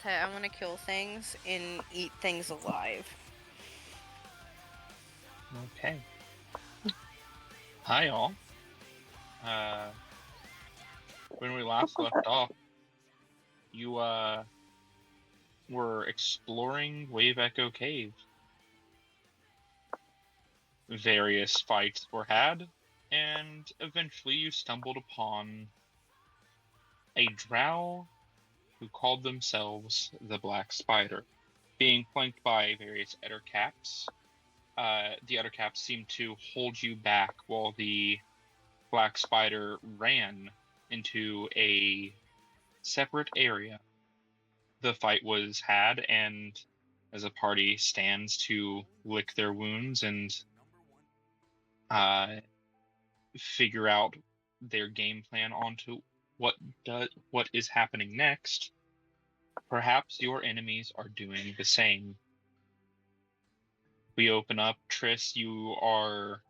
Hey, I want to kill things and eat things alive. Okay. Hi, all. When we last left off, you were exploring Wave Echo Cave. Various fights were had, and eventually you stumbled upon a drow who called themselves the Black Spider, being flanked by various ettercaps. The ettercaps seemed to hold you back while the Black Spider ran into a separate area. The fight was had, and as a party stands to lick their wounds and figure out their game plan onto what is happening next, perhaps your enemies are doing the same. We open up. Triss, you are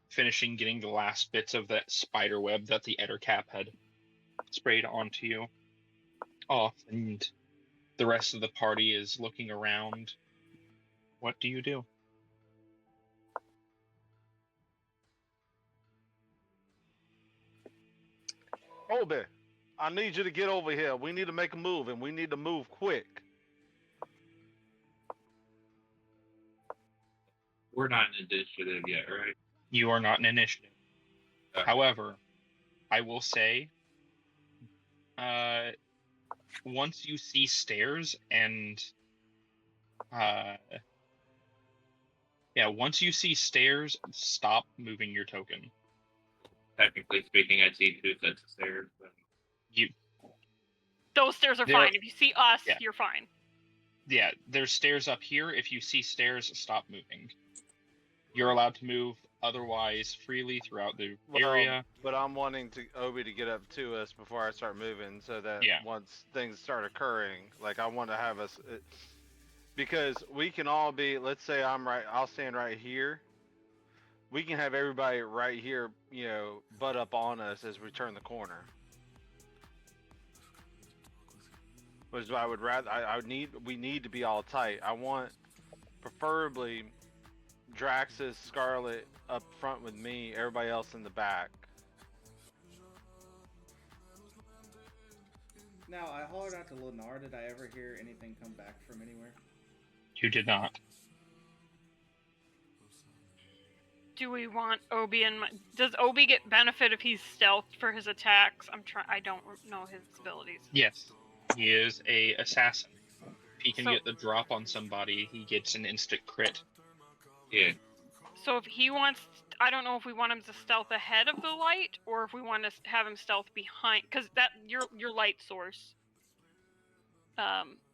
finishing getting the last bits of that spider web that the ettercap had sprayed onto you off, and the rest of the party is looking around. What do you do? Obi, I need you to get over here. We need to make a move, and we need to move quick. We're not in initiative yet, right? You are not an initiative. Okay. However, I will say, once you see stairs and, once you see stairs, stop moving your token. Technically speaking, I see 2 sets of stairs. But... Those stairs are fine. If you see us, you're fine. Yeah, there's stairs up here. If you see stairs, stop moving. You're allowed to move otherwise freely throughout the area. But I'm wanting Obi to get up to us before I start moving, so that once things start occurring, like I want to have us, because we can all be. Let's say I'll stand right here. We can have everybody right here, butt up on us as we turn the corner. Which I would rather. We need to be all tight. I want, preferably, Draxus, Scarlet up front with me, everybody else in the back. Now, I hollered out to Lennar. Did I ever hear anything come back from anywhere? You did not. Do we want Obi and does Obi get benefit if he's stealthed for his attacks? I don't know his abilities. Yes, he is a assassin. If he can get the drop on somebody, he gets an instant crit. Yeah. So if he wants, I don't know if we want him to stealth ahead of the light, or if we want to have him stealth behind, because that your light source.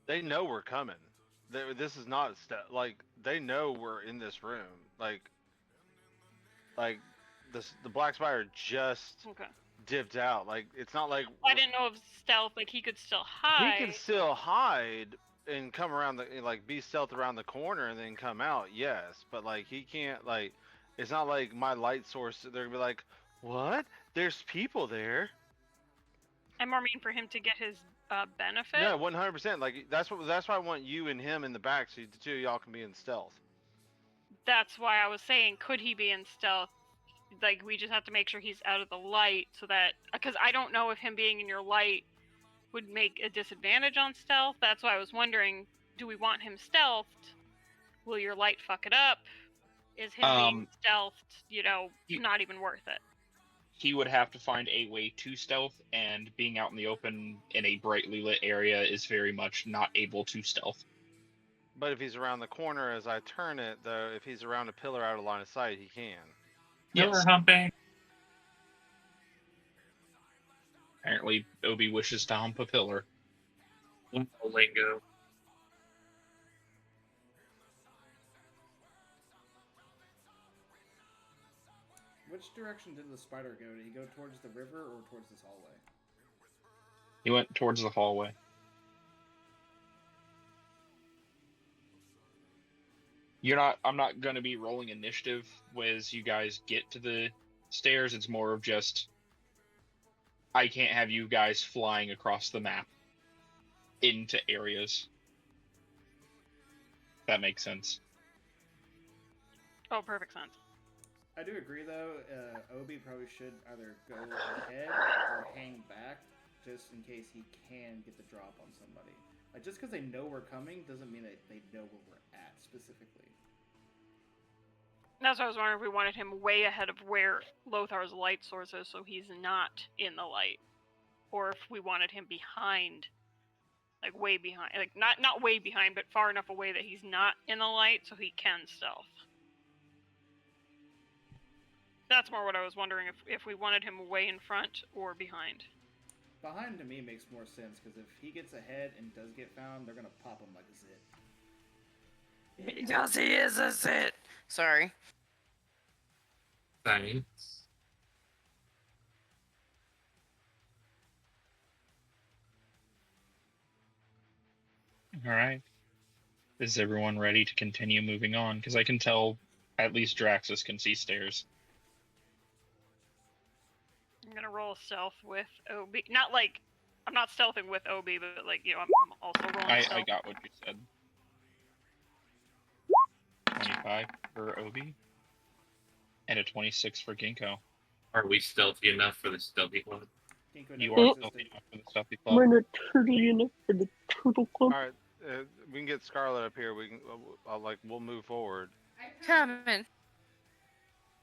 They know we're coming. This is not they know we're in this room. The Black Spider just dipped out. It's not like I didn't know if stealth, he could still hide. He can still hide and come around be stealth around the corner and then come out. Yes, but he can't it's not like my light source. They're gonna be like, what? There's people there. I more mean for him to get his benefit. No, 100%. That's why I want you and him in the back, so the two of y'all can be in stealth. That's why I was saying, could he be in stealth? We just have to make sure he's out of the light, so that, because I don't know if him being in your light would make a disadvantage on stealth. That's why I was wondering, do we want him stealthed? Will your light fuck it up? Is him being stealthed, not even worth it? He would have to find a way to stealth, and being out in the open in a brightly lit area is very much not able to stealth. But if he's around the corner as I turn it, though, if he's around a pillar out of line of sight, he can. Pillar humping. Apparently, Obi wishes to hump a pillar. Lingo. Which direction did the spider go? Did he go towards the river or towards this hallway? He went towards the hallway. I'm not going to be rolling initiative as you guys get to the stairs. It's more of just, I can't have you guys flying across the map. into areas. That makes sense. Oh, perfect sense. I do agree, though. Obi probably should either go ahead or hang back, just in case he can get the drop on somebody. Like, just because they know we're coming doesn't mean that they know where we're at specifically. That's what I was wondering if we wanted him way ahead of where Lothar's light source is, so he's not in the light, or if we wanted him behind, like way behind, like not way behind, but far enough away that he's not in the light, so he can stealth. That's more what I was wondering, if we wanted him way in front or behind. Behind to me makes more sense, because if he gets ahead and does get found, they're going to pop him like a zit. Because he is a zit. Sorry. Thanks. All right. Is everyone ready to continue moving on? Because I can tell at least Draxus can see stairs. I'm gonna roll stealth with OB. Not like I'm not stealthing with OB, but like I'm also rolling stealth. I got what you said. 25 for OB and a 26 for Ginkgo. Are we stealthy enough for the stealthy club? You are stealthy enough for the stealthy club. We're not turtly enough for the turtle club. All right, we can get Scarlet up here. We can we'll move forward. Coming.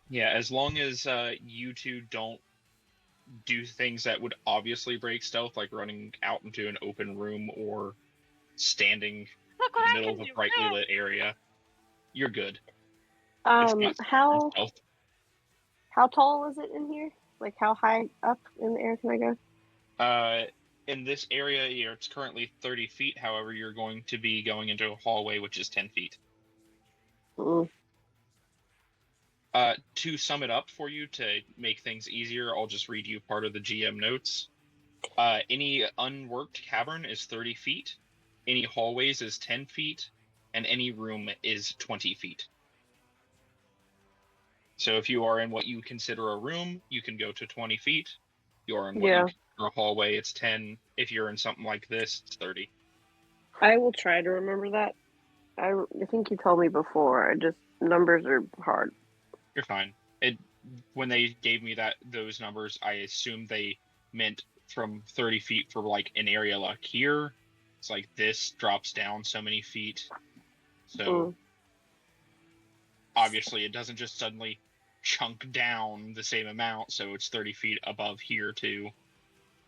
Yeah, as long as you two don't do things that would obviously break stealth, like running out into an open room or standing Look in what the I middle can of a do. brightly lit area, you're good. How Stealth. how tall is it in here? Like how high up in the air can I go? In this area, it's currently 30 feet. However, you're going to be going into a hallway, which is 10 feet. Mm. To sum it up for you, to make things easier, I'll just read you part of the GM notes. Any unworked cavern is 30 feet. Any hallways is 10 feet. And any room is 20 feet. So if you are in what you consider a room, you can go to 20 feet. If you are in what you consider a hallway, it's 10. If you're in something like this, it's 30. I will try to remember that. I think you told me before. Numbers are hard. You're fine. When they gave me those numbers, I assumed they meant from 30 feet for like an area like here. It's like this drops down so many feet. So obviously it doesn't just suddenly chunk down the same amount, so it's 30 feet above here too.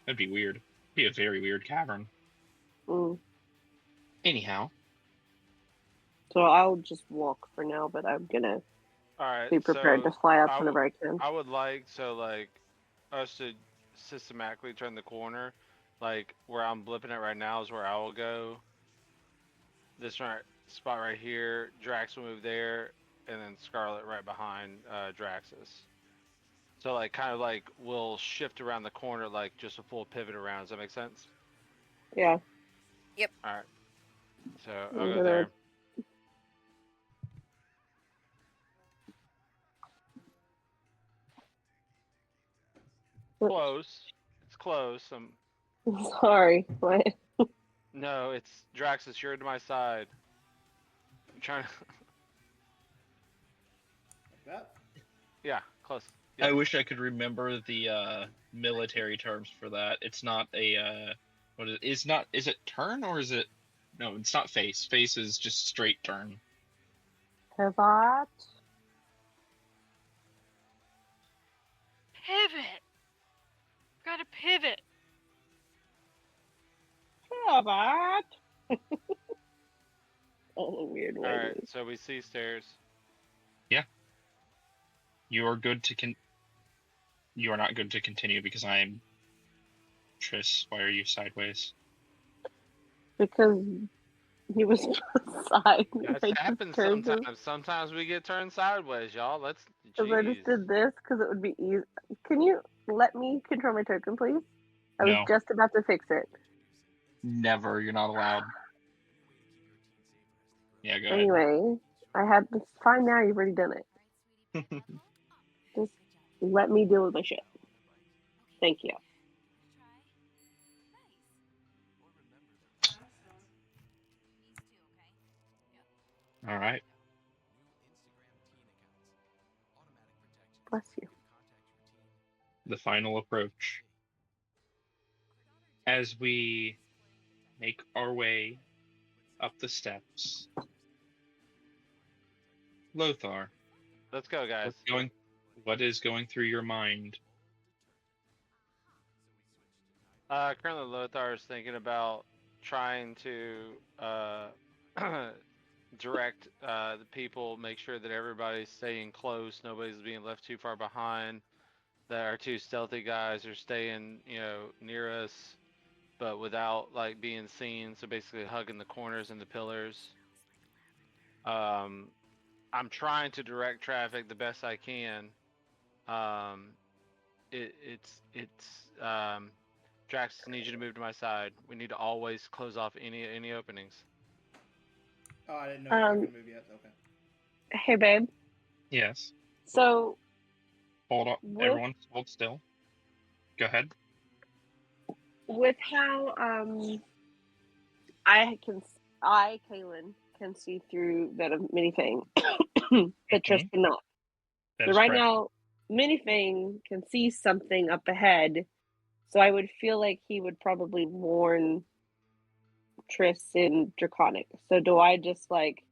That'd be weird. It'd be a very weird cavern. Anyhow. So I'll just walk for now, but I'm gonna be prepared to fly up whenever I can. I would like us to systematically turn the corner. Like where I'm blipping it right now is where I will go. This spot right here, Drax will move there, and then Scarlet right behind Draxus. So like kind of like we'll shift around the corner like just a full pivot around. Does that make sense? Yeah. Yep. All right. So I'll go there. Close. It's close. I'm sorry. What? No, it's Draxus. You're to my side. I'm trying to. Like that? Yeah, close. Yep. I wish I could remember the military terms for that. It's not a is it turn or is it? No, it's not face. Face is just straight turn. Pivot. Pivot. Gotta pivot. Pivot. Oh, weird way. All right, so we see stairs. Yeah. You are good to You are not good to continue because I am. Triss, why are you sideways? Because he was side. It happens sometimes. Sometimes we get turned sideways, y'all. Let's. Because I just did this because it would be easy. Can you let me control my token, please? I was just about to fix it. Never. You're not allowed. Yeah, go ahead. Anyway, it's fine now. You've already done it. Just let me deal with my shit. Thank you. All right. Bless you. The final approach. As we make our way up the steps, Lothar, Let's go, guys. what is going through your mind? Currently, Lothar is thinking about trying to direct the people, make sure that everybody's staying close, nobody's being left too far behind, that our two stealthy guys are staying, near us, but without like being seen. So basically, hugging the corners and the pillars. I'm trying to direct traffic the best I can. Drax, I need you to move to my side. We need to always close off any openings. Oh, I didn't know if I could move yet. Okay. Hey, babe. Yes. So. Hold up. Everyone hold still. Go ahead. With how Kaylin, can see through that of Minifang, but Trish cannot. So right now, Minifang can see something up ahead, so I would feel like he would probably warn Triss in Draconic. So do I just like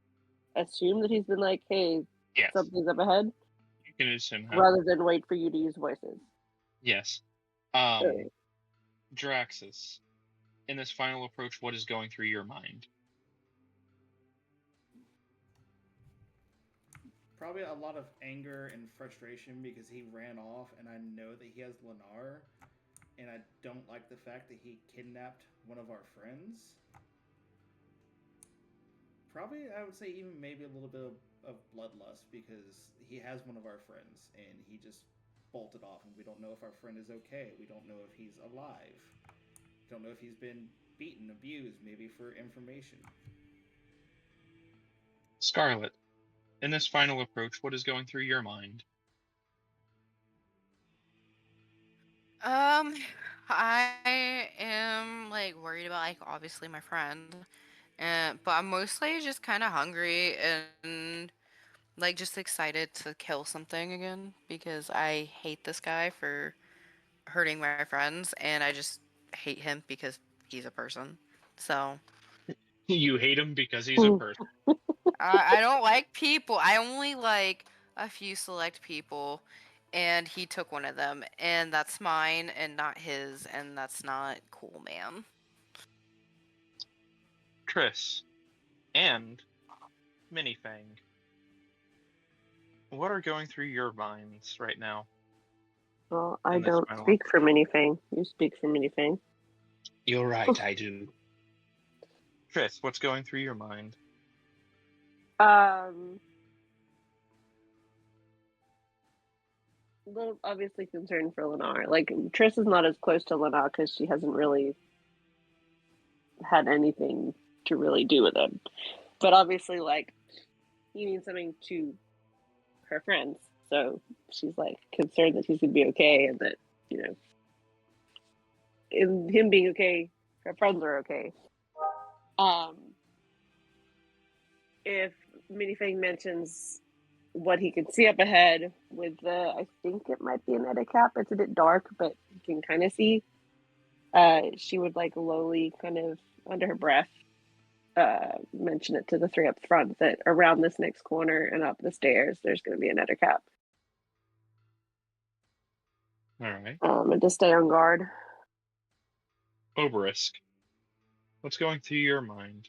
assume that he's been like, hey, something's up ahead? You can assume that. Rather than wait for you to use voices. Yes. Draxus, in this final approach, what is going through your mind? Probably a lot of anger and frustration because he ran off, and I know that he has Lennar, and I don't like the fact that he kidnapped one of our friends. Probably, I would say even maybe a little bit of bloodlust because he has one of our friends, and he just bolted off, and we don't know if our friend is okay. We don't know if he's alive. We don't know if he's been beaten, abused, maybe for information. Scarlet, in this final approach, what is going through your mind? I am like worried about like obviously my friend, but I'm mostly just kind of hungry and like just excited to kill something again because I hate this guy for hurting my friends, and I just hate him because he's a person. So You hate him because he's a person. I don't like people. I only like a few select people, and he took one of them, and that's mine and not his, and that's not cool, man. Triss and Minifang, what are going through your minds right now? Well, I don't speak for Minifang. You speak for Minifang. You're right, I do. Triss, what's going through your mind? A little obviously concerned for Lennar. Like, Triss is not as close to Lennar because she hasn't really had anything to really do with him. But obviously, like, he means something to her friends. So she's, like, concerned that he's going to be okay and that, in him being okay, her friends are okay. If Minifang mentions what he can see up ahead with I think it might be an Etacap. It's a bit dark, but you can kind of see. She would like lowly, kind of under her breath, mention it to the three up front that around this next corner and up the stairs, there's going to be an Etacap. All right. And to stay on guard. Oberisk, what's going through your mind?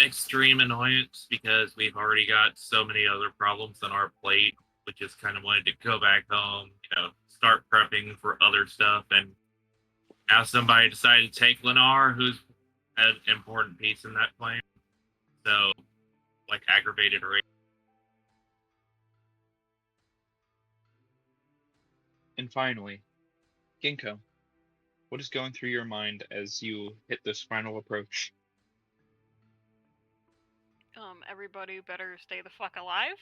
Extreme annoyance because we've already got so many other problems on our plate. We just kind of wanted to go back home, start prepping for other stuff, and now somebody decided to take Lennar, who's an important piece in that plan. So, like, aggravated rage. And finally, Ginkgo, what is going through your mind as you hit this final approach? Everybody better stay the fuck alive.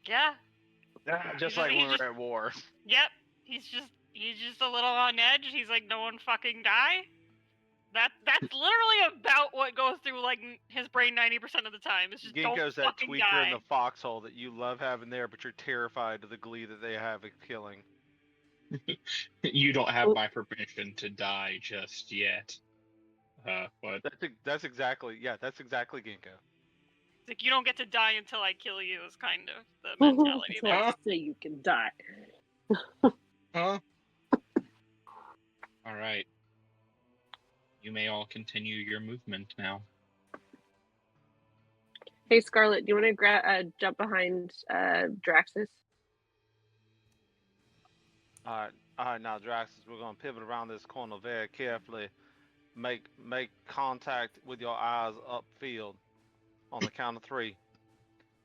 Yeah. Just like when we're at war. Yep. He's just a little on edge. He's like, no one fucking die. That's literally about what goes through like his brain 90% of the time. It's just Ginkgo's don't that fucking tweaker die. in the foxhole that you love having there, but you're terrified of the glee that they have of killing. You don't have my permission to die just yet. But that's exactly Ginkgo. It's like you don't get to die until I kill you is kind of the mentality there. Huh? So you can die. Huh? All right. You may all continue your movement now. Hey, Scarlet, do you want to jump behind Draxus? All right, now Draxus, we're gonna pivot around this corner very carefully. Make contact with your eyes upfield on the count of 3.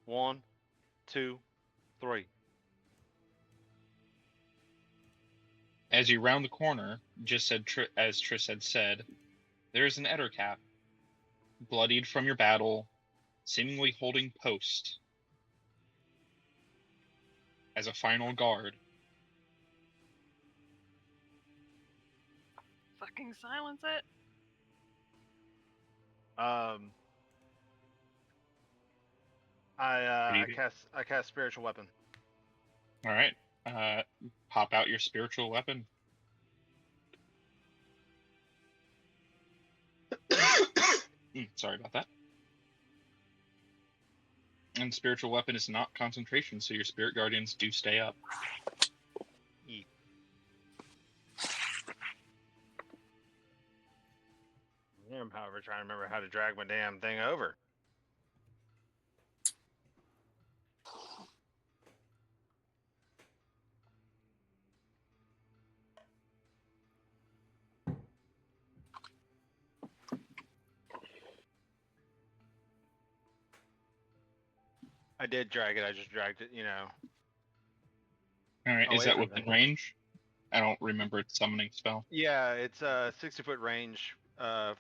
1, 2, 3. As you round the corner, just as Triss had said, there is an Ettercap, bloodied from your battle, seemingly holding post as a final guard. Fucking silence it. I cast spiritual weapon. All right. Pop out your spiritual weapon. Sorry about that. And spiritual weapon is not concentration, so your spirit guardians do stay up. I'm, however, trying to remember how to drag my damn thing over. I did drag it. I just dragged it, All right. Is that within range? I don't remember its summoning spell. Yeah, it's a 60-foot range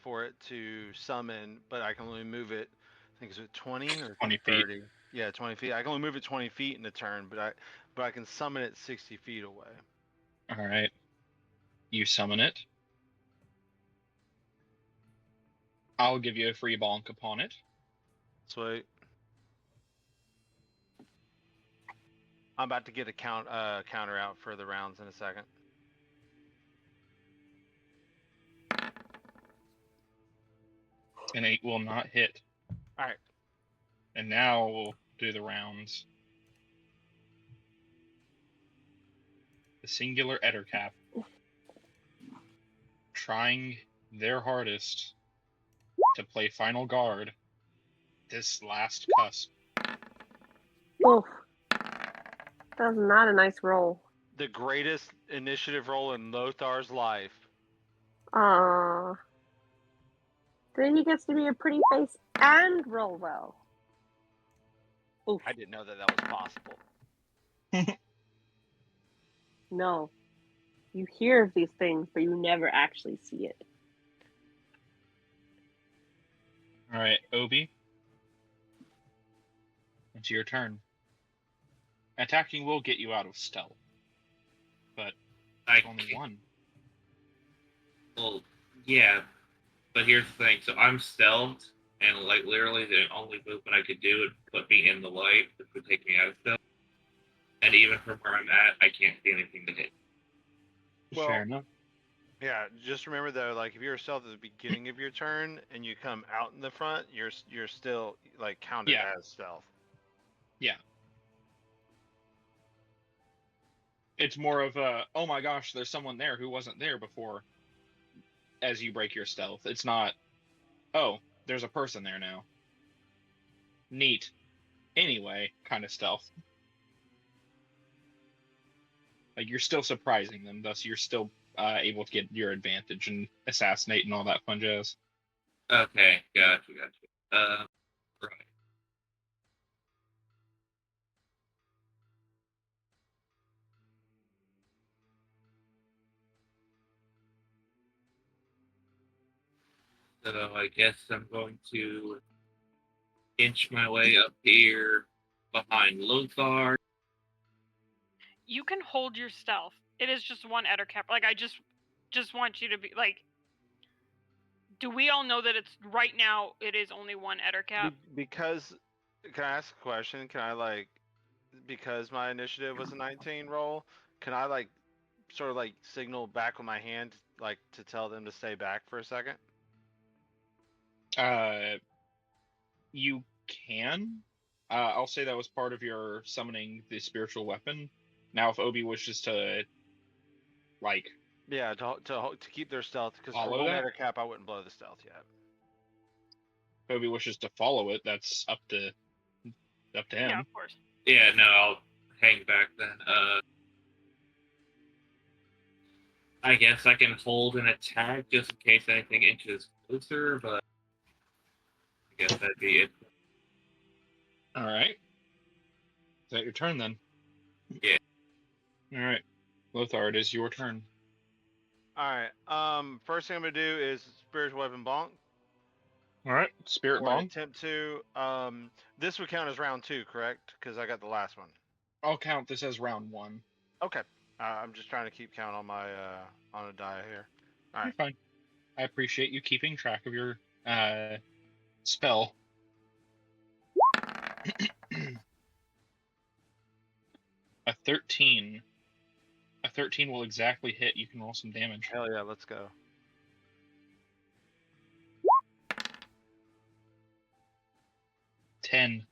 for it to summon, but I can only move it. I think it's 20 or 20 30. feet. Yeah, 20 feet. I can only move it 20 feet in a turn, but I can summon it 60 feet away. All right. You summon it. I'll give you a free bonk upon it. Sweet. I'm about to get a counter out for the rounds in a second. An 8 will not hit. All right. And now we'll do the rounds. The singular Ettercap, trying their hardest to play final guard this last cusp. Oh, that was not a nice roll. The greatest initiative roll in Lothar's life. Then he gets to be a pretty face and roll well. Oof. I didn't know that was possible. No. You hear of these things, but you never actually see it. All right, Obi. It's your turn. Attacking will get you out of stealth, but only one. Well, yeah, but here's the thing. So I'm stealthed, and like literally the only movement I could do would put me in the light, which would take me out of stealth. And even from where I'm at, I can't see anything to hit. Well, fair enough. Yeah, just remember though, like if you're stealth at the beginning of your turn and you come out in the front, you're still like counted as stealth. Yeah. It's more of a, oh my gosh, there's someone there who wasn't there before as you break your stealth. It's not, oh, there's a person there now. Neat. Anyway, kind of stealth. Like, you're still surprising them, thus you're still able to get your advantage and assassinate and all that fun jazz. Okay, gotcha. Right. So I guess I'm going to inch my way up here behind Lothar. You can hold your stealth. It is just one Ettercap. Like I just want you to be like. Do we all know that it's right now? It is only one Ettercap. Because, can I ask a question? Can I because my initiative was a 19 roll, can I sort of signal back with my hand to tell them to stay back for a second? You can. I'll say that was part of your summoning the spiritual weapon. Now, if Obi wishes to, yeah, to keep their stealth, because for follow one that? Ettercap, I wouldn't blow the stealth yet. If Obi wishes to follow it, that's up to him. Yeah, of course. Yeah, no, I'll hang back then. I guess I can hold an attack just in case anything inches closer, but I guess that'd be it. All right. Is that your turn then? Yeah. All right. Lothar, it is your turn. All right. First thing I'm gonna do is spiritual weapon bonk. All right. Spirit or bonk. Attempt to. This would count as round 2, correct? Because I got the last one. I'll count this as round 1. Okay. I'm just trying to keep count on my on a die here. All right. You're fine. I appreciate you keeping track of your spell. A 13. A 13 will exactly hit. You can roll some damage. Hell yeah, let's go. $10.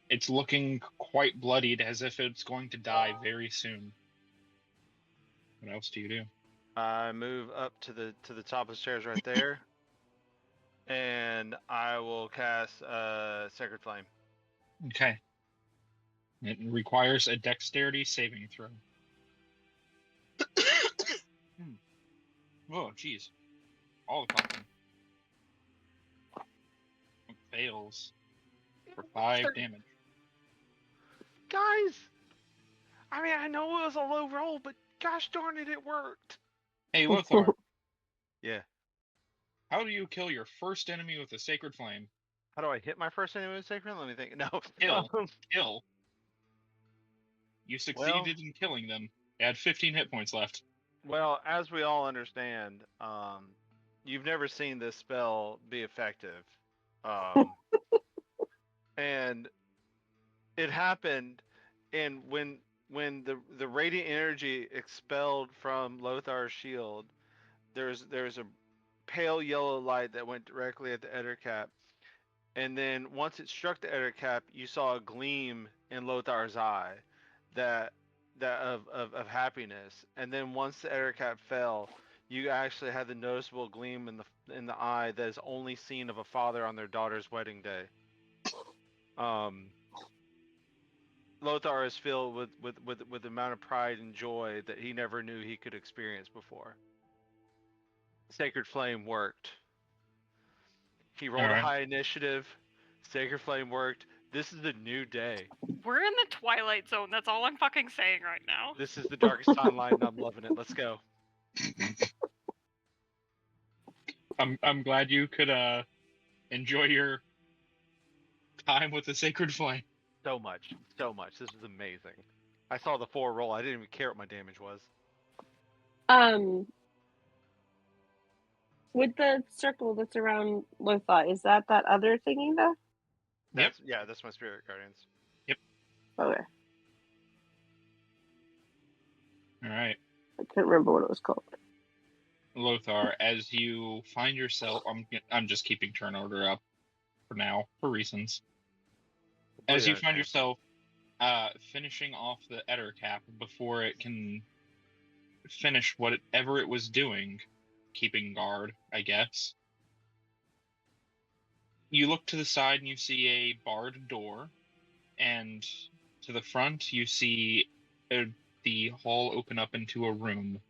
It's looking quite bloodied, as if it's going to die very soon. What else do you do? I move up to the top of the stairs right there, and I will cast Sacred Flame. Okay. It requires a dexterity saving throw. Oh, jeez. All the coughing. It fails for 5 damage. Guys, I mean, I know it was a low roll, but gosh darn it, it worked. Hey, Lothar. Yeah. How do you kill your first enemy with a Sacred Flame? How do I hit my first enemy with Sacred? Let me think. No. Kill. You succeeded in killing them. They had 15 hit points left. Well, as we all understand, you've never seen this spell be effective. And it happened, and when the radiant energy expelled from Lothar's shield, there's a pale yellow light that went directly at the Ettercap, and then once it struck the Ettercap, you saw a gleam in Lothar's eye, that of happiness, and then once the Ettercap fell, you actually had the noticeable gleam in the eye that is only seen of a father on their daughter's wedding day. Lothar is filled with the amount of pride and joy that he never knew he could experience before. Sacred Flame worked. He rolled a high initiative. Sacred Flame worked. This is a new day. We're in the Twilight Zone. That's all I'm fucking saying right now. This is the darkest timeline, and I'm loving it. Let's go. I'm glad you could enjoy your time with the Sacred Flame. So much. This is amazing. I saw the 4 roll. I didn't even care what my damage was. With the circle that's around Lothar, is that other thingy though? Yep. Yeah, that's my spirit guardians. Yep. Okay. All right. I couldn't remember what it was called. Lothar, as you find yourself, I'm just keeping turn order up for now, for reasons. As you find yourself finishing off the Ettercap before it can finish whatever it was doing, keeping guard, I guess. You look to the side and you see a barred door, and to the front you see the hall open up into a room.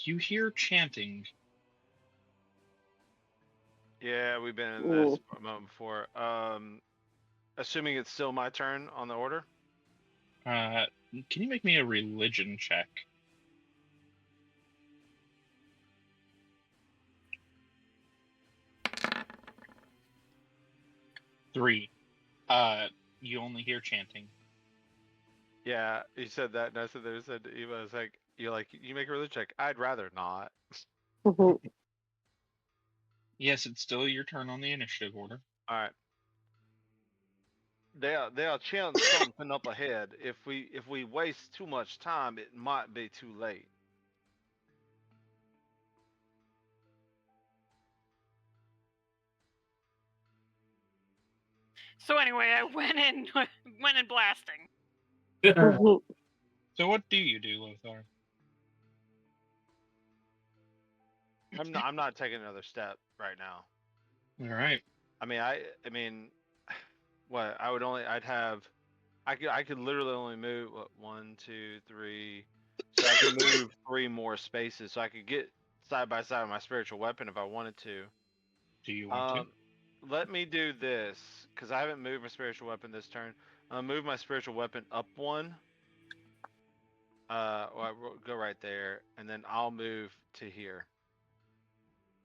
You hear chanting. Yeah, we've been in this moment before. Assuming it's still my turn on the order. Can you make me a religion check? Three. You only hear chanting. Yeah, you said that, and I said there. Said to Eva, I was like, you make a religion check. I'd rather not. Yes, it's still your turn on the initiative order. All right. They'll chance something up ahead. If we waste too much time, it might be too late. So anyway, I went in blasting. So what do you do, Lothar? I'm not taking another step right now. All right. I mean, what I could literally only move what 1, 2, 3. So I could move 3 more spaces, so I could get side by side with my spiritual weapon if I wanted to. Do you want to? Let me do this because I haven't moved my spiritual weapon this turn. I'll move my spiritual weapon up 1. Well, go right there, and then I'll move to here.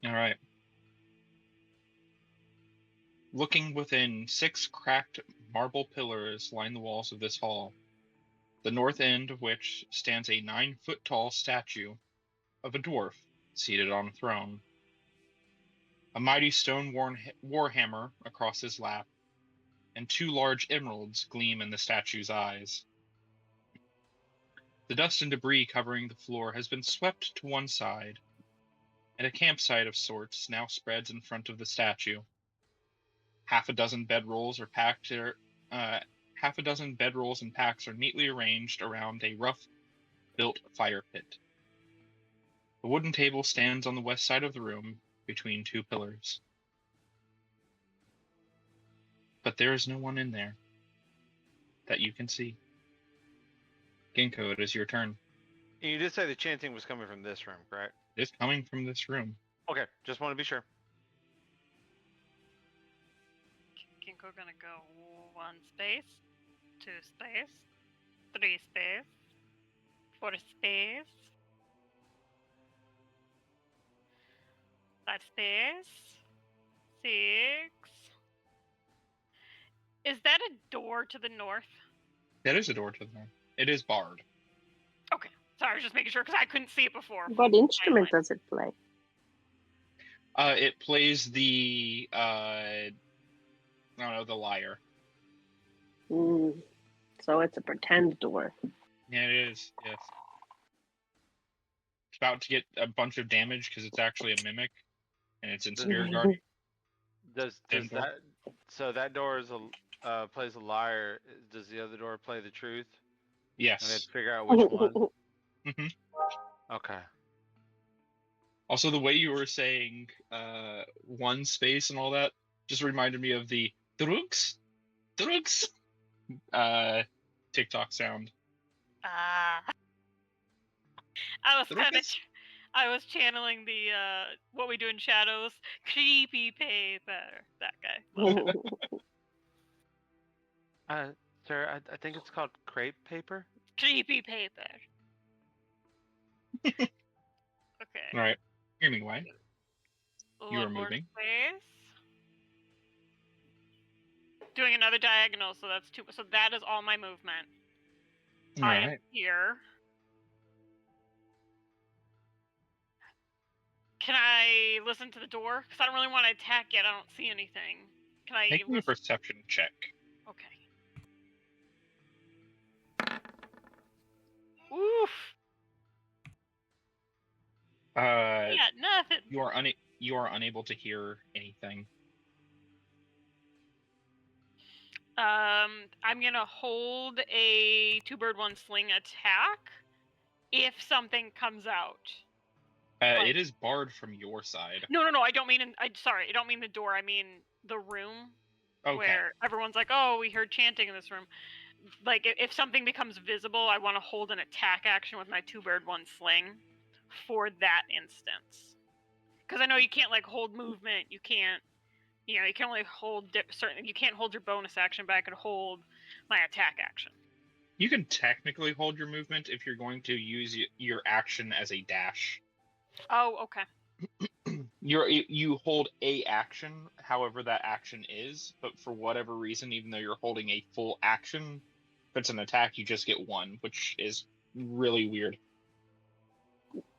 All right. Looking within 6 cracked marble pillars line the walls of this hall, the north end of which stands a 9-foot-tall statue of a dwarf seated on a throne. A mighty stone warhammer across his lap, and 2 large emeralds gleam in the statue's eyes. The dust and debris covering the floor has been swept to one side, and a campsite of sorts now spreads in front of the statue. Half a dozen bedrolls and packs are neatly arranged around a rough-built fire pit. A wooden table stands on the west side of the room, between 2 pillars. But there is no one in there that you can see. Ginkgo, it is your turn. And you did say the chanting was coming from this room, correct? It is coming from this room. Okay, just want to be sure. Ginkgo gonna go 1 space, 2 space, 3 space, 4 space, 5 space, 6. Is that a door to the north? That is a door to the north. It is barred. Okay, sorry, I was just making sure because I couldn't see it before. What instrument does it play? It plays the I don't know, the lyre. So it's a pretend door. Yeah, it is. Yes. It's about to get a bunch of damage because it's actually a mimic, and it's in Spirit Guardian. Does that so that door is plays a lyre? Does the other door play the truth? Yes. I had to figure out which one. Mm-hmm. Okay. Also, the way you were saying 1 space and all that just reminded me of the Dorks TikTok sound. I was channeling the What We Do in Shadows creepy paper. That guy. Sir, I think it's called crepe paper. Creepy paper. Okay. All right. Anyway, you are One more moving. space. Doing another diagonal, so that's 2. So that is all my movement. All I right. am here. Can I listen to the door? Because I don't really want to attack yet. I don't see anything. Can I Make me a perception check. Okay. Oof. Yeah, nothing. You are unable to hear anything. I'm gonna hold a 2-bird 1 sling attack if something comes out. It is barred from your side. No. I don't mean. Sorry, I don't mean the door. I mean the room. Okay. Where everyone's like, "Oh, we heard chanting in this room." Like, if something becomes visible, I want to hold an attack action with my 2-bird 1 sling for that instance. Because I know you can't hold movement. You can't. You can only hold certain. You can't hold your bonus action, but I can hold my attack action. You can technically hold your movement if you're going to use your action as a dash. Oh, okay. You hold a action, however that action is, but for whatever reason, even though you're holding a full action, it's an attack, you just get 1, which is really weird.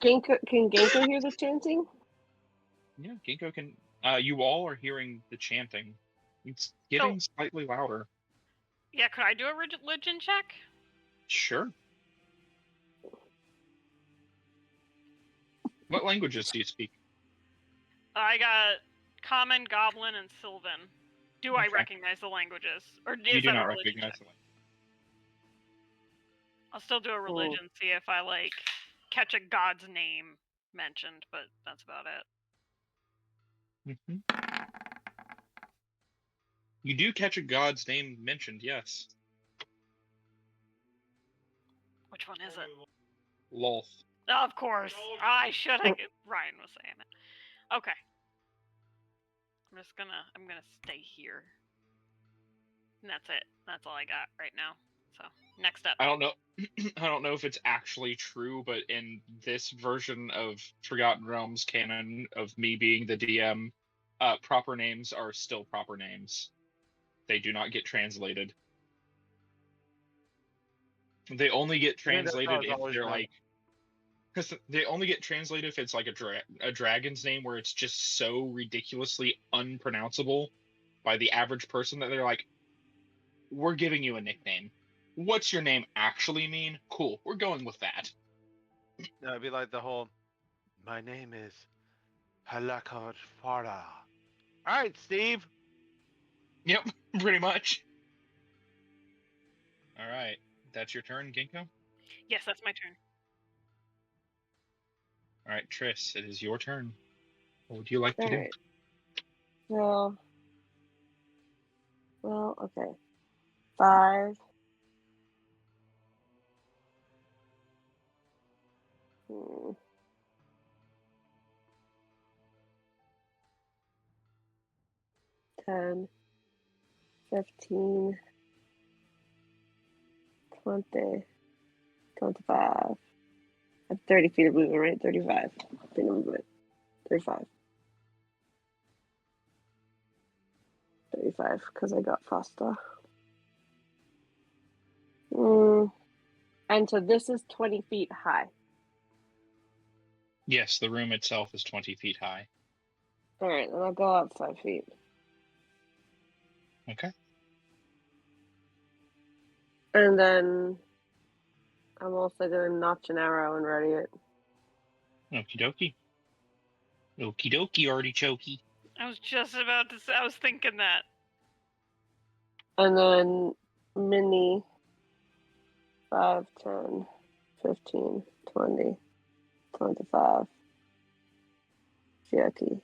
Can Genko hear the chanting? Yeah, Ginkgo can. You all are hearing the chanting. It's getting slightly louder. Yeah, could I do a religion check? Sure. What languages do you speak? I got Common, Goblin, and Sylvan. Do I recognize the languages? Or is You do that not a religion recognize check? the language. I'll still do a religion, see if I, like, catch a god's name mentioned, but that's about it. You do catch a god's name mentioned, yes. Which one is it? Lolth. Oh, of course. I should have. Ryan was saying it. Okay. I'm gonna stay here. And that's it. That's all I got right now. So, next up. I don't know. I don't know if it's actually true, but in this version of Forgotten Realms canon of me being the DM, proper names are still proper names. They do not get translated. They only get translated if they're like, because they only get translated if it's like a dragon's name where it's just so ridiculously unpronounceable by the average person that they're like, we're giving you a nickname. What's your name actually mean? Cool, we're going with that. It'd be like the whole, my name is Halakot Farah. All right, Steve. Yep, pretty much. All right, that's your turn, Ginkgo? Yes, that's my turn. All right, Triss, it is your turn. What would you like to do? Well, okay. 5. 10, 15, 20, 25. I have 30 feet of movement, right? 35 feet of movement. 35. 35, because I got faster. And so this is 20 feet high. Yes, the room itself is 20 feet high. All right, then I'll go up 5 feet. Okay. And then I'm also going to notch an arrow and ready it. Okie dokie. Okie dokie, artichokey. I was just about to say, I was thinking that. And then mini 5, 10, 15, 20, 25. Jackie.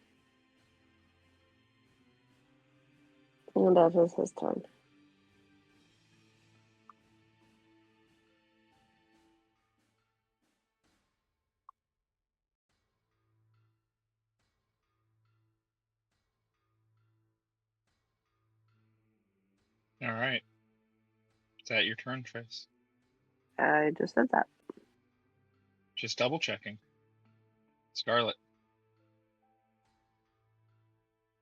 And that is his turn. All right. Is that your turn, Triss? I just said that. Just double checking. Scarlet.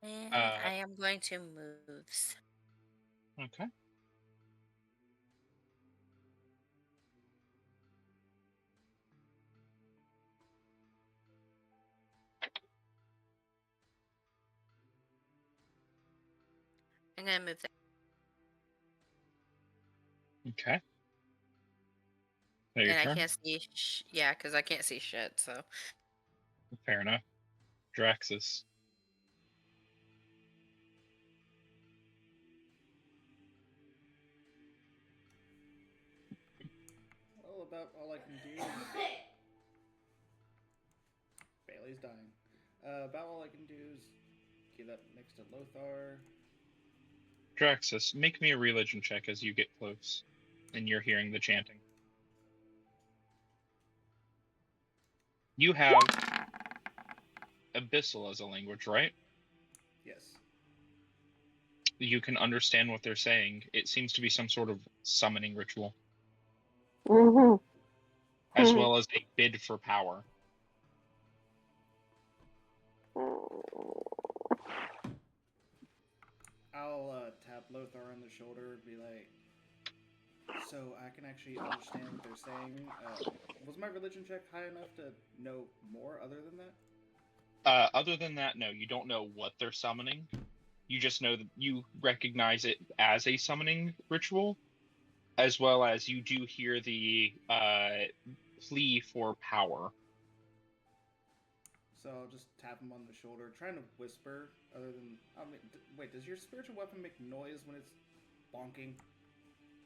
And I am going to move. Okay. I'm going to move that. Okay. Your and turn? I can't see. Yeah, because I can't see shit. So. Fair enough. Draxus. Well, about all I can do. Bailey's dying. About all I can do is get up next to Lothar. Draxus, make me a religion check as you get close, and you're hearing the chanting. You have Abyssal as a language, right? Yes. You can understand what they're saying. It seems to be some sort of summoning ritual. Mm-hmm. As well as a bid for power. I'll tap Lothar on the shoulder and be like, so I can actually understand what they're saying. Was my religion check high enough to know more other than that? Other than that, no, you don't know what they're summoning. You just know that you recognize it as a summoning ritual, as well as you do hear the plea for power. So I'll just tap him on the shoulder, trying to whisper. Other than, I mean, wait, does your spiritual weapon make noise when it's bonking?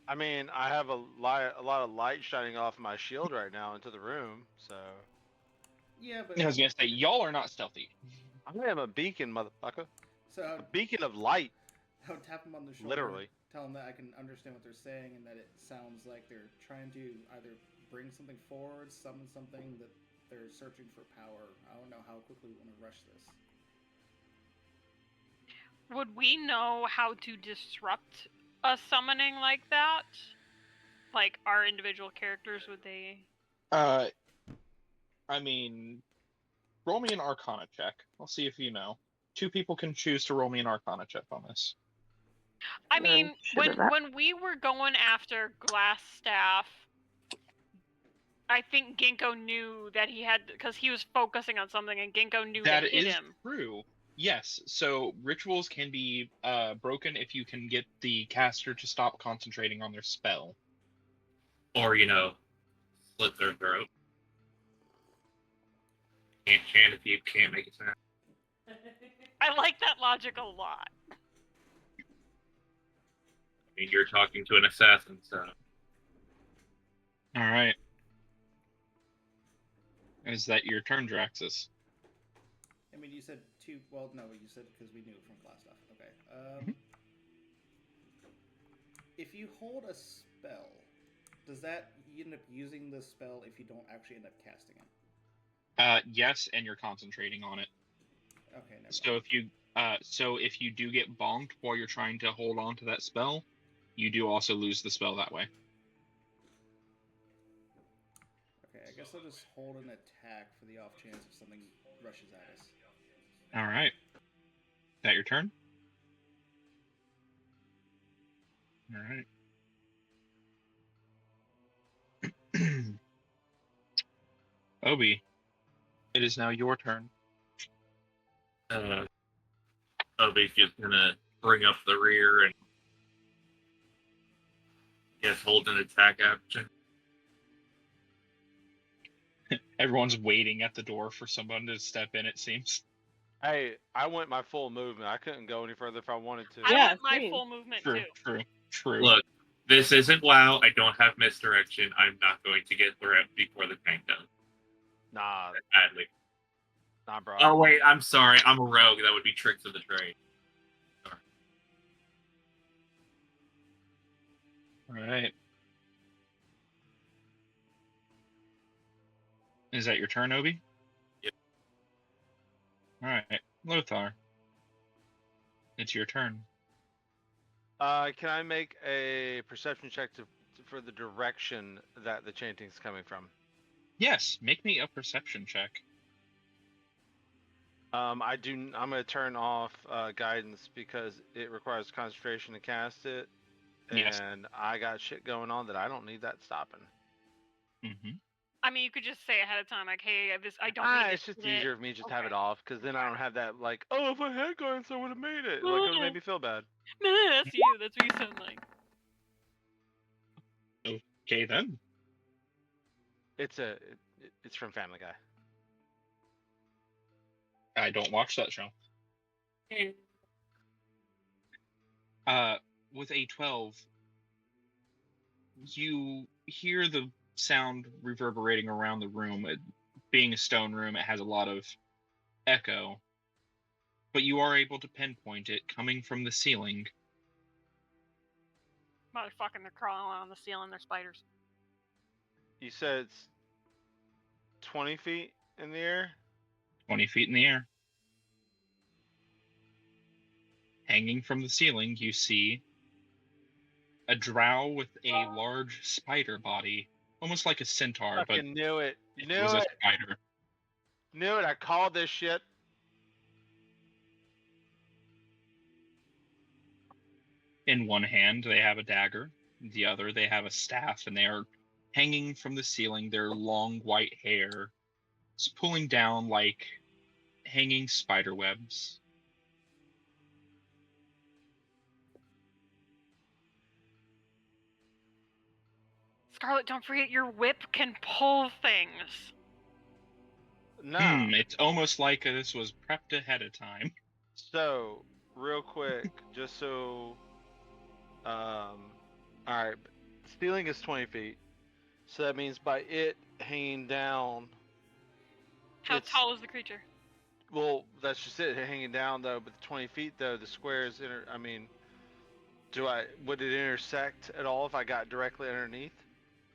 I mean, I have a lot of light shining off my shield right now into the room, so. Yeah, but I was gonna say y'all are not stealthy. I am a beacon, motherfucker. So A beacon of light. I would tap him on the shoulder, Literally. tell him that I can understand what they're saying and that it sounds like they're trying to either bring something forward, summon something, that they're searching for power. I don't know how quickly we want to rush this. Would we know how to disrupt a summoning like that? Like our individual characters, would they? I mean, roll me an Arcana check. I'll see if you know. 2 people can choose to roll me an Arcana check on this. I mean, when we were going after Glassstaff, I think Ginkgo knew that he had, because he was focusing on something, and Ginkgo knew that hit him. That is true. Yes, so rituals can be broken if you can get the caster to stop concentrating on their spell. Or, slit their throat. Can't chant if you can't make it sound. I like that logic a lot. I mean, you're talking to an assassin, so. Alright. Is that your turn, Draxus? I mean, you said 2. Well, no, you said because we knew it from class stuff. Okay. If you hold a spell, does that you end up using the spell if you don't actually end up casting it? Yes, and you're concentrating on it. Okay. So if you do get bonked while you're trying to hold on to that spell, you do also lose the spell that way. Okay, I guess I'll just hold an attack for the off chance if something rushes at us. All right. Is that your turn? All right. Obi, it is now your turn. Obi's just gonna bring up the rear and hold an attack action. Everyone's waiting at the door for someone to step in, it seems. Hey, I went my full movement. I couldn't go any further if I wanted to. I went my full movement True. Look, this isn't WoW. I don't have misdirection. I'm not going to get threat before the tank does. Nah. Badly. Nah, bro. Oh, wait, I'm sorry. I'm a rogue. That would be tricks of the trade. Sorry. Alright. Is that your turn, Obi? Yep. Alright. Lothar. It's your turn. Can I make a perception check for the direction that the chanting's coming from? Yes, make me a perception check. I'm going to turn off guidance because it requires concentration to cast it. Yes. And I got shit going on that I don't need that stopping. Mm-hmm. I mean, you could just say ahead of time, like, hey, I don't need it's just easier for me to just have it off, because then I don't have that, like, oh, if I had guidance, I would have made it. Like, it would make me feel bad. That's you. That's what you sound like. Okay, then. It's from Family Guy. I don't watch that show. With a 12, you hear the sound reverberating around the room. Being a stone room, it has a lot of echo. But you are able to pinpoint it coming from the ceiling. Motherfucking, they're crawling on the ceiling. They're spiders. You said it's 20 feet in the air? 20 feet in the air. Hanging from the ceiling, you see a drow with a large spider body, almost like a centaur, but knew it. It was a spider. Knew it. I called this shit. In one hand, they have a dagger. the other, they have a staff, and they are hanging from the ceiling, their long white hair is pulling down like hanging spider webs. Scarlet, don't forget your whip can pull things. No. It's almost like this was prepped ahead of time. So, real quick, just so, all right, ceiling is 20 feet, so that means by it hanging down. How tall is the creature? Well, that's just it, hanging down though. But the 20 feet though, the square is would it intersect at all if I got directly underneath?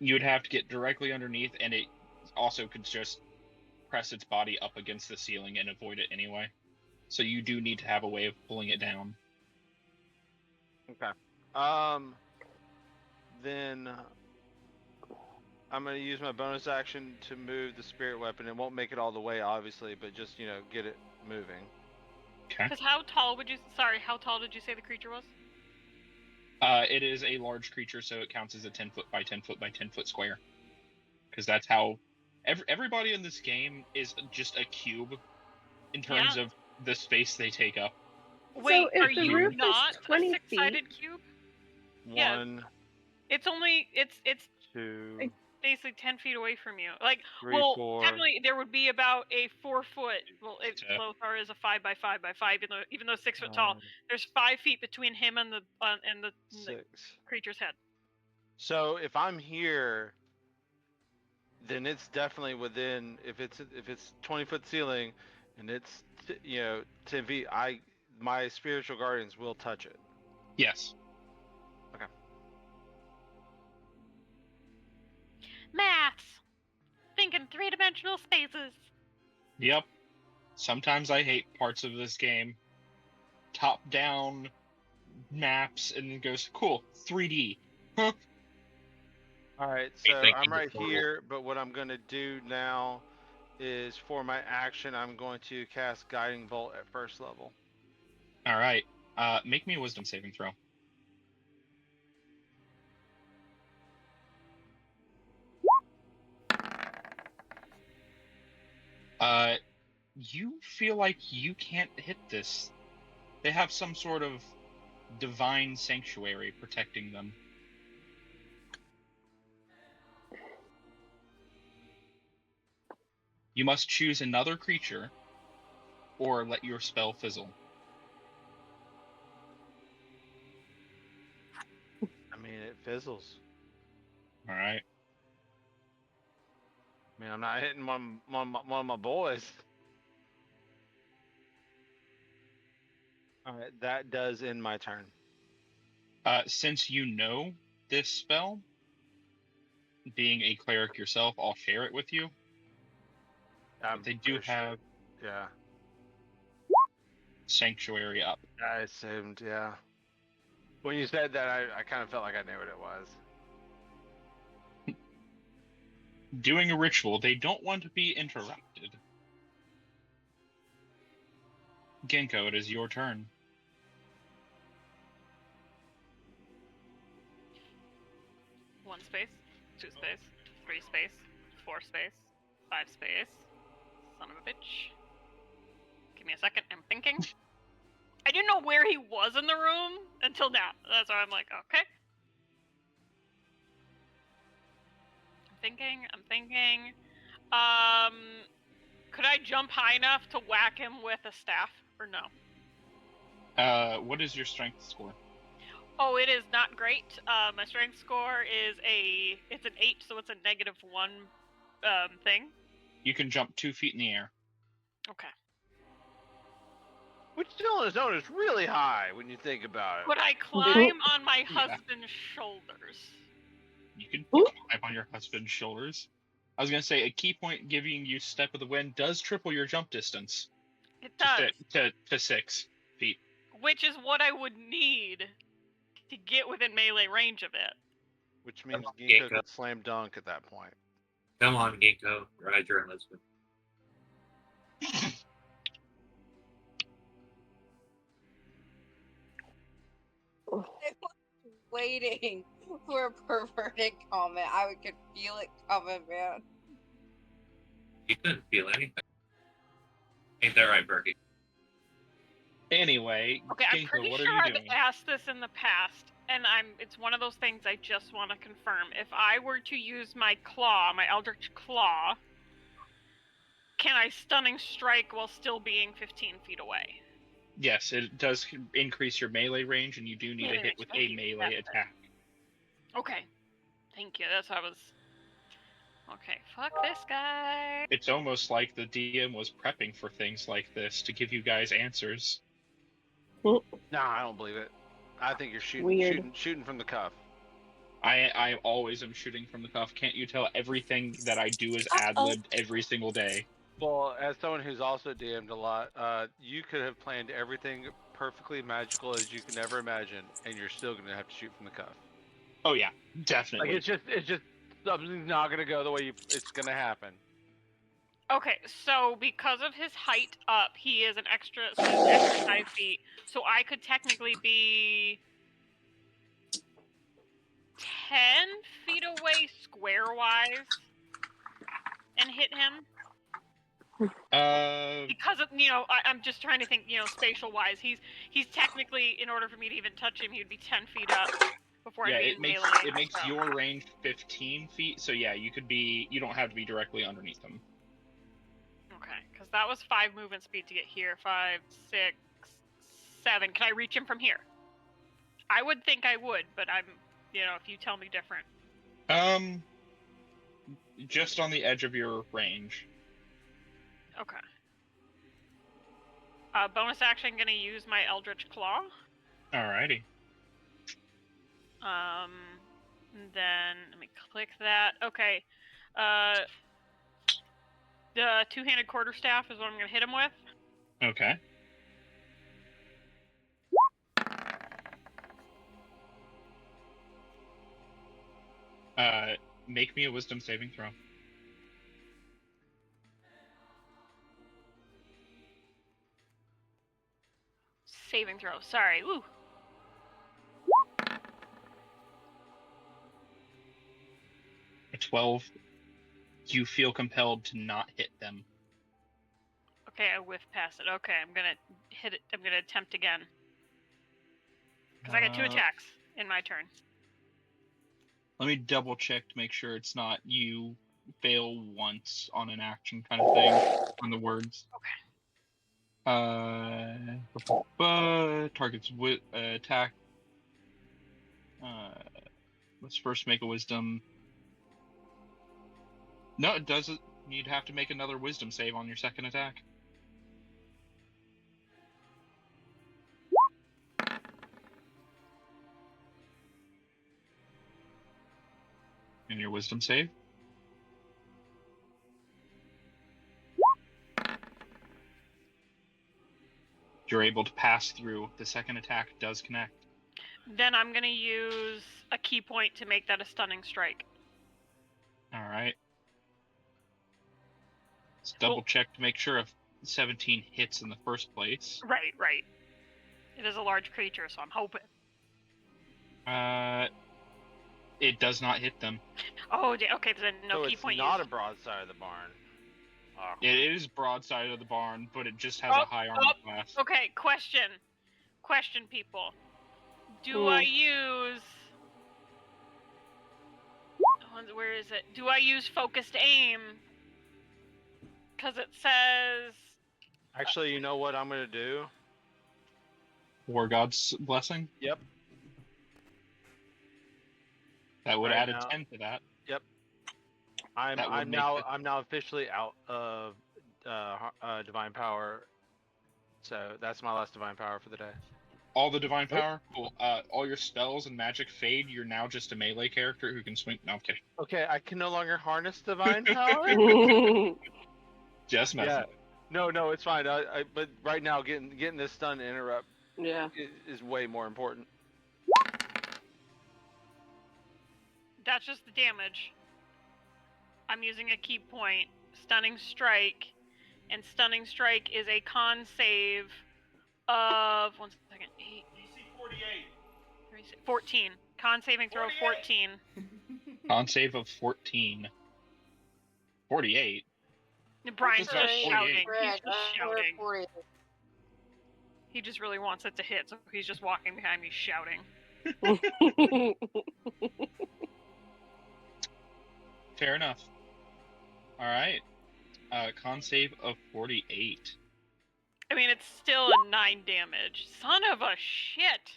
You would have to get directly underneath, and it also could just press its body up against the ceiling and avoid it anyway. So you do need to have a way of pulling it down. Okay. Then I'm gonna use my bonus action to move the spirit weapon. It won't make it all the way, obviously, but just get it moving. Okay. Because how tall did you say the creature was? It is a large creature, so it counts as a 10 foot by 10 foot by 10 foot square. Because that's how everybody in this game is just a cube in terms of the space they take up. Wait, so are you not a six-sided cube? One. It's only it's 2. basically 10 feet away from you. Like, 3, 4. technically there would be about a 4 foot. Well, Lothar is a 5 by 5 by 5, even though 6 foot tall. There's 5 feet between him and the 6 creature's head. So if I'm here, then it's definitely within. If it's 20-foot ceiling, and it's 10 feet, my spiritual guardians will touch it. Yes. Okay. Maths. Thinking 3-dimensional spaces. Yep. Sometimes I hate parts of this game. Top-down maps, and it goes, cool, 3D. Huh? Alright, so I'm right here, but what I'm going to do now is for my action, I'm going to cast Guiding Bolt at first level. Alright. Make me a wisdom saving throw. You feel like you can't hit this. They have some sort of divine sanctuary protecting them. You must choose another creature or let your spell fizzle. I mean, it fizzles. Alright. I mean, I'm not hitting one of my boys. Alright, that does end my turn. Since you know this spell, being a cleric yourself, I'll share it with you. They do have sanctuary up. I assumed, yeah. When you said that, I kind of felt like I knew what it was. Doing a ritual, they don't want to be interrupted. Ginkgo, it is your turn. One space, 2 space, 3 space, 4 space, 5 space. Son of a bitch. Give me a second, I'm thinking. I didn't know where he was in the room until now. That's why I'm like, okay. I'm thinking. Could I jump high enough to whack him with a staff, or no? What is your strength score? Oh, it is not great. My strength score is it's an 8, so it's a -1 thing. You can jump 2 feet in the air. Okay. Which still is known as really high when you think about it. Could I climb on my husband's shoulders? You can climb on your husband's shoulders. I was going to say, a key point giving you Step of the Wind does triple your jump distance. It does. To 6 feet. Which is what I would need to get within melee range of it. Which means Ginkgo could slam dunk at that point. Come on, Ginkgo. Ride your husband. Waiting for a perverted comment. I could feel it coming, man. You couldn't feel anything. Ain't that right, Berkey? Anyway, okay, I'm Ginkgo, pretty what sure are you I've doing? asked this in the past, and it's one of those things I just want to confirm. If I were to use my claw, my Eldritch Claw, can I stunning strike while still being 15 feet away? Yes, it does increase your melee range, and you do need to hit with a melee attack. Okay. Thank you. That's what I was... Okay, fuck this guy. It's almost like the DM was prepping for things like this to give you guys answers. Nah, I don't believe it. I think you're shooting from the cuff. I always am shooting from the cuff. Can't you tell everything that I do is ad-libbed every single day? Well, as someone who's also DM'd a lot, you could have planned everything perfectly magical as you can ever imagine, and you're still going to have to shoot from the cuff. Oh yeah, definitely. Like it's just something's not going to go the way it's going to happen. Okay, so because of his height up, he is an extra 5 feet. So I could technically be 10 feet away square-wise and hit him. Because of, I'm just trying to think, spatial-wise. He's technically, in order for me to even touch him, he would be 10 feet up before I'd be in melee. It makes your range 15 feet, so yeah, you don't have to be directly underneath him. Okay, because that was 5 movement speed to get here. 5, 6, 7. Can I reach him from here? I would think I would, but I'm, if you tell me different. Just on the edge of your range. Okay. Bonus action, gonna use my Eldritch Claw. Alrighty. Then let me click that. Okay. The two-handed quarterstaff is what I'm gonna hit him with. Okay. Make me a wisdom saving throw. Saving throw. Sorry. Woo. A 12. You feel compelled to not hit them. Okay, I whiff past it. Okay, I'm gonna hit it. I'm gonna attempt again. Because I got 2 attacks in my turn. Let me double check to make sure it's not you fail once on an action kind of thing on the words. Okay. Target's attack. Let's first make a wisdom. No, it doesn't. You'd have to make another wisdom save on your second attack. And your wisdom save? You're able to pass through. The second attack does connect. Then I'm gonna use a key point to make that a stunning strike. Alright. Let's double check to make sure if 17 hits in the first place. Right. It is a large creature, so I'm hoping. It does not hit them. Oh, okay, then no key point. So it's not a broadside of the barn. It is broadside of the barn, but it just has a high armor class. Okay, question, people. Do I use... Where is it? Do I use focused aim? Because it says... Actually, you know what I'm going to do? War God's Blessing? Yep. That would add a 10 to that. Yep. I'm now officially out of divine power, so that's my last divine power for the day. All the divine power, cool. All your spells and magic fade. You're now just a melee character who can swing. No, I'm kidding. Okay, I can no longer harness divine power. Just messing. Yeah. No, it's fine. But right now, getting this stun interrupt. Yeah. Is way more important. That's just the damage. I'm using a key point, stunning strike, and stunning strike is a con save of 1 second. 8, DC 48. 14. Con saving throw 14. Con save of 14. 48. Brian's Just about just 48. shouting. He's Correct. just shouting. 48. He just really wants it to hit, so he's just walking behind me shouting. Fair enough. All right. Con save of 48. I mean, it's still a 9 damage. Son of a shit!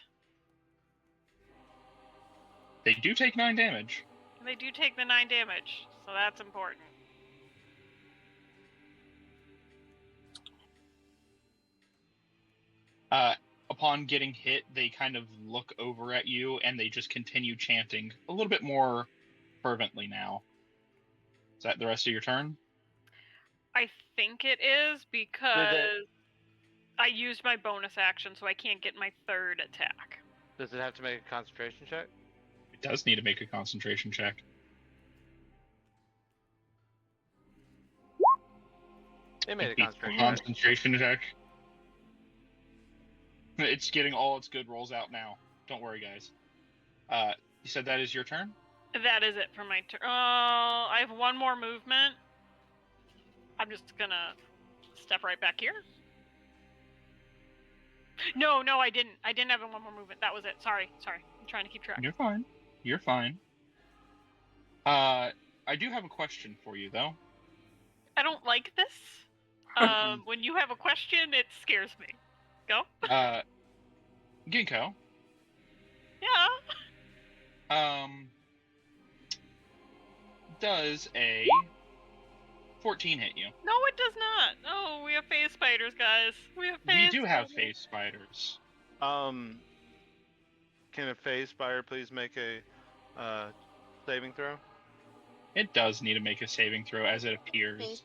They do take 9 damage. They do take the 9 damage, so that's important. Upon getting hit, they kind of look over at you and they just continue chanting a little bit more fervently now. Is that the rest of your turn? I think it is because I used my bonus action, so I can't get my third attack. Does it have to make a concentration check? It does need to make a concentration check. It made a Beats the concentration check. concentration check. It's getting all its good rolls out now. Don't worry, guys. You said that is your turn? That is it for my turn. I have one more movement. I'm just gonna step right back here. No, I didn't. I didn't have one more movement. That was it. Sorry. I'm trying to keep track. You're fine. I do have a question for you, though. I don't like this. When you have a question, it scares me. Go. Ginkgo. Yeah. Does a 14 hit you? No, it does not. No, we have phase spiders, guys. We do have phase spiders. Can a phase spider please make a saving throw? It does need to make a saving throw as it appears.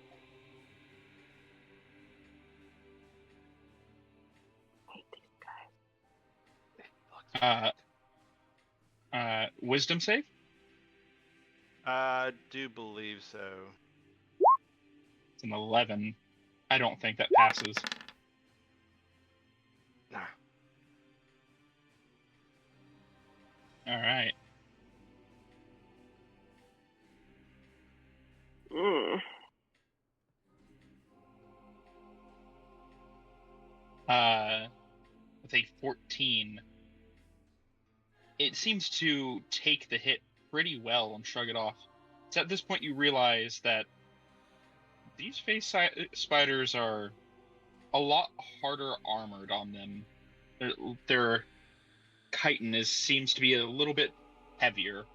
Wisdom save? I do believe so. It's an 11. I don't think that passes. Nah. All right. With a 14, it seems to take the hit pretty well and shrug it off. So at this point, you realize that these phase spiders are a lot harder armored on them. Their chitin seems to be a little bit heavier.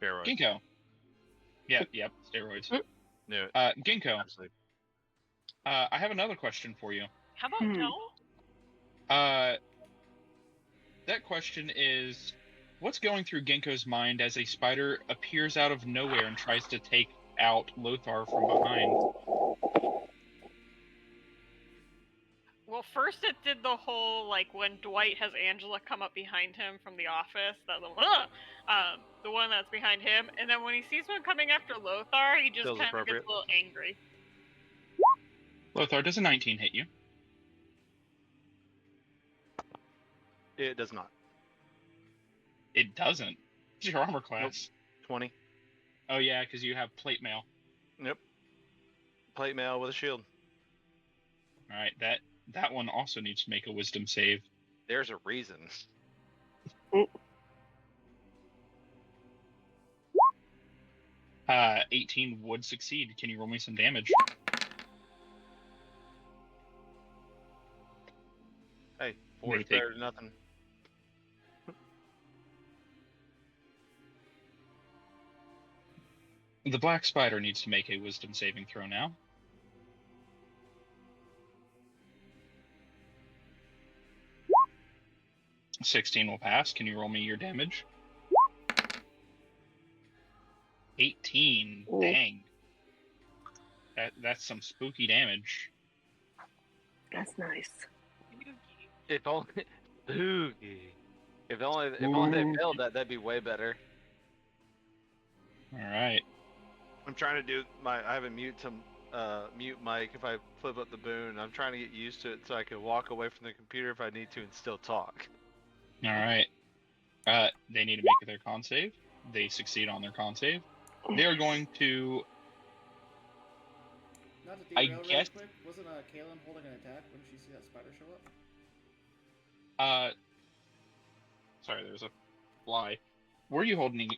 Steroids. Ginkgo. Yep, steroids. No. Ginkgo. Absolutely. I have another question for you. How about no? That question is, what's going through Ginkgo's mind as a spider appears out of nowhere and tries to take out Lothar from behind? Well, first it did the whole, like, when Dwight has Angela come up behind him from the office, that little, the one that's behind him, and then when he sees one coming after Lothar, he just kind of gets a little angry. Lothar, does a 19 hit you? It does not. It doesn't. It's your armor class. Nope. 20. Oh yeah, because you have plate mail. Yep. Plate mail with a shield. All right, that one also needs to make a wisdom save. There's a reason. 18 would succeed. Can you roll me some damage? Hey, 4 is better than nothing. The black spider needs to make a wisdom saving throw now. $16 will pass. Can you roll me your damage? 18. Ooh. Dang. That's some spooky damage. That's nice. If only spooky. If only they failed that, that'd be way better. All right. I'm trying to do I have a mute mic if I flip up the boon. I'm trying to get used to it so I can walk away from the computer if I need to and still talk. All right. They need to make their con save. They succeed on their con save. They are going to. Not to I derail really guess. quick. Wasn't Kaylin holding an attack when she see that spider show up? Sorry, there's a fly. Were you holding an I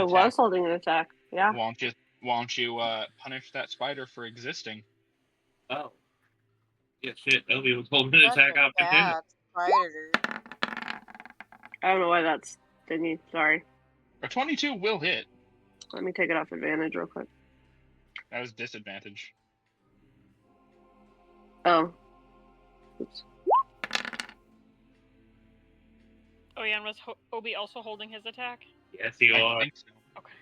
attack? was holding an attack. Yeah. Why don't you punish that spider for existing? Oh. Yeah, shit. Obi was holding an Such attack a option too. bad spider. I don't know why that's thingy. Sorry. A 22 will hit. Let me take it off advantage real quick. That was disadvantage. Oh. Oops. Oh yeah, and was Obi also holding his attack? Yes, you I are. think so. Okay.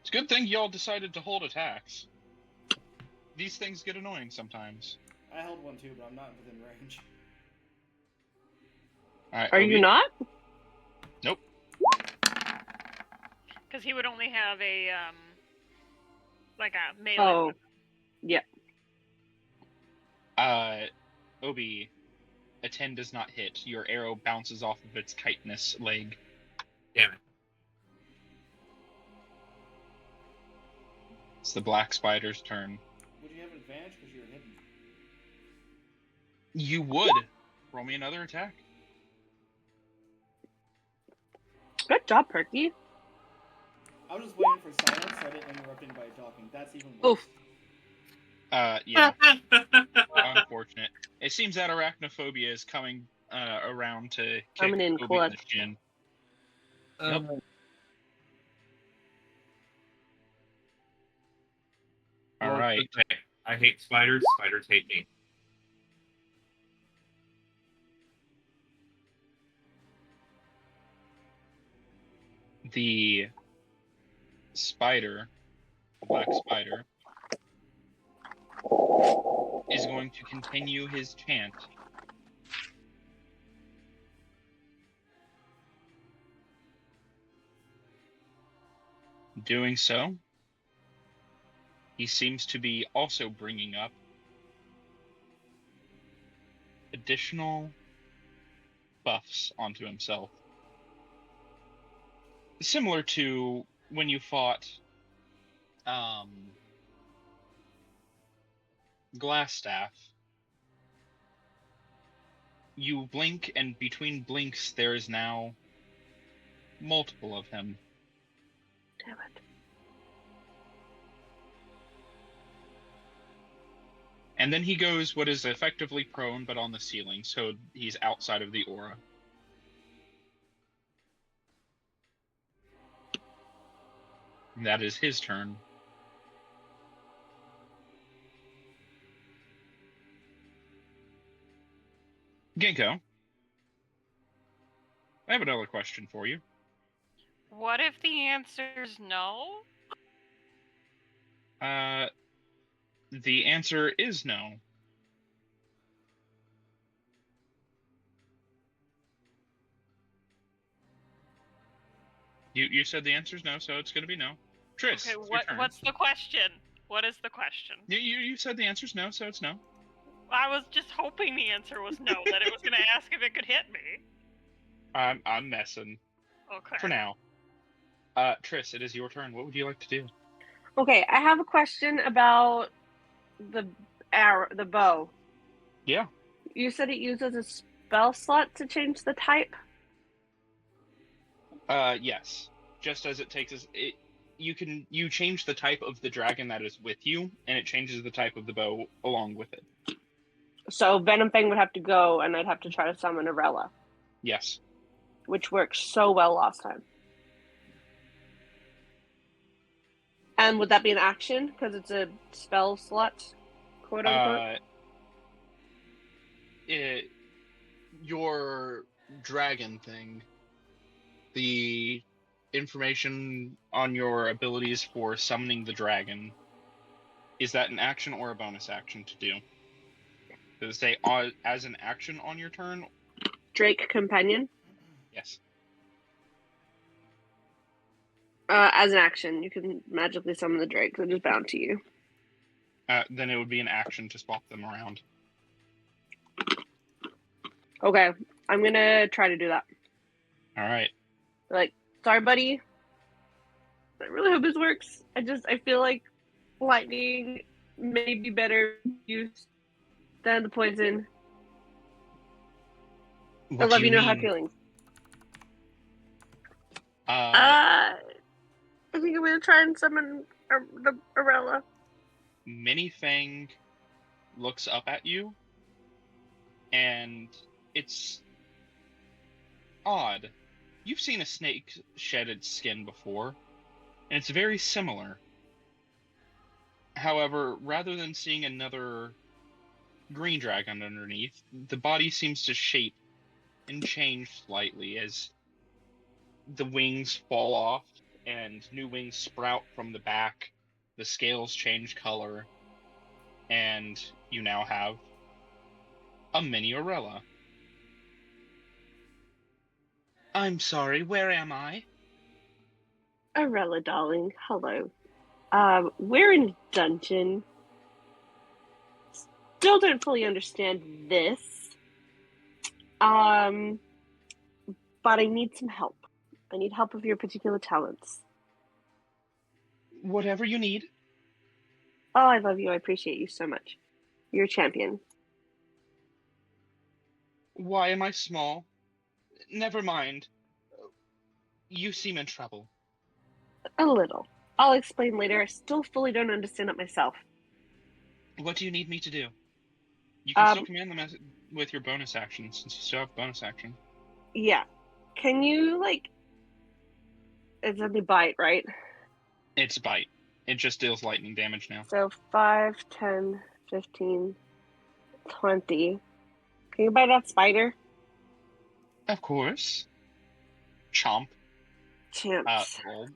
It's a good thing y'all decided to hold attacks. These things get annoying sometimes. I held one too, but I'm not within range. All right, Are Obi? you not? Nope. Because he would only have a like a melee. Oh. weapon. Yeah. Obi, a 10 does not hit. Your arrow bounces off of its chitinous leg. Damn it. It's the black spider's turn. Would you have advantage because you're hidden? You would. Roll me another attack. Good job, Perky. I was just waiting for silence so I didn't interrupt anybody talking. That's even worse. Oof. Yeah. Unfortunate. It seems that arachnophobia is coming around to kick Coming in Obi in clutch. the shin. Yep. All right. I hate spiders. Spiders hate me. The spider, the black spider, is going to continue his chant. Doing so, he seems to be also bringing up additional buffs onto himself. Similar to when you fought Glassstaff. You blink, and between blinks there is now multiple of him. Damn it. And then he goes what is effectively prone, but on the ceiling, so he's outside of the aura. And that is his turn. Ginkgo, I have another question for you. What if the answer is no? The answer is no. You said the answer is no, so it's going to be no. Triss, Okay, it's your turn. what's the question? What is the question? You said the answer is no, so it's no. I was just hoping the answer was no, that it was going to ask if it could hit me. I'm messing. Okay. For now. Triss, it is your turn. What would you like to do? Okay, I have a question about the arrow, the bow. Yeah. You said it uses a spell slot to change the type? Yes. Just as it takes us, you change the type of the dragon that is with you, and it changes the type of the bow along with it. So Venom Fang would have to go, and I'd have to try to summon Arella. Yes. Which worked so well last time. And would that be an action? Because it's a spell slot, quote unquote? Your dragon thing, the information on your abilities for summoning the dragon, is that an action or a bonus action to do? Does it say as an action on your turn? Drake Companion? Yes. As an action, you can magically summon the Drake, so just bound to you. Then it would be an action to swap them around. Okay, I'm gonna try to do that. All right. Like, sorry, buddy. I really hope this works. I feel like lightning may be better used than the poison. What I do love you you, no hard mean? feelings. Uh, I think I'm gonna try and summon the Arella. Minifang looks up at you, and it's odd. You've seen a snake shed its skin before, and it's very similar. However, rather than seeing another green dragon underneath, the body seems to shape and change slightly as the wings fall off and new wings sprout from the back, the scales change color, and you now have a mini Orella. I'm sorry, where am I? Arella, darling, hello. We're in a dungeon. Still don't fully understand this. But I need some help. I need help with your particular talents. Whatever you need. Oh, I love you. I appreciate you so much. You're a champion. Why am I small? Never mind. You seem in trouble. A little. I'll explain later. I still fully don't understand it myself. What do you need me to do? You can still command them with your bonus actions, since you still have bonus action. Yeah. Can you, like... It's only bite, right? It's bite. It just deals lightning damage now. So 5, 10, 15, 20. Can you bite that spider? Of course. Chomp. Chance. Roll.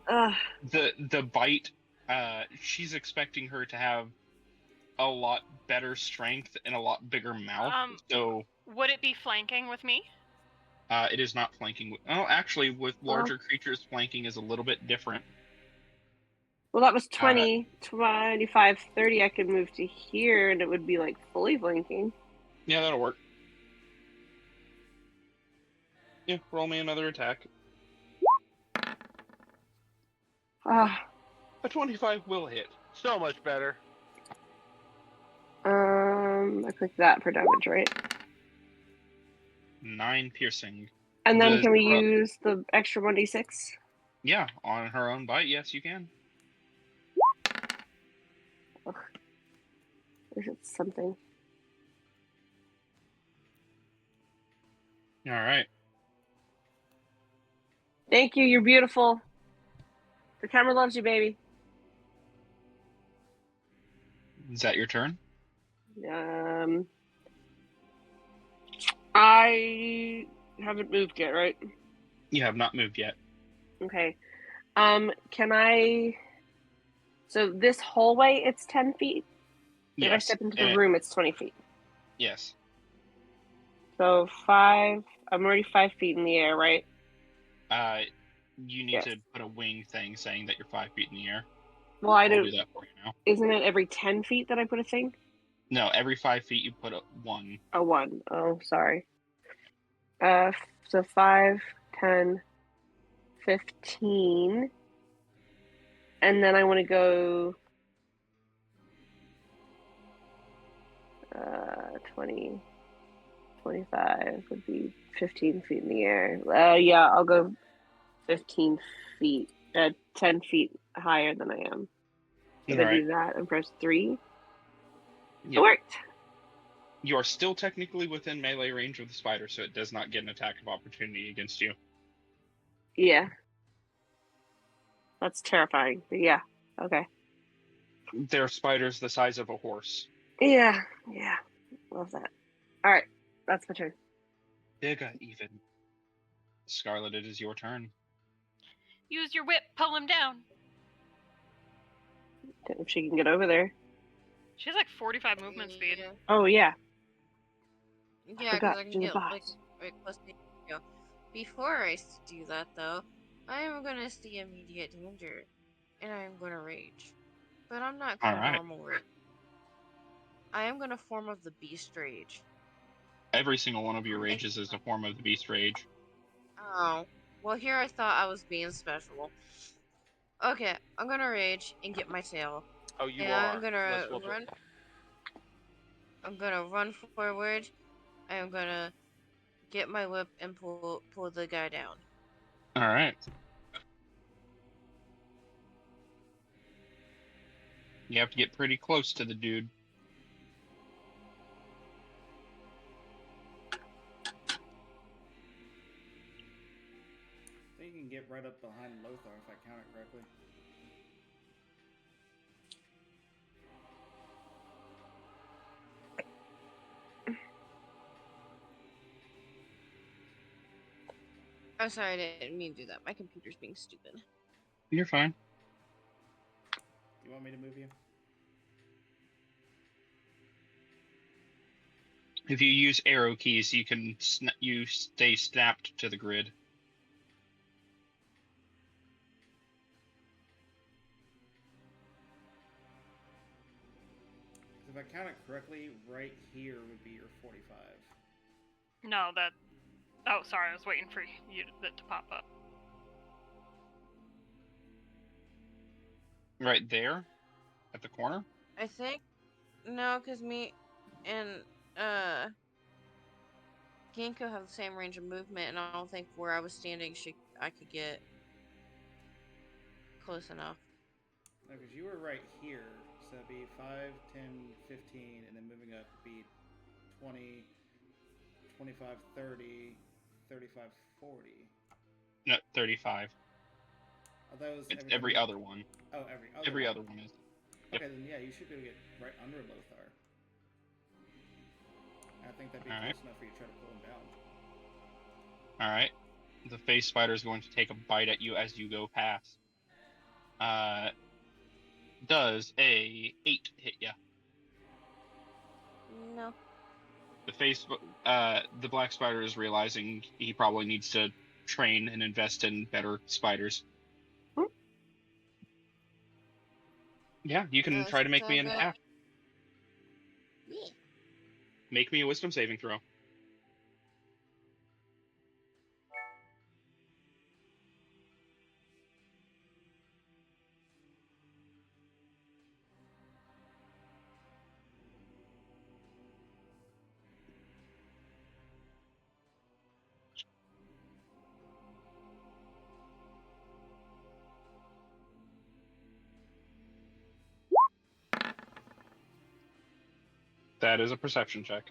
Ugh. The bite, she's expecting her to have a lot better strength and a lot bigger mouth. So would it be flanking with me? It is not flanking. Oh, actually, with larger creatures, flanking is a little bit different. Well, that was 20, 25, 30. I could move to here, and it would be, like, fully flanking. Yeah, that'll work. Yeah, roll me another attack. A 25 will hit. So much better. I clicked that for damage, right? 9 piercing. And then can we use the extra 1d6? Yeah, on her own bite, yes, you can. Ugh. Is it something? All right. Thank you. You're beautiful. The camera loves you, baby. Is that your turn? I haven't moved yet, right? You have not moved yet. Okay. Can I... So this hallway, it's 10 feet? Yes. If I step into the room, it's 20 feet. Yes. So 5... I'm already 5 feet in the air, right? You need to put a wing thing saying that you're 5 feet in the air. Well, I I'll do that for you now. Isn't it every 10 feet that I put a thing? No, every 5 feet you put a 1. A 1. Oh, sorry. So 5, 10, 15. And then I want to go 20, 25 would be 15 feet in the air. Yeah, I'll go 15 feet, 10 feet higher than I am. If I do that and press 3, it worked. You are still technically within melee range of the spider, so it does not get an attack of opportunity against you. Yeah. That's terrifying, but yeah, okay. They're spiders the size of a horse. Yeah, love that. Alright, that's my turn. Bigger, even. Scarlet, it is your turn. Use your whip, pull him down. If she can get over there. She has like 45 movement speed. Oh, yeah. Yeah, because I can get like right close to you. Before I do that, though, I am going to see immediate danger, and I am going to rage. But I'm not going to normal rage. I am gonna form of the beast rage. Every single one of your rages is a form of the beast rage. Oh, well, here I thought I was being special. Okay, I'm gonna rage and get my tail. Oh, you And are. I'm gonna Let's whoop run. it. I'm gonna run forward. I am gonna get my whip and pull the guy down. All right. You have to get pretty close to the dude. I think you can get right up behind Lothar if I count it correctly. I'm sorry, I didn't mean to do that. My computer's being stupid. You're fine. You want me to move you? If you use arrow keys, you can you stay snapped to the grid. If I count it correctly, right here would be your 45. No, that. Oh, sorry. I was waiting for you to pop up. Right there, at the corner. I think no, because me and Ginkgo have the same range of movement, and I don't think where I was standing I could get close enough. No, because you were right here, so it'd be 5, 10, 15, and then moving up would be 20, 25, 30, 35, 40. No, 35. Are those it's every other one. Oh, every other one is. Okay, then yeah, you should be able to get right under Lothar. I think that'd be All close right. enough for you to try to pull him down. All right. The face spider is going to take a bite at you as you go past. Does a 8 hit ya? No. The black spider is realizing he probably needs to train and invest in better spiders. Yeah, you can try to make me an attack. Yeah. Make me a wisdom saving throw. That is a perception check.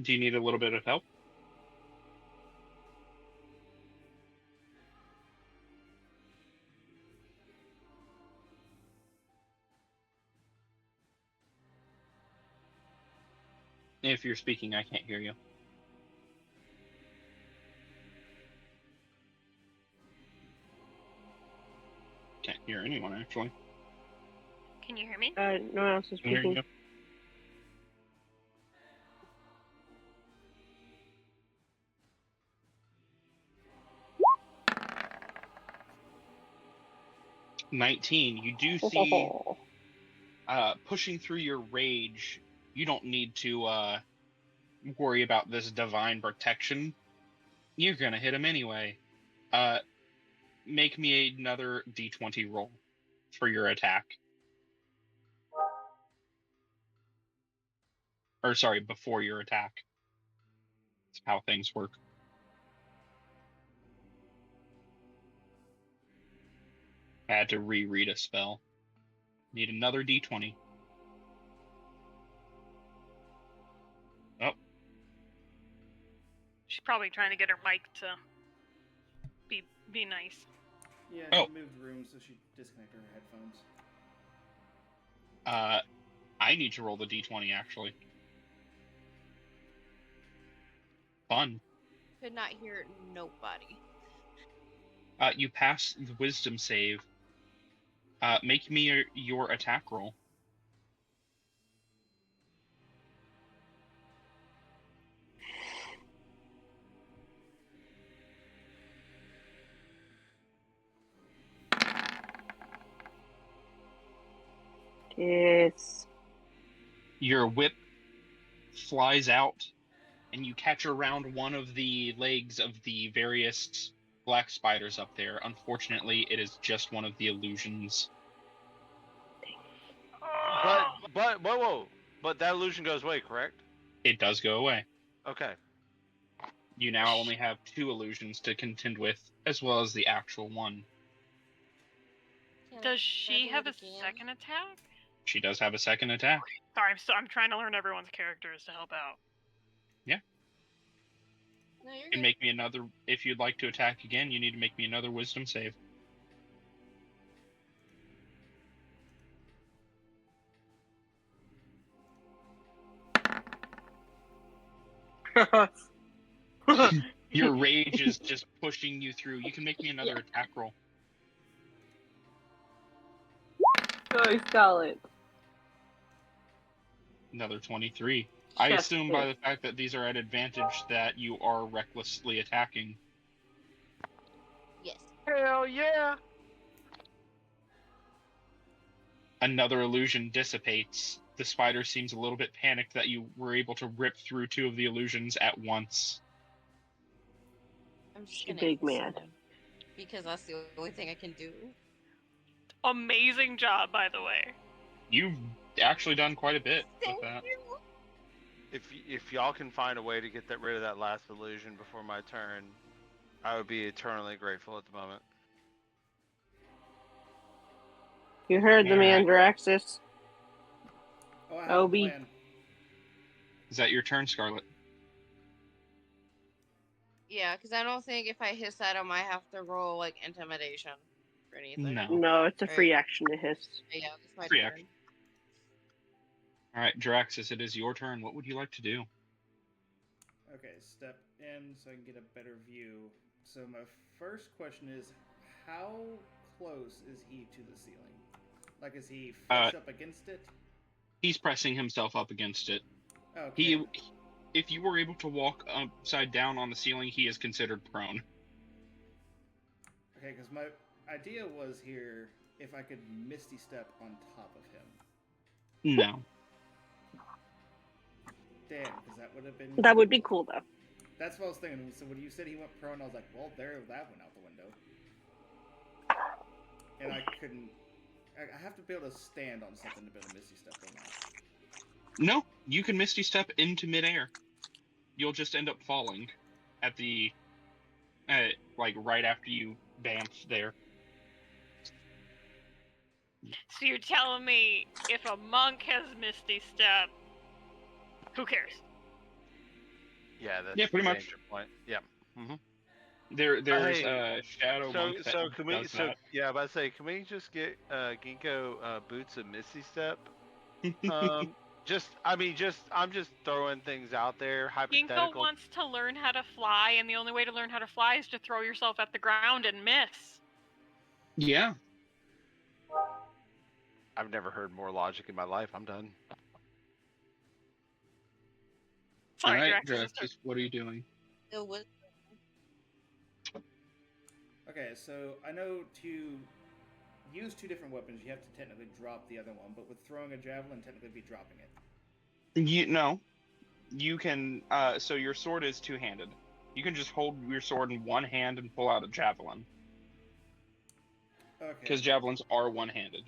Do you need a little bit of help? If you're speaking, I can't hear you. Can't hear anyone, actually. Can you hear me? No one else is Can hear speaking. you. $19. You do see, pushing through your rage, you don't need to worry about this divine protection. You're gonna hit him anyway. Make me another d20 roll for your attack. Or sorry, before your attack. That's how things work. I had to reread a spell. Need another d20. Oh. She's probably trying to get her mic to be nice. Yeah, Oh. she moved rooms, so she disconnected her headphones. I need to roll the d20, actually. Fun. Could not hear nobody. You pass the wisdom save. Make me your attack roll. Yes. Your whip flies out, and you catch around one of the legs of the various black spiders up there. Unfortunately, it is just one of the illusions. Whoa. But that illusion goes away, correct? It does go away. Okay. You now only have 2 illusions to contend with, as well as the actual one. Does she have a second attack? She does have a second attack. Sorry, I'm trying to learn everyone's characters to help out. Yeah. No, you're And good. make me another. If you'd like to attack again, you need to make me another wisdom save. Your rage is just pushing you through. You can make me another attack roll. Go, Scarlet. Another 23. I assume by the fact that these are at advantage that you are recklessly attacking. Yes. Hell yeah! Another illusion dissipates. The spider seems a little bit panicked that you were able to rip through 2 of the illusions at once. I'm just She gonna big mad. because that's the only thing I can do. Amazing job, by the way. You've actually done quite a bit with that. If y'all can find a way to get rid of that last illusion before my turn, I would be eternally grateful at the moment. You heard the man, Draxus. Oh, I have Obi. a plan. Is that your turn, Scarlet? Yeah, because I don't think if I hiss that, I might have to roll like intimidation or anything. No, it's a free action to hiss. Yeah, that's my Free turn. action. All right, Draxus, it is your turn. What would you like to do? Okay, step in so I can get a better view. So my first question is, how close is he to the ceiling? Like, is he flush up against it? He's pressing himself up against it. Okay. If you were able to walk upside down on the ceiling, he is considered prone. Okay, because my idea was here if I could Misty Step on top of him. No. Damn, because that would have been... That would be cool, though. That's what I was thinking. So when you said he went prone, I was like, well, there, that went out the window. And I couldn't... I have to be able to stand on something to be able to Misty Step on that. No, you can Misty Step into midair. You'll just end up falling at the... like, right after you bamf there. So you're telling me if a monk has Misty Step, who cares? Yeah, that's pretty the much. danger point. Yeah. Mm-hmm. There's Shadow So Monk that can we? does that. Yeah, I was about to say, can we just get Ginkgo boots of Misty Step? I'm just throwing things out there. Hypothetical. Ginkgo wants to learn how to fly, and the only way to learn how to fly is to throw yourself at the ground and miss. Yeah. I've never heard more logic in my life. I'm done. Sorry, Alright, Draxus, what are you doing? Okay, so I know to use 2 different weapons, you have to technically drop the other one, but with throwing a javelin, technically be dropping it. No. You can, so your sword is 2-handed. You can just hold your sword in one hand and pull out a javelin. Okay. Because javelins are one-handed.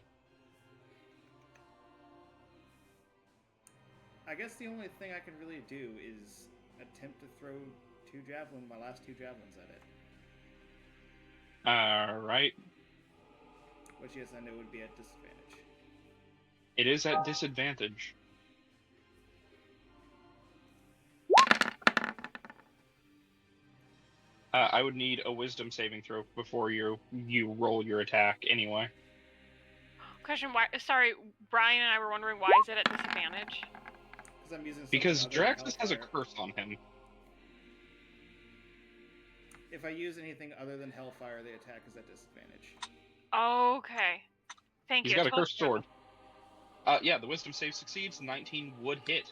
I guess the only thing I can really do is attempt to throw my last 2 javelins at it. Alright. Which, yes, I know would be at disadvantage. It is at disadvantage. I would need a wisdom saving throw before you roll your attack anyway. Question, why? Sorry, Brian and I were wondering, why is it at disadvantage? I'm using because Draxus has a curse on him. If I use anything other than Hellfire, the attack is at disadvantage. Okay. Thank you. He's got a cursed sword. Yeah, the wisdom save succeeds. 19 would hit.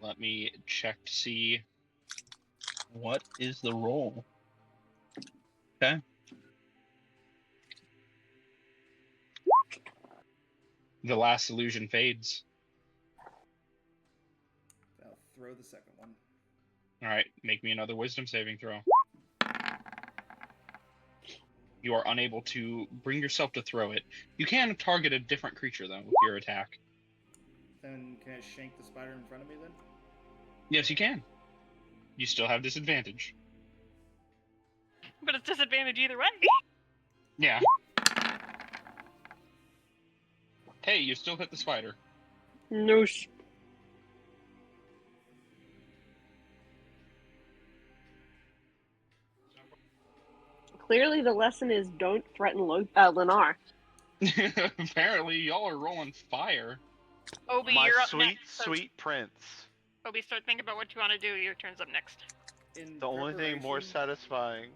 Let me check to see what is the roll. Okay. The last illusion fades. I'll throw the second one. Alright, make me another wisdom saving throw. You are unable to bring yourself to throw it. You can target a different creature, though, with your attack. Then can I shank the spider in front of me, then? Yes, you can. You still have disadvantage. But it's disadvantage either way. Yeah. Hey, you still hit the spider. Noosh. Clearly, the lesson is don't threaten Lennar. Apparently, y'all are rolling fire. Obi, My you're up sweet, next. So sweet prince. Obi, start thinking about what you want to do. Your turn's up next. The only thing more satisfying.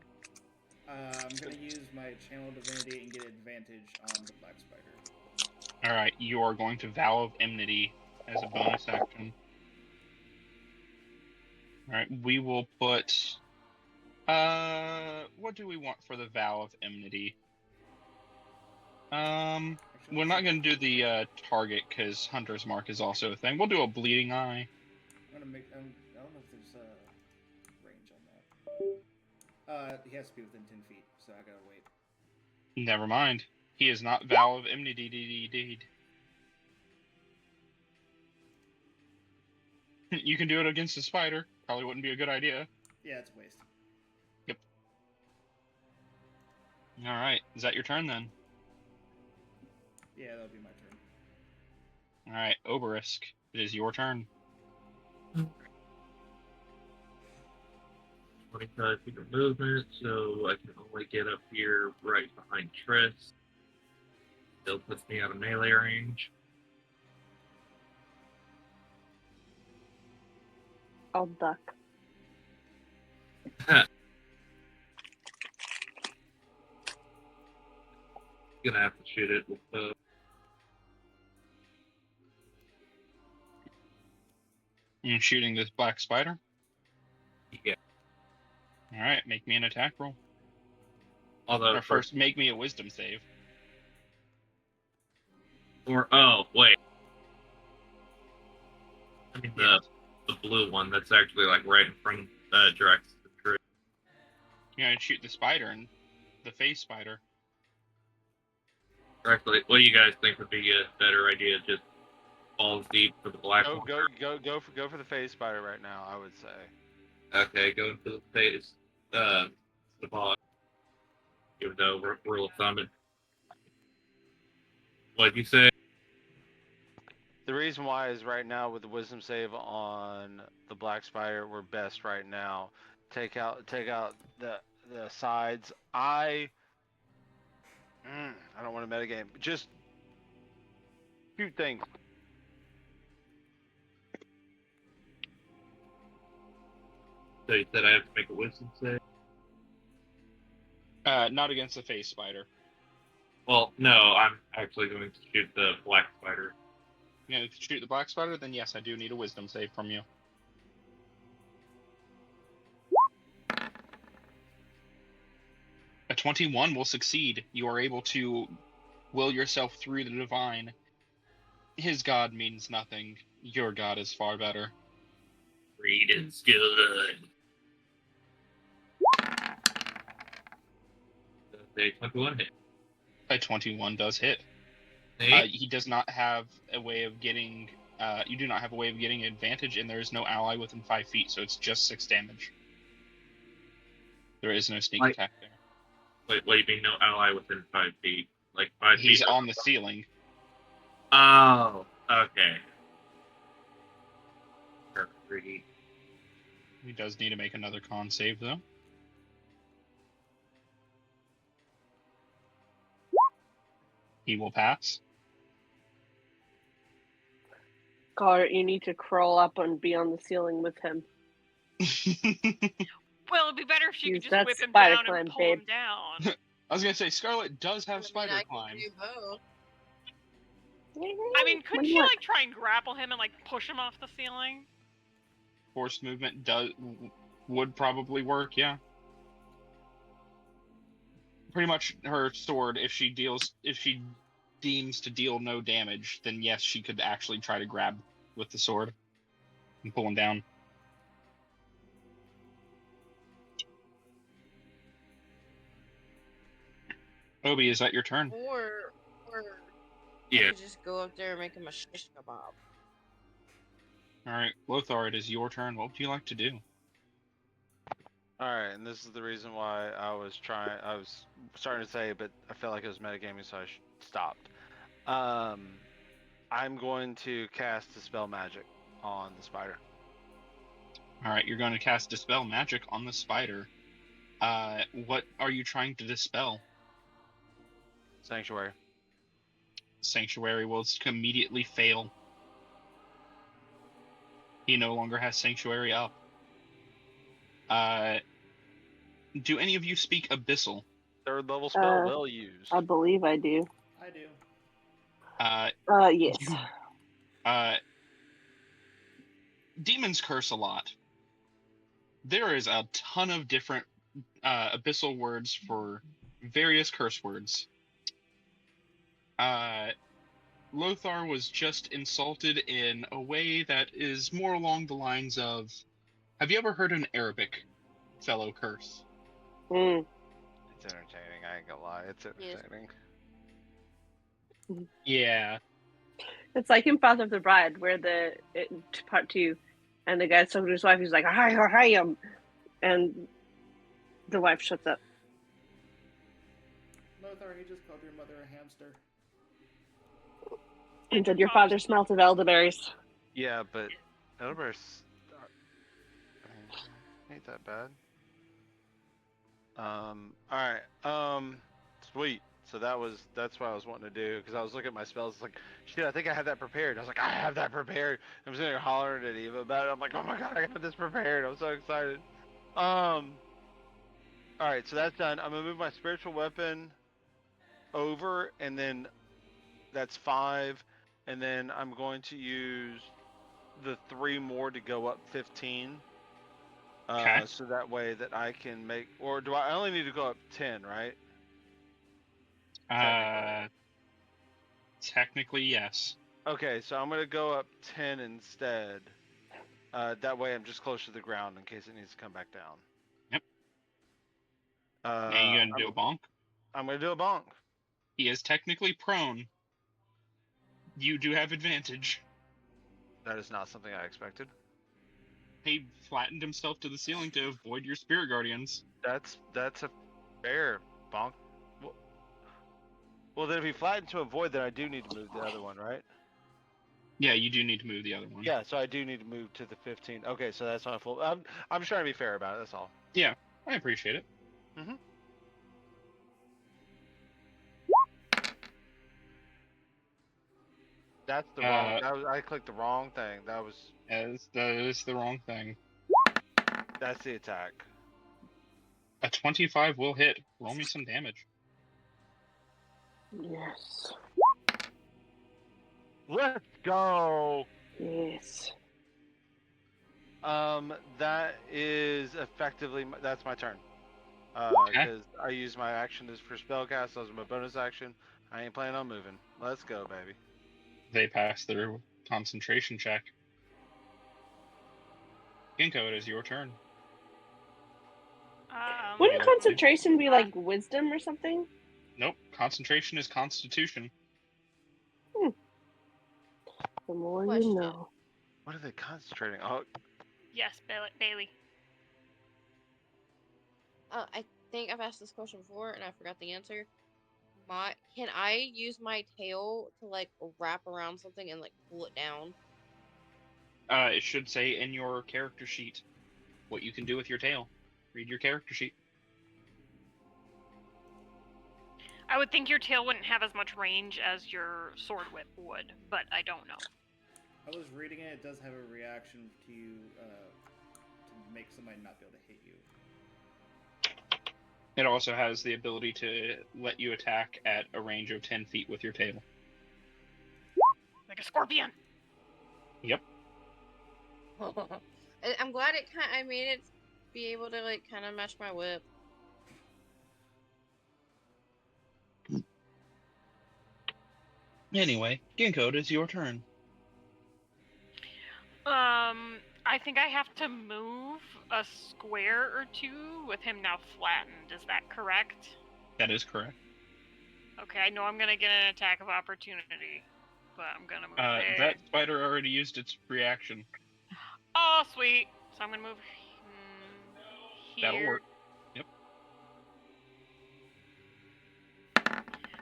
I'm gonna use my channel divinity and get advantage on the black spider. Alright, you are going to Vow of Enmity as a bonus action. Alright, we will put... what do we want for the Vow of Enmity? We're not going to do the target, because Hunter's Mark is also a thing. We'll do a Bleeding Eye. I'm gonna make... I don't know if there's range on that. He has to be within 10 feet, so I gotta wait. Never mind. He is not Vow of Enmity. You can do it against a spider. Probably wouldn't be a good idea. Yeah, it's a waste. Yep. Alright, is that your turn then? Yeah, that'll be my turn. Alright, Obelisk, it is your turn. 25 feet of movement, so I can only get up here right behind Triss. Still puts me out of melee range. I'll duck. Gonna have to shoot it with the... You're shooting this black spider? Yeah. Alright, make me an attack roll. Although Or first, make me a wisdom save. Or, oh, wait. I mean, Yeah. the blue one that's actually, like, right in front of Drex. You're gonna shoot the spider and the face spider. Actually, what do you guys think would be a better idea? Just balls deep for the black one? Go for the face spider right now, I would say. Okay, go for the face. The boss. Give the rule of thumb. What'd you say? The reason why is right now with the wisdom save on the black spider, we're best right now. Take out the sides. I don't want to metagame. Just shoot things. So you said I have to make a wisdom save? Not against the face spider. Well, no, I'm actually going to shoot the black spider. You know, if you shoot the black spider, then yes, I do need a wisdom save from you. A 21 will succeed. You are able to will yourself through the divine. His god means nothing. Your god is far better. Greed is good. A 21 hit. A 21 does hit. He does not have a way of getting... you do not have a way of getting advantage, and there is no ally within 5 feet, so it's just 6 damage. There is no sneak attack there. Wait, what do you mean no ally within 5 feet? Like 5 feet? He's on the ceiling. Oh, okay. Perfect. He does need to make another con save, though. He will pass. Carter, you need to crawl up and be on the ceiling with him. Well, it'd be better if you Use could just that whip him spider down climb, and pull babe. him down. I was gonna say, Scarlet does have spider I climb. can do both. I mean, couldn't she, like, try and grapple him and, like, push him off the ceiling? Forced movement would probably work, yeah. Pretty much her sword, if she deems to deal no damage, then yes, she could actually try to grab with the sword and pull him down. Obi, is that your turn? Or Yeah. I could just go up there and make him a shish kebab. Alright, Lothar, it is your turn. What would you like to do? Alright, and this is the reason why I was starting to say, but I felt like it was metagaming, so I stopped. I'm going to cast Dispel Magic on the spider. Alright, you're going to cast Dispel Magic on the spider. What are you trying to dispel? Sanctuary. Sanctuary will immediately fail. He no longer has Sanctuary up. Do any of you speak Abyssal? Third level spell, well used. I believe I do. I do. Yes. Demons curse a lot. There is a ton of different Abyssal words for various curse words. Lothar was just insulted in a way that is more along the lines of, have you ever heard an Arabic fellow curse? Mm. It's entertaining, I ain't gonna lie. It's entertaining. Yeah. It's like in Father of the Bride, where part 2, and the guy's talking to his wife, he's like, hi, and the wife shuts up. Lothar, he just called your mother a hamster. And said your father smelt of elderberries. Yeah, but elderberries ain't that bad. Alright, sweet. So that's what I was wanting to do, because I was looking at my spells, it's like, shit, I think I have that prepared. I was like, I have that prepared. I'm sitting there hollering at Eva about it. I'm like, oh my god, I got this prepared. I'm so excited. Alright, so that's done. I'm gonna move my spiritual weapon over, and then that's 5, and then I'm going to use the 3 more to go up 15. Okay. So that way that I can make, or do I only need to go up 10, right? Technically, yes. Okay, so I'm gonna go up 10 instead. That way I'm just close to the ground in case it needs to come back down. Yep. And you gonna do a bonk? I'm gonna do a bonk. He is technically prone. You do have advantage. That is not something I expected. He flattened himself to the ceiling to avoid your spirit guardians. That's a fair bonk. Well, then if he flattened to avoid, then I do need to move the other one, right? Yeah, you do need to move the other one. Yeah, so I do need to move to the 15. Okay, so that's not full. I'm just trying to be fair about it. That's all. Yeah, I appreciate it. Mm-hmm. That's the wrong. I clicked the wrong thing. That is the wrong thing. That's the attack. A 25 will hit. Roll me some damage. Yes. Let's go. Yes. That is effectively that's my turn. Because I use my action for spellcast. Those are my bonus action. I ain't planning on moving. Let's go, baby. They pass their concentration check. Ginkgo, it is your turn. Wouldn't concentration be like wisdom or something? Nope. Concentration is constitution. The more you know. What are they concentrating on? Yes, Bailey. I think I've asked this question before and I forgot the answer. Can I use my tail to like wrap around something and like pull it down? It should say in your character sheet what you can do with your tail. Read your character sheet. I would think your tail wouldn't have as much range as your sword whip would, but I don't know. I was reading it. It does have a reaction to you to make somebody not be able to hit you. It also has the ability to let you attack at a range of 10 feet with your tail. Like a scorpion. Yep. I'm glad I made it be able to like kind of match my whip. Anyway, Ginkgo, it is your turn. I think I have to move a square or two with him now flattened. Is that correct? That is correct. Okay, I know I'm gonna get an attack of opportunity, but I'm gonna move there. That spider already used its reaction. Oh, sweet. So I'm gonna move here. That'll work. Yep.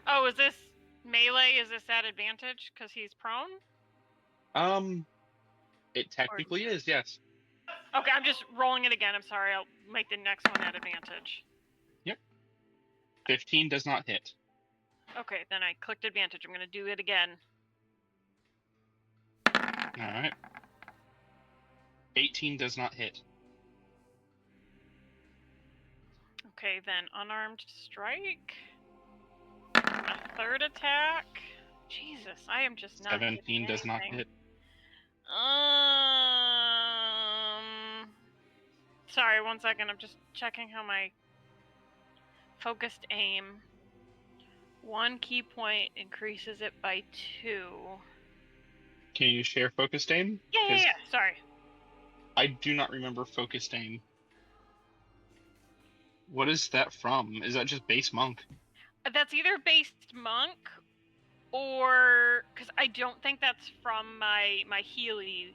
Oh, is this melee? Is this at advantage because he's prone? It technically is, yes. Okay, I'm just rolling it again. I'm sorry. I'll make the next one at advantage. Yep. 15 does not hit. Okay, then I clicked advantage. I'm gonna do it again. Alright. 18 does not hit. Okay, then unarmed strike. A third attack. Jesus, I am just not. 17 does not hit. Sorry, 1 second. I'm just checking how my focused aim. 1 key point increases it by 2. Can you share focused aim? Yeah. Sorry. I do not remember focused aim. What is that from? Is that just base monk? That's either based monk or because I don't think that's from my Healy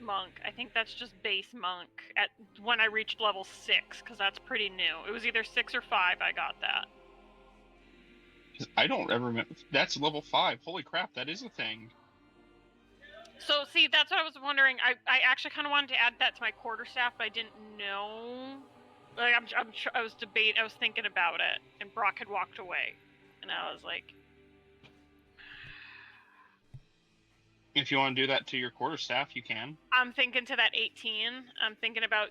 monk. I think that's just base monk at when I reached level 6 because that's pretty new. It was either 6 or 5. I got that. I don't ever remember. That's level 5. Holy crap, that is a thing. So see, that's what I was wondering. I actually kind of wanted to add that to my quarterstaff, but I didn't know. Like I was thinking about it, and Brock had walked away, and I was like, if you want to do that to your quarterstaff, you can. I'm thinking to that 18. I'm thinking about.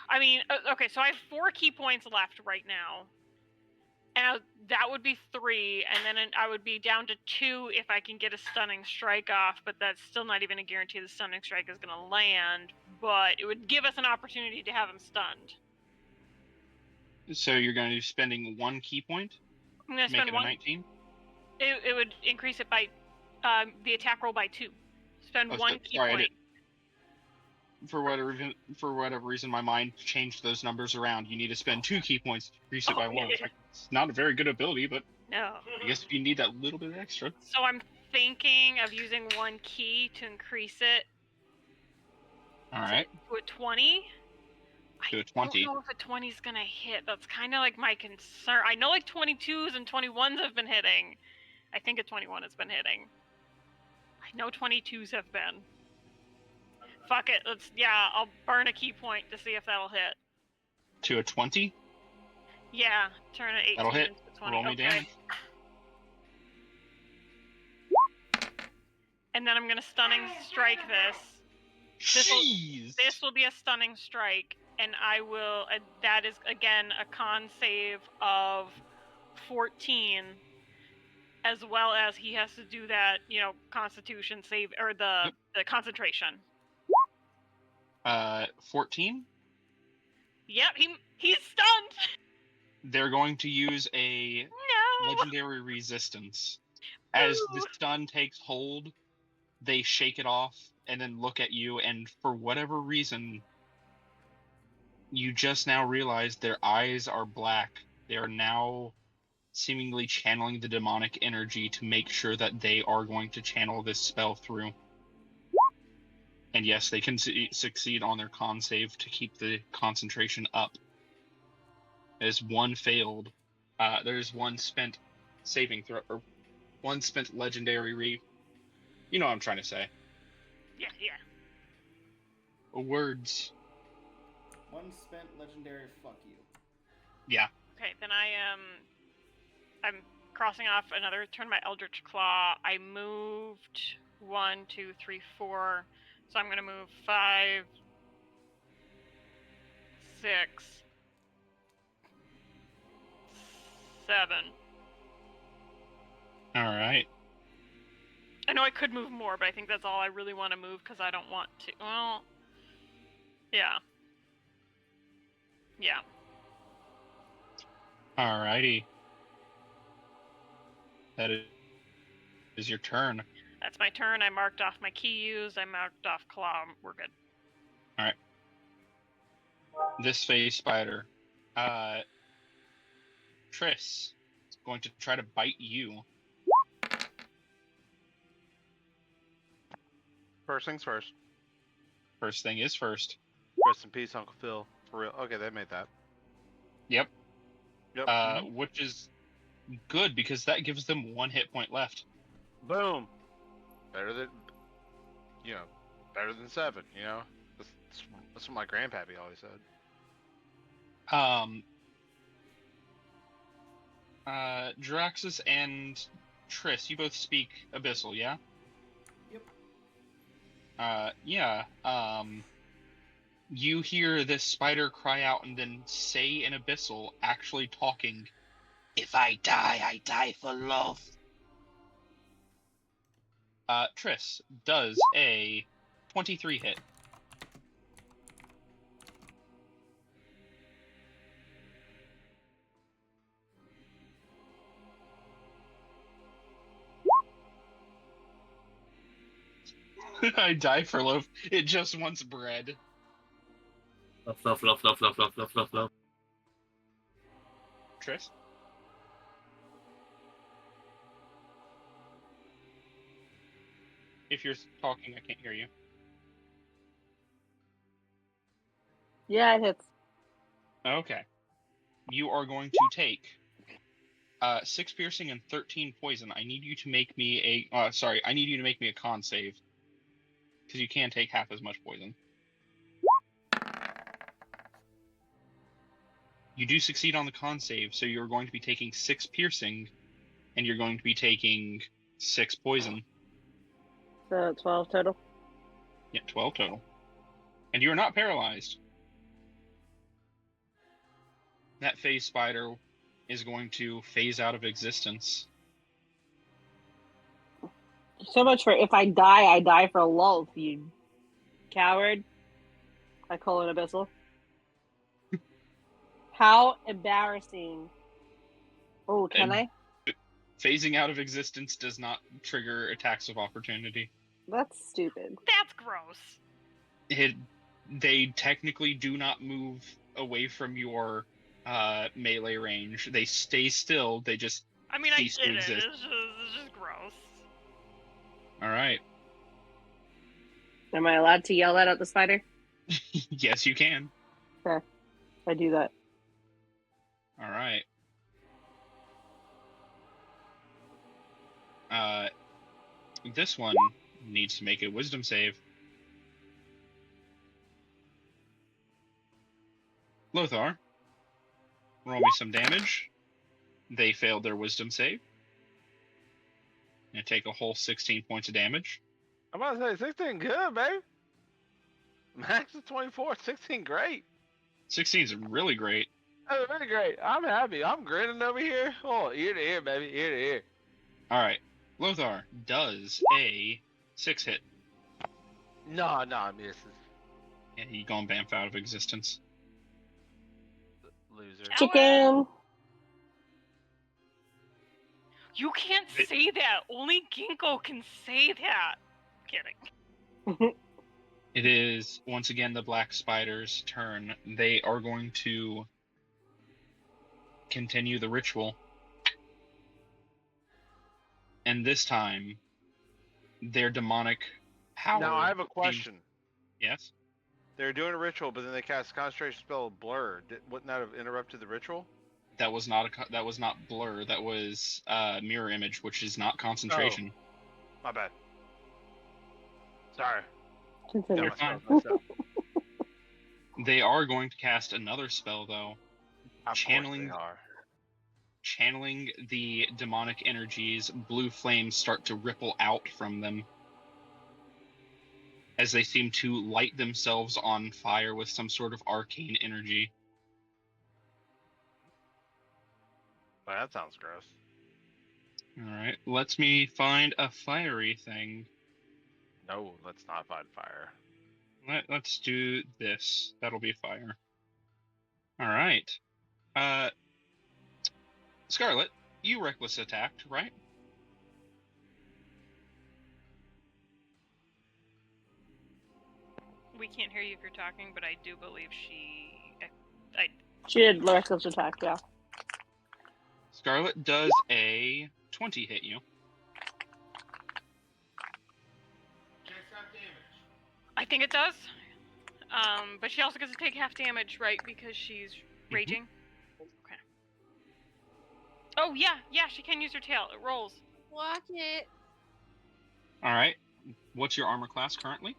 I mean, okay, so I have 4 key points left right now. And that would be 3, and then I would be down to 2 if I can get a stunning strike off, but that's still not even a guarantee the stunning strike is going to land, but it would give us an opportunity to have him stunned. So you're going to be spending 1 key point? I'm going to spend 1. 19? It would increase it by the attack roll by 2. Spend 1 key point. For whatever reason, my mind changed those numbers around. You need to spend 2 key points to increase it by 1. It's not a very good ability, but no. I guess you need that little bit extra. So I'm thinking of using 1 key to increase it. All right. To a 20. To a 20. I don't know if a 20 is gonna hit. That's kind of like my concern. I know like 22s and 21s have been hitting. I think a 21 has been hitting. I know 22s have been. Fuck it. I'll burn a key point to see if that'll hit. To a 20? Yeah, turn an 18 that'll hit. into 20. Roll me damage. And then I'm gonna stunning strike this. This will be a stunning strike, and I will. That is again a con save of 14, as well as he has to do that, Constitution save or the concentration. 14? Yep, he's stunned. They're going to use a legendary resistance. As the stun takes hold, they shake it off and then look at you, and for whatever reason, you just now realize their eyes are black. They are now seemingly channeling the demonic energy to make sure that they are going to channel this spell through. And yes, they can succeed on their con save to keep the concentration up. As 1 failed, there's 1 spent saving throw, or 1 spent legendary You know what I'm trying to say. Yeah. Words. 1 spent legendary fuck you. Yeah. Okay, then I'm crossing off another turn my Eldritch Claw. I moved 1, 2, 3, 4. So I'm gonna move 5, 6, 7. All right. I know I could move more, but I think that's all I really want to move because I don't want to. Well, yeah. Alrighty. That is your turn. That's my turn. I marked off my key used. I marked off claw. We're good. All right. This phase spider, Triss, is going to try to bite you. First things first. First thing is first. Rest in peace, Uncle Phil. For real. Okay, they made that. Yep. Yep. Which is good because that gives them 1 hit point left. Boom. Better than, better than 7. That's what my grandpappy always said. Draxus and Triss, you both speak Abyssal, yeah? Yep. Yeah. You hear this spider cry out and then say in Abyssal, actually talking, "If I die for love." Triss does a 23 hit. I die for love. It just wants bread. Love. Triss? If you're talking, I can't hear you. Yeah, it hits. Okay. You are going to take 6 piercing and 13 poison. I need you to make me I need you to make me a con save. Because you can take half as much poison. You do succeed on the con save, so you're going to be taking 6 piercing, and you're going to be taking 6 poison. So 12 total? Yeah, 12 total. And you are not paralyzed. That phase spider is going to phase out of existence. So much for if I die for love, you coward. I call it Abyssal. How embarrassing. Oh, can I? Phasing out of existence does not trigger attacks of opportunity. That's stupid. That's gross. They technically do not move away from your melee range. They stay still. They just cease to exist. It's just gross. All right. Am I allowed to yell that at the spider? Yes, you can. Okay. I do that. All right. This one needs to make a wisdom save. Lothar, roll me some damage. They failed their wisdom save. And take a whole 16 points of damage. I'm about to say 16 good, babe. Max is 24, 16 great. 16 is really great. Oh, really great. I'm happy. I'm grinning over here. Oh, ear to ear, baby. Ear to ear. All right. Lothar does a 6 hit. No, misses. Yeah, he gone bamf out of existence. Loser. Chicken. You can't say that. Only Ginkgo can say that. Kidding. It is, once again, the black spider's turn. They are going to continue the ritual. And this time, their demonic power... Now, I have a question. Yes? They're doing a ritual, but then they cast concentration spell Blur. Wouldn't that have interrupted the ritual? That was not Blur. That was Mirror Image, which is not concentration. Oh, my bad. Sorry. Continue. They are going to cast another spell, though. Of channeling course they are. Channeling the demonic energies, blue flames start to ripple out from them as they seem to light themselves on fire with some sort of arcane energy. Well, that sounds gross. Alright, let me find a fiery thing. No, let's not find fire. Let's do this. That'll be fire. Alright. Scarlet, you reckless attacked, right? can't hear you if you're talking, but I do believe she. She did reckless attack, yeah. Scarlet does a 20 hit you. I think it does. But she also gets to take half damage, right? Because she's raging. Okay. Oh yeah, she can use her tail. It rolls. Block it. All right. What's your armor class currently?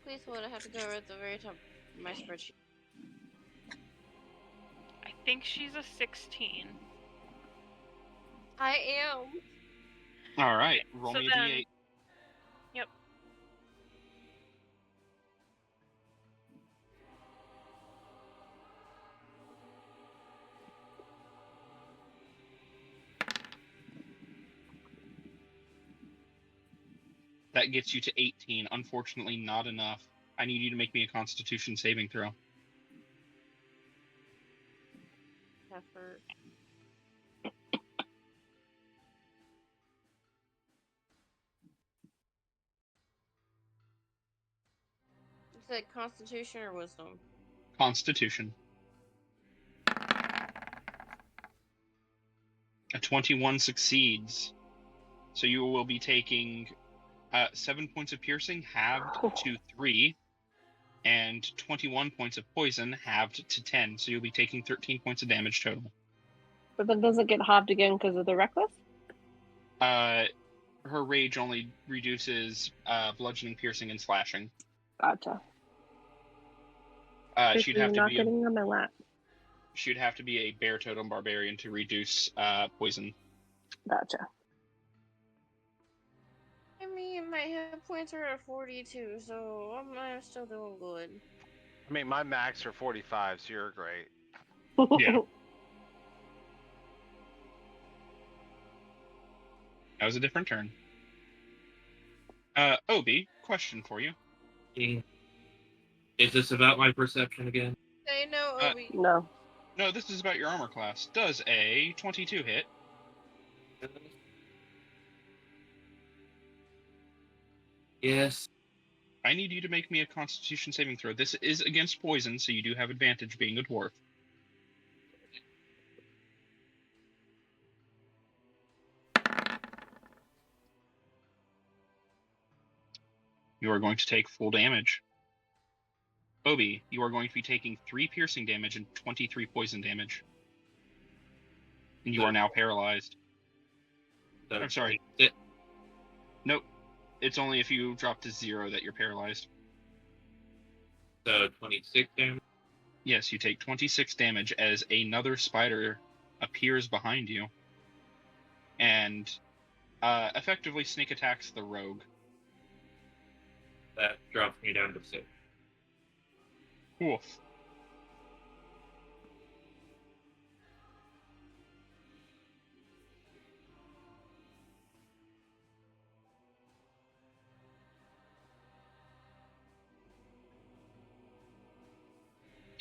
Please hold. I have to go at the very top of my spreadsheet. I think she's a 16. I am. All right. Okay, Roll so me a then- d8. Yep. That gets you to 18. Unfortunately, not enough. I need you to make me a Constitution saving throw. Effort. You said Constitution or Wisdom? Constitution. A 21 succeeds. So you will be taking 7 points of piercing, halved to 3, and 21 points of poison, halved to 10. So you'll be taking 13 points of damage total. But then does it get halved again because of the reckless? Her rage only reduces bludgeoning, piercing, and slashing. Gotcha. She'd have to not be getting on my lap. She'd have to be a bear totem barbarian to reduce poison. Gotcha. I mean, my hit points are at 42, so I'm still doing good. I mean, my max are 45, so you're great. Yeah. That was a different turn. Obi, question for you. Is this about my perception again? Say no, Obi. No. No, this is about your armor class. Does a 22 hit? Yes. I need you to make me a Constitution saving throw. This is against poison, so you do have advantage being a dwarf. You are going to take full damage. Obi, you are going to be taking 3 piercing damage and 23 poison damage. And you are now paralyzed. So I'm sorry. Nope. It's only if you drop to 0 that you're paralyzed. So 26 damage? Yes, you take 26 damage as another spider appears behind you and effectively sneak attacks the rogue. That drops me down to 6. Woof.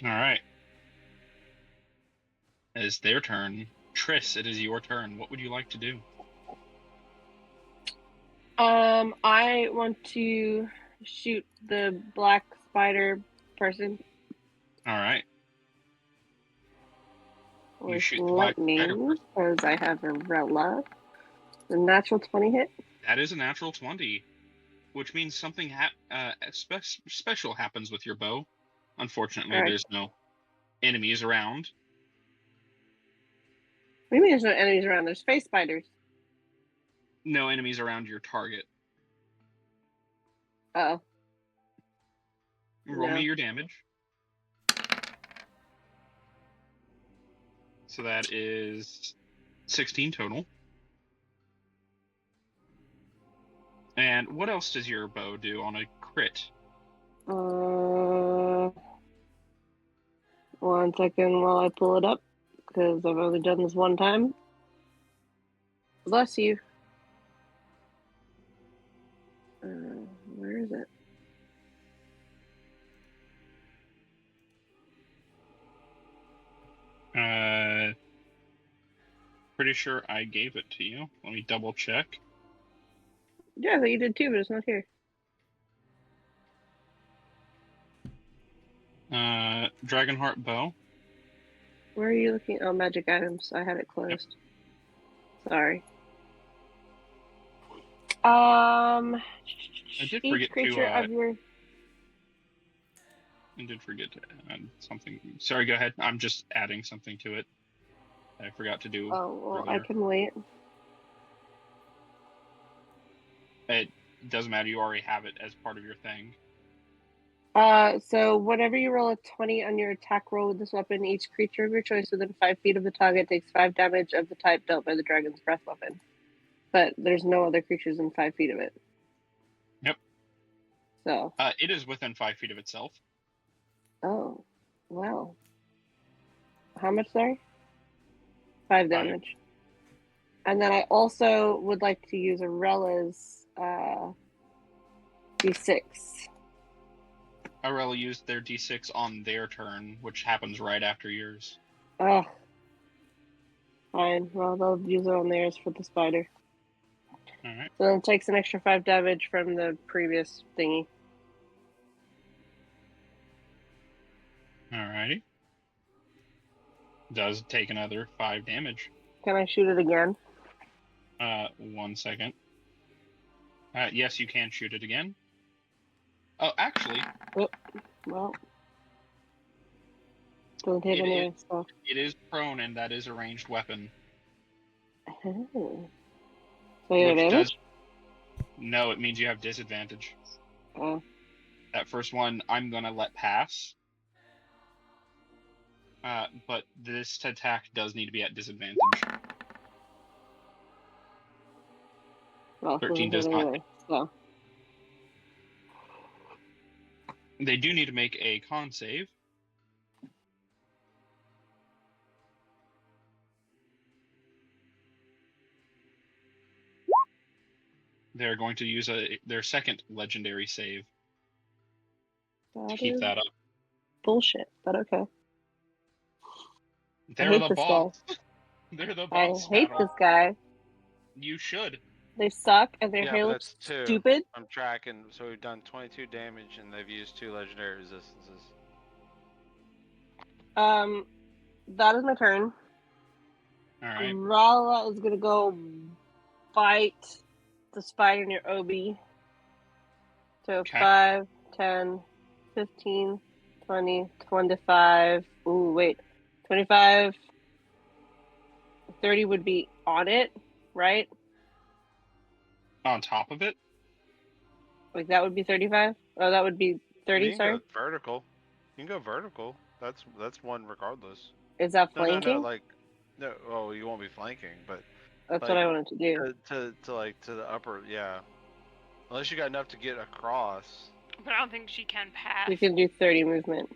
All right. It is their turn. Triss, it is your turn. What would you like to do? I want to shoot the black spider person. All right. You With shoot the black spider lightning, person. because I have Umbrella. The natural 20 hit. That is a natural 20, which means something special happens with your bow. Unfortunately, Right. there's no enemies around. What do you mean there's no enemies around? There's face spiders. No enemies around your target. Oh. Roll No. me your damage. So that is 16 total. And what else does your bow do on a crit? 1 second while I pull it up, because I've only done this one time. Bless you. Where is it? Pretty pretty sure I gave it to you. Let me double check. Yeah, I thought you did too, but it's not here. Dragonheart bow. Where are you looking? Oh, magic items. I had it closed. Yep. Sorry. I did Each forget creature to, of your. I did forget to add something. Sorry, go ahead. I'm just adding something to it. I forgot to do. Oh, well, earlier. I can wait. It doesn't matter. You already have it as part of your thing. So whenever you roll a 20 on your attack roll with this weapon, each creature of your choice within 5 feet of the target takes 5 damage of the type dealt by the dragon's breath weapon. But there's no other creatures in 5 feet of it. Yep. So. It is within 5 feet of itself. Oh, wow. How much, sorry? 5 damage. And then I also would like to use Arella's D6. Arella used their D6 on their turn, which happens right after yours. Oh. Fine. Well, they'll use it on theirs for the spider. Alright. So then it takes an extra 5 damage from the previous thingy. Alrighty. Does take another 5 damage. Can I shoot it again? 1 second. Yes, you can shoot it again. Oh, actually. Oh, well. Doesn't hit anyway, so. It is prone, and that is a ranged weapon. Oh. So you have damage? No, it means you have disadvantage. Oh. That first one, I'm going to let pass. But this attack does need to be at disadvantage. Well, 13 does not. Anyway, so. They do need to make a con save. They're going to use their second legendary save to keep that up. Bullshit, but okay. They're the boss. They're the boss. I hate this guy. You should. They suck, and their hair looks stupid. I'm tracking, so we've done 22 damage, and they've used 2 legendary resistances. That is my turn. Alright. Rala is gonna go bite the spider near Obi. So okay. 5, 10, 15, 20, 25. Ooh, wait. 25, 30 would be on it, right? On top of it? Like that would be 35? Oh, that would be 30, you can sorry? Go vertical. You can go vertical. That's one regardless. Is that flanking? No, oh, you won't be flanking, but... That's what I wanted to do. To the upper, yeah. Unless you got enough to get across. But I don't think she can pass. You can do 30 movement.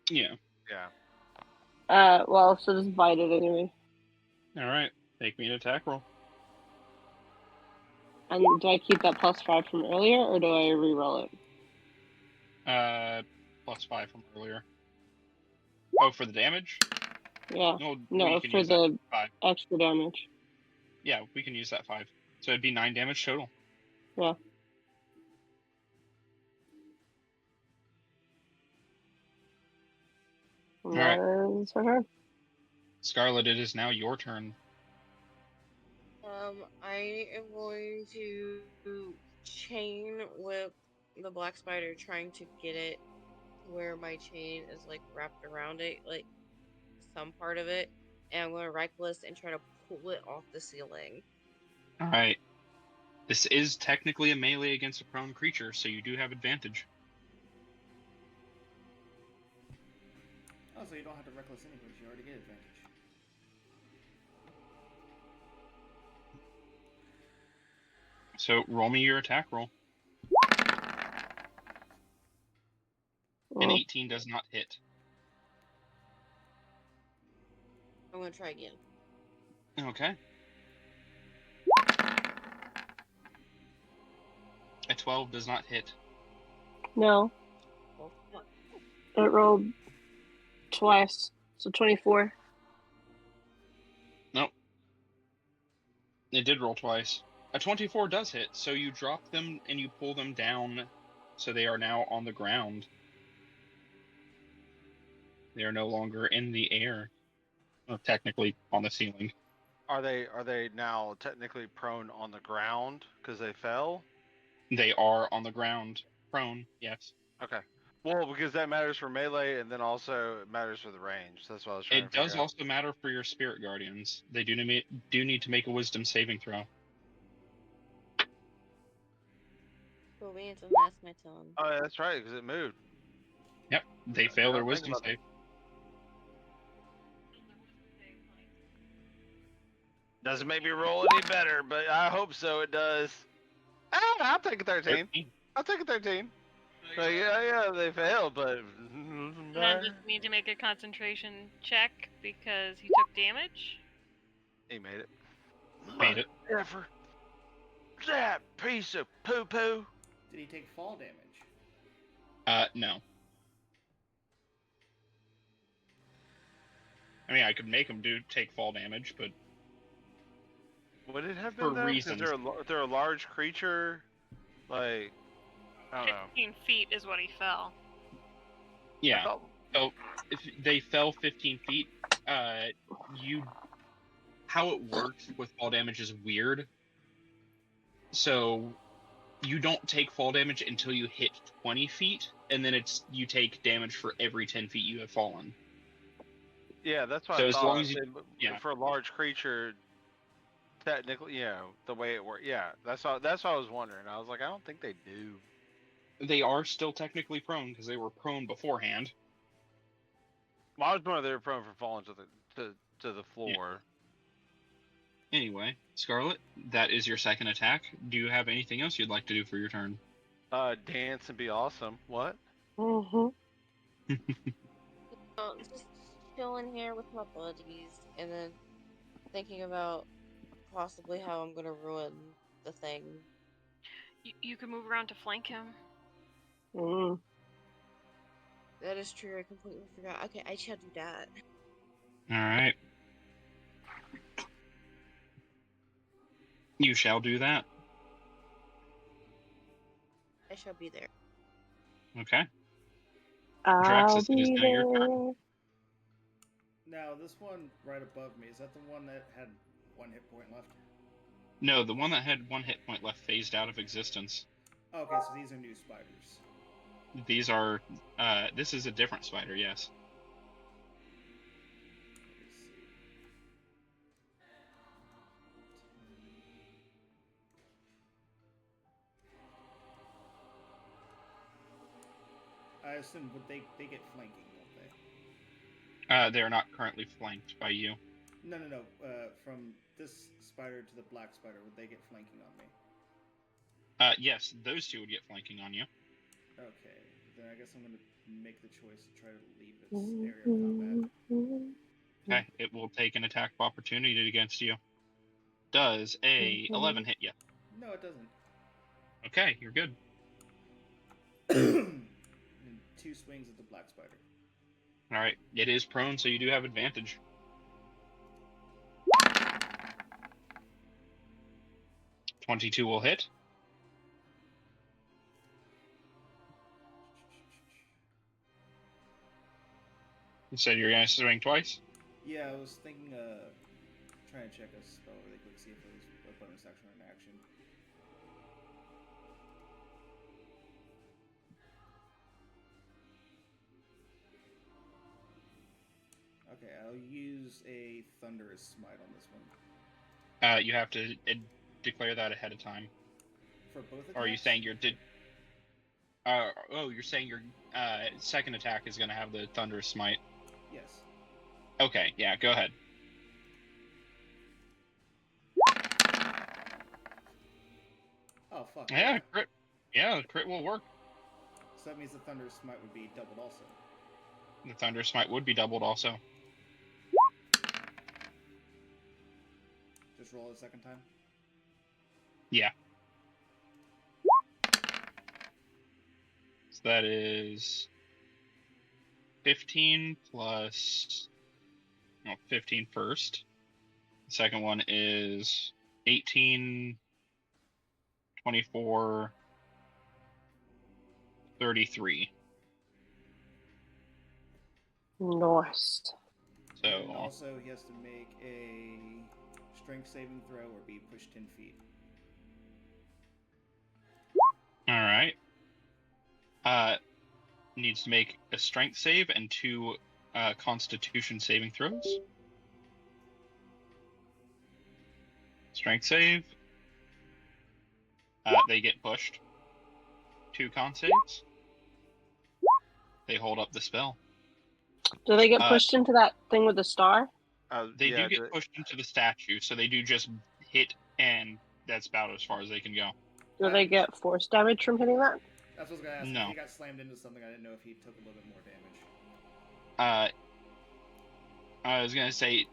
Yeah. Yeah. Well, so just bite it anyway. Alright, make me an attack roll. And do I keep that +5 from earlier, or do I re-roll it? +5 from earlier. Oh, for the damage? Yeah. No, for the extra damage. Yeah, we can use that 5. So it'd be 9 damage total. Yeah. Alright. That's for her. Scarlet, it is now your turn. I am going to chain whip the black spider, trying to get it where my chain is like wrapped around it, like some part of it, and I'm going to reckless and try to pull it off the ceiling. Alright. This is technically a melee against a prone creature, so you do have advantage. Oh, so you don't have to reckless anyways, you already get advantage. So roll me your attack roll. An 18 does not hit. I'm going to try again. Okay. A 12 does not hit. No. It rolled twice, so 24. Nope. It did roll twice. A 24 does hit, so you drop them and you pull them down, so they are now on the ground. They are no longer in the air. Well, technically on the ceiling. Are they now technically prone on the ground because they fell? They are on the ground, prone. Yes. Okay. Well, because that matters for melee, and then also it matters for the range. That's what I was trying to It figure does out. also matter for your spirit guardians. They do need to make a wisdom saving throw. Cool beans, and that's my turn. Oh, that's right, because it moved. Yep, they fail their wisdom save. Doesn't make me roll any better, but I hope so. It does. I'll take a 13. I'll take a 13. Like, yeah, they failed, but. And then just need to make a concentration check because he took damage. He made it. Made it. Effort. That piece of poo poo. Did he take fall damage? No. I mean, I could make him take fall damage, but would it have for been though? reasons. Because they're a large creature. Like, I don't know. 15 feet is what he fell. Yeah. So if they fell 15 feet, how it works with fall damage is weird. So you don't take fall damage until you hit 20 feet, and then you take damage for every 10 feet you have fallen. Yeah, that's what so I as thought. long as For a large creature, technically, the way it works. Yeah, that's what I was wondering. I was like, I don't think they do. They are still technically prone because they were prone beforehand. Well, I was wondering they were prone for falling to the floor. Yeah. Anyway, Scarlet, that is your second attack. Do you have anything else you'd like to do for your turn? Dance and be awesome. What? Just chilling here with my buddies, and then thinking about possibly how I'm gonna ruin the thing. You can move around to flank him. That is true. I completely forgot. Okay, I shall do that. All right. You shall do that. I shall be there. Okay. Draxus, it is now your turn. Now, this one right above me, is that the one that had 1 hit point left? No, the one that had 1 hit point left phased out of existence. Okay, so these are new spiders. These are, this is a different spider, yes. I assume they get flanking, don't they? They are not currently flanked by you. No. From this spider to the black spider, would they get flanking on me? Yes, those two would get flanking on you. Okay, then I guess I'm going to make the choice to try to leave its area of combat. Okay, it will take an attack of opportunity against you. Does a 11 hit you? No, it doesn't. Okay, you're good. And 2 swings at the black spider. All right, it is prone, so you do have advantage. $22 will hit. You said you're going to swing twice? Yeah, I was thinking, trying to check a spell really quick, see if it was a bonus action or an action. Okay, I'll use a Thunderous Smite on this one. You have to declare that ahead of time. For both attacks? Or are you saying you're you're saying your second attack is going to have the Thunderous Smite? Yes. Okay, yeah, go ahead. Oh, fuck. Yeah, crit. Yeah, the crit will work. So that means the Thunderous Smite would be doubled also. The Thunderous Smite would be doubled also. Just roll it a second time? Yeah. So that is 15 plus 15 first. The second one is 18, 24, 33. Nice. So. And also, he has to make a strength saving throw or be pushed 10 feet. All right. Needs to make a strength save and 2 Constitution saving throws. Strength save. They get pushed. 2 con saves. They hold up the spell. Do they get pushed into that thing with the star? They do get pushed into the statue, so they do just hit, and that's about as far as they can go. Do they get force damage from hitting that? That's what I was gonna ask. No. If he got slammed into something, I didn't know if he took a little bit more damage. I was gonna say,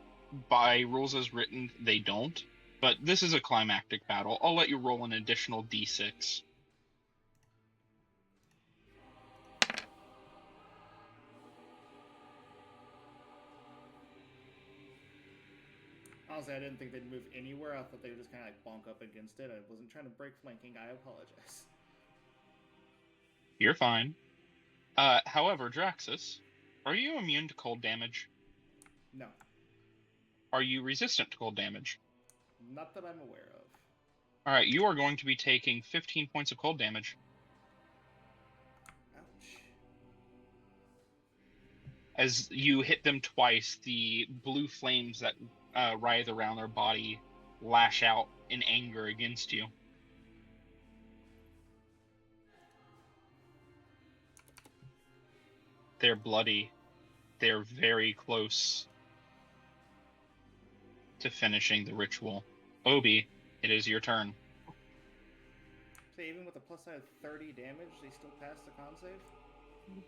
by rules as written, they don't. But this is a climactic battle. I'll let you roll an additional d6. Honestly, I didn't think they'd move anywhere. I thought they would just kind of like bonk up against it. I wasn't trying to break flanking. I apologize. You're fine. However, Draxus, are you immune to cold damage? No. Are you resistant to cold damage? Not that I'm aware of. Alright, you are going to be taking 15 points of cold damage. Ouch. As you hit them twice, the blue flames that writhe around their body lash out in anger against you. They're bloody. They're very close to finishing the ritual. Obi, it is your turn. So even with a plus side of 30 damage, they still pass the con save?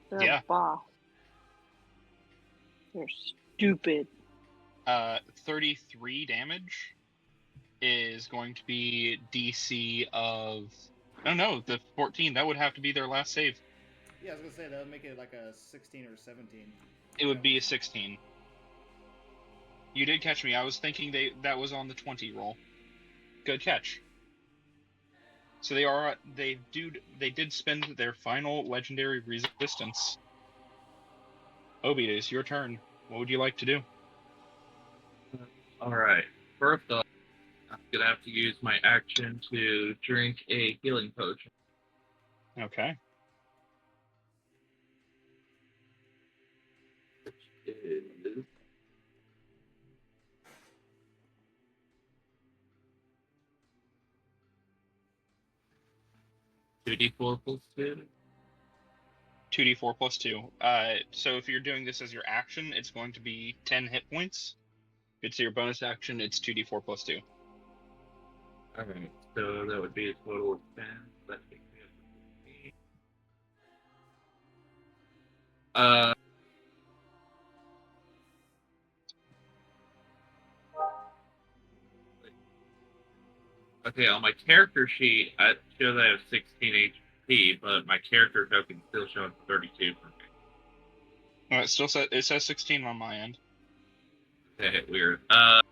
They're Yeah. a boss. They're stupid. 33 damage is going to be DC of... Oh no, the 14. That would have to be their last save. Yeah, I was gonna say that would make it like a 16 or 17. It would be a 16. You did catch me. I was thinking that was on the 20 roll. Good catch. So they did spend their final legendary resistance. Obi, it is your turn. What would you like to do? Alright. First off, I'm gonna have to use my action to drink a healing potion. Okay. Which is 2d4 plus 2. 2d4 plus 2. So if you're doing this as your action, it's going to be 10 hit points. If it's your bonus action, it's 2d4 plus 2. Alright, so that would be a total of 10. That takes me up to 15. Okay, on my character sheet, I show that I have 16 HP, but my character token still showing 32 for me. It says 16 on my end. Okay, weird. If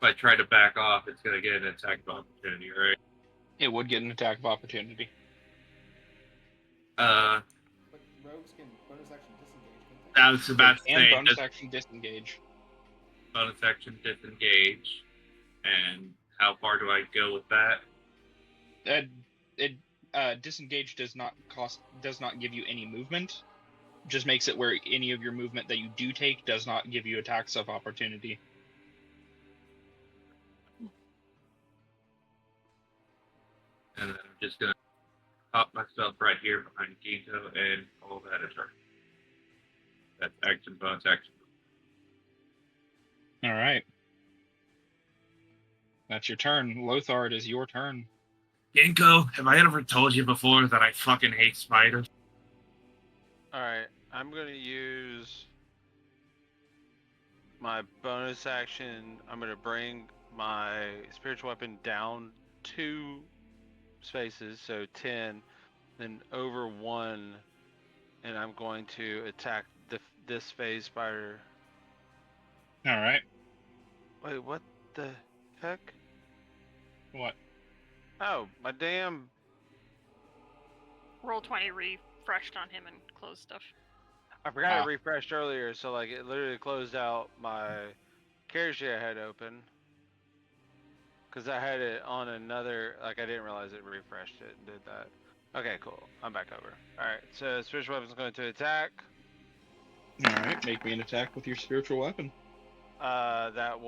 I try to back off, it's gonna get an attack of opportunity, right? It would get an attack of opportunity. But rogues can bonus action disengage, can't they? I was about to say bonus action disengage. Bonus action disengage. And how far do I go with that? Disengage does not give you any movement. Just makes it where any of your movement that you do take does not give you attacks of opportunity. And then I'm just gonna pop myself right here behind Ginto and call that a turn. That's action, bonus action. All right. That's your turn. Lothar, it is your turn. Ginkgo, have I ever told you before that I fucking hate spiders? Alright, I'm going to use my bonus action. I'm going to bring my spiritual weapon down 2 spaces, so 10, then over 1, and I'm going to attack this phase spider. All right. Wait, what the heck? What? Oh, my damn. Roll 20 refreshed on him and closed stuff. I forgot it refreshed earlier, so like it literally closed out my character I had open. Because I had it on another, like I didn't realize it refreshed it and did that. Okay, cool. I'm back over. Alright, so spiritual weapon's going to attack. Alright, make me an attack with your spiritual weapon. That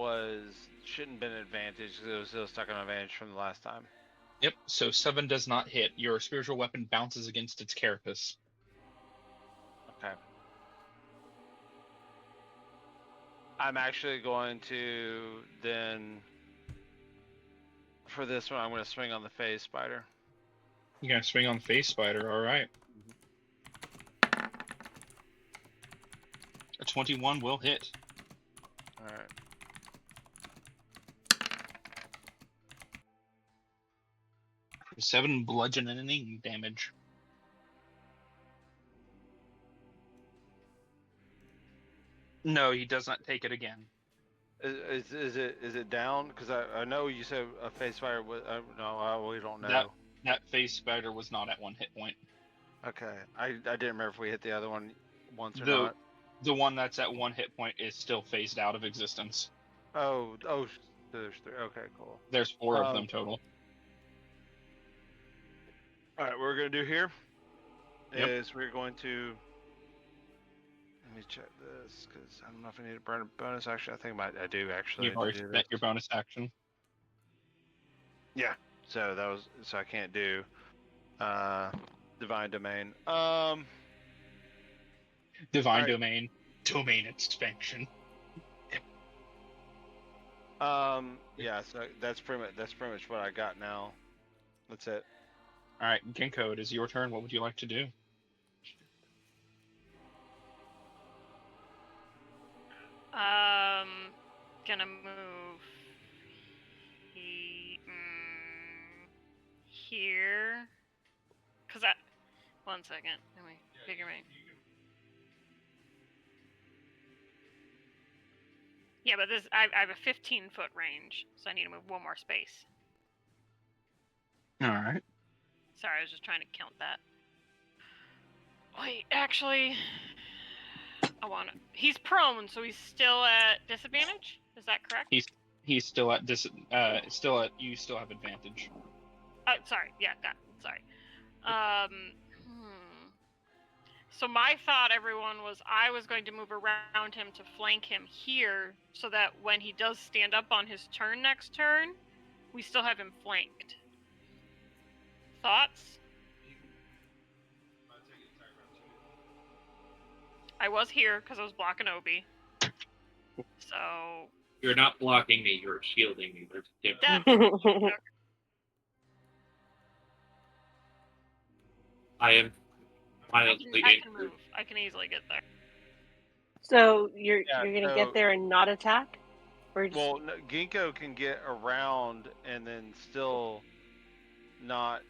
shouldn't been an advantage because it was still stuck on advantage from the last time. Yep, so 7 does not hit. Your spiritual weapon bounces against its carapace. Okay. I'm actually going to then, for this one, I'm going to swing on the phase spider. You're going to swing on the phase spider, alright. A 21 will hit. Alright. Seven bludgeoning damage. No, he does not take it again. Is it down? Because I know you said a phase spider was. No, we don't know. That phase spider was not at 1 hit point. Okay, I didn't remember if we hit the other one once or not. The one that's at 1 hit point is still phased out of existence. Oh, there's 3. Okay, cool. There's 4 of them total. All right, what we're gonna do here is we're going to. Let me check this because I don't know if I need a bonus action. I think I do actually. You've already spent your bonus action. Yeah, so I can't do divine domain. Divine domain expansion. Yeah, so that's pretty much what I got now. That's it. All right, Ginkgo, it is your turn. What would you like to do? Gonna move here. Cause I. 1 second. Let me figure it. Yeah, but I have a 15-foot range, so I need to move 1 more space. All right. Sorry, I was just trying to count that. Wait, actually, he's prone, so he's still at disadvantage. Is that correct? He's still at you still have advantage. Sorry. Yeah, sorry. So my thought, everyone, was I was going to move around him to flank him here, so that when he does stand up on his turn next turn, we still have him flanked. Thoughts? I was here because I was blocking Obi. So you're not blocking me; you're shielding me. There's a difference. I am. I can move. I can easily get there. So you're gonna get there and not attack? Well, no, Ginkgo can get around and then still not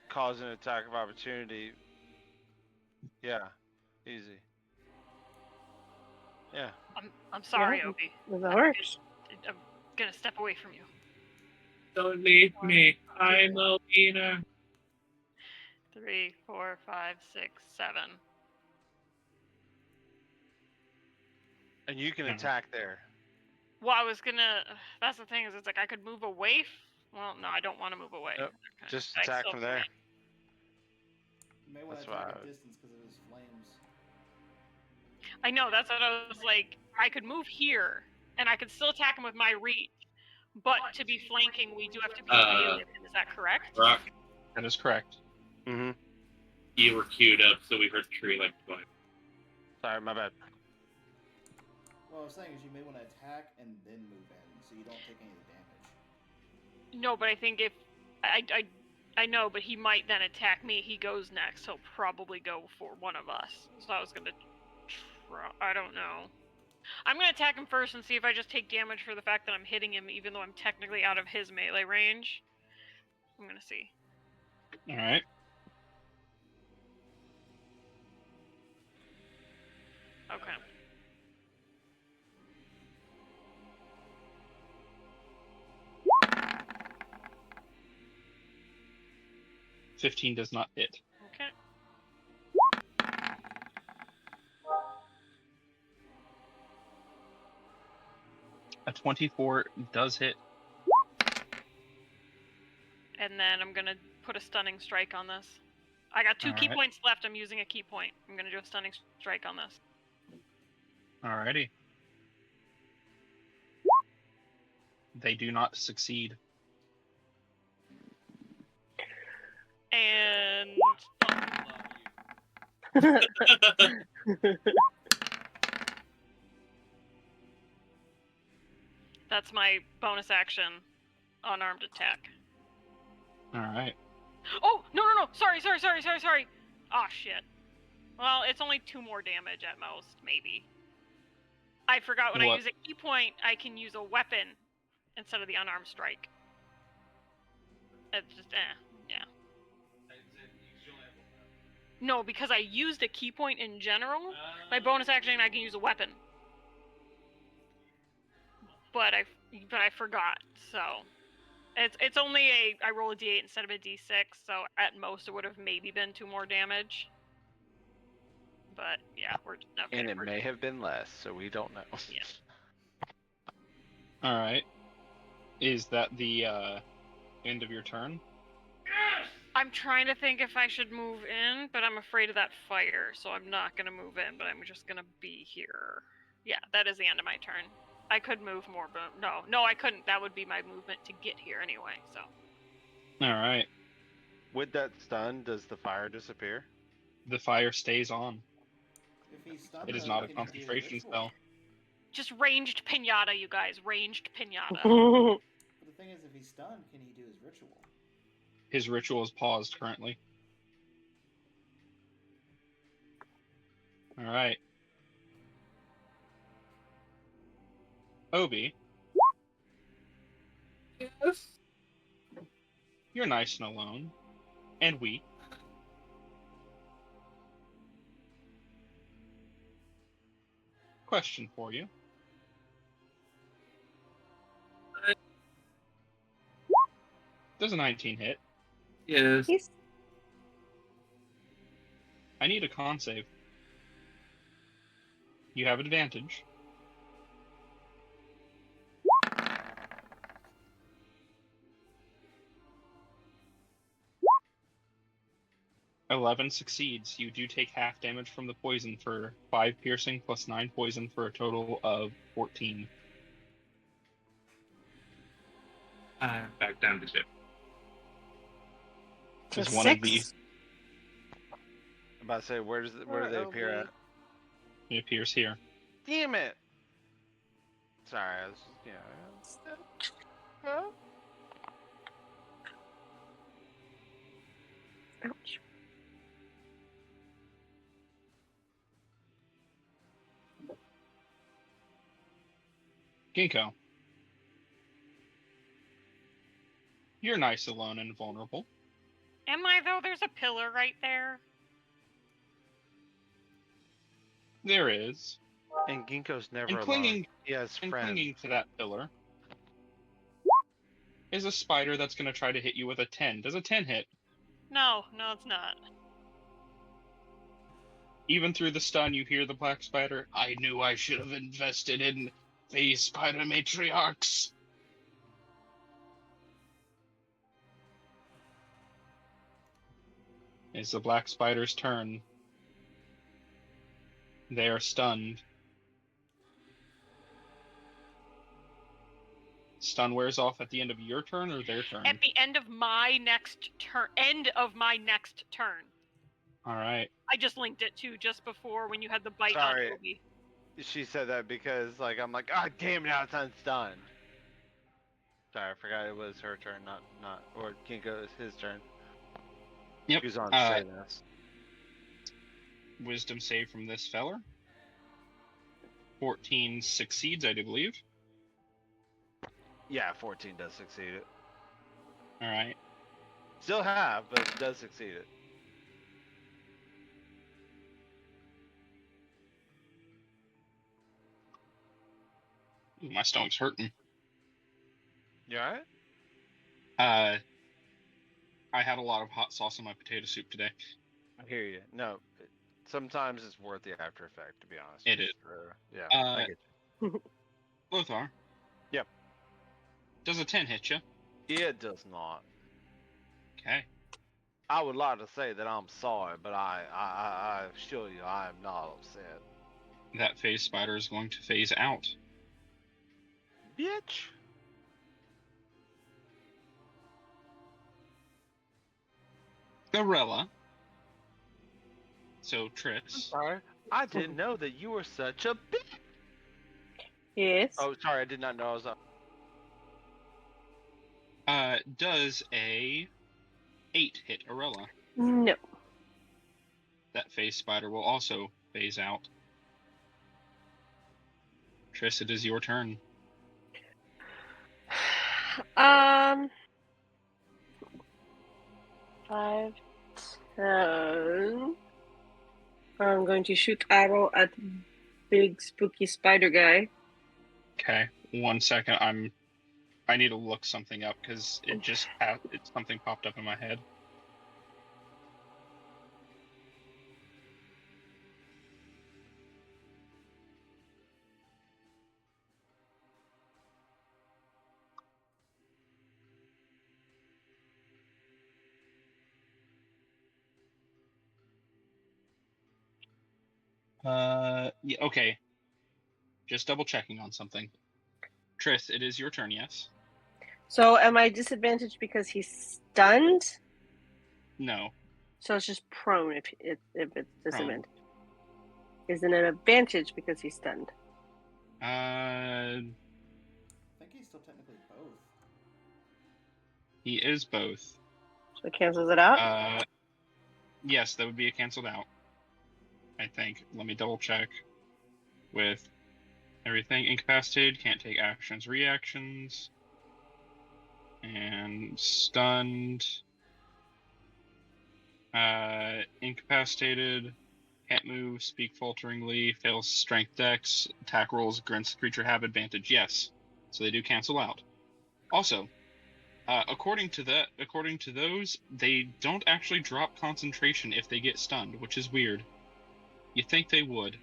cause an attack of opportunity. Yeah, easy. Yeah. I'm sorry, Obi. That works. I'm gonna step away from you. Don't leave me. I'm Alina. 3, 4, 5, 6, 7. And you can attack there. Well, I was gonna. That's the thing, is it's like I could move away. Well, no, I don't want to move away. Nope. Okay. Just attack from there. You may want to attack at distance because of his flames. I know, that's what I was like. I could move here, and I could still attack him with my reach, but to be flanking, we do have to be melee. Is that correct? Rock. That is correct. Mm-hmm. You were queued up, so we heard the tree like going. Sorry, my bad. What I was saying is you may want to attack and then move in, so you don't take any damage. No, but I think if I know, but he might then attack me. He goes next. He'll probably go for one of us. So I was gonna try. I don't know. I'm gonna attack him first and see if I just take damage for the fact that I'm hitting him, even though I'm technically out of his melee range. I'm gonna see. All right. Okay. 15 does not hit. Okay. A 24 does hit. And then I'm gonna put a stunning strike on this. I got 2 key points left. I'm using a key point. I'm gonna do a stunning strike on this. Alrighty. They do not succeed. And that's my bonus action, unarmed attack. Alright. Oh, no. Sorry. Oh, shit. Well, it's only 2 more damage at most, maybe. I forgot when I use a key point, I can use a weapon instead of the unarmed strike. It's just, yeah. No, because I used a key point in general, my bonus action, I can use a weapon. But I forgot, so it's only I roll a d8 instead of a d6, so at most it would have maybe been 2 more damage. But yeah, we're okay. And it may have been less, so we don't know. Yeah. All right. Is that the end of your turn? I'm trying to think if I should move in, but I'm afraid of that fire, so I'm not gonna move in. But I'm just gonna be here. Yeah, that is the end of my turn. I could move more, but no, I couldn't. That would be my movement to get here anyway. So. All right. With that stun, does the fire disappear? The fire stays on. If he's stunned, it is not a concentration spell. Just ranged pinata, you guys. Ranged pinata. But the thing is, if he's stunned, can he do his ritual? His ritual is paused currently. All right. Obi. Yes. You're nice and alone. And weak. Question for you. Does a 19 hit? Yes. I need a con save. You have advantage. $11 succeeds. You do take half damage from the poison for 5 piercing plus 9 poison for a total of 14. Back down to 2. Is one of these? I'm about to say, where do they appear at? It appears here. Damn it! Sorry, I was, Huh? Ouch. Ginkgo. You're nice, alone, and vulnerable. Am I, though? There's a pillar right there. There is. And Ginkgo's never and clinging, alone. He has and friends. clinging to that pillar is a spider that's going to try to hit you with a 10. Does a 10 hit? No, it's not. Even through the stun, you hear the black spider. I knew I should have invested in these spider matriarchs. It's the black spider's turn. They are stunned. Stun wears off at the end of your turn or their turn? At the end of my next turn. All right. I just linked it to just before when you had the bite Sorry. on Obi. She said that because, I'm like, ah, damn, now it's unstunned. Sorry, I forgot it was her turn, not, or Ginkgo is his turn. Yep. He was on to say this. Wisdom save from this feller. 14 succeeds, I do believe. Yeah, 14 does succeed it. All right. Still have, but it does succeed it. Ooh, my stomach's hurting. You alright? I had a lot of hot sauce in my potato soup today. I hear you. No, sometimes it's worth the after effect, to be honest. It is. Yeah, I get you. Lothar. Yep. Does a 10 hit you? It does not. Okay. I would like to say that I'm sorry, but I assure you I am not upset. That phase spider is going to phase out. Bitch. Gorilla. So, I'm Triss. sorry. I didn't know that you were such a bitch. Yes. Oh, sorry. I did not know I was up. Does a 8 hit Arella? No. That phase spider will also phase out. Triss, it is your turn. 5, 10. I'm going to shoot arrow at big spooky spider guy. Okay, 1 second. I need to look something up because something popped up in my head. Yeah, okay. Just double checking on something. Triss, it is your turn, yes? So am I disadvantaged because he's stunned? No. So it's just prone if it's disadvantaged. Prone. Is it an advantage because he's stunned? I think he's still technically both. He is both. So it cancels it out? Yes, that would be a canceled out. I think. Let me double check. With everything incapacitated, can't take actions, reactions. And stunned. Incapacitated, can't move, speak falteringly, fails strength dex, attack rolls against creature have advantage. Yes. So they do cancel out. Also, according to those, they don't actually drop concentration if they get stunned, which is weird. You think they would.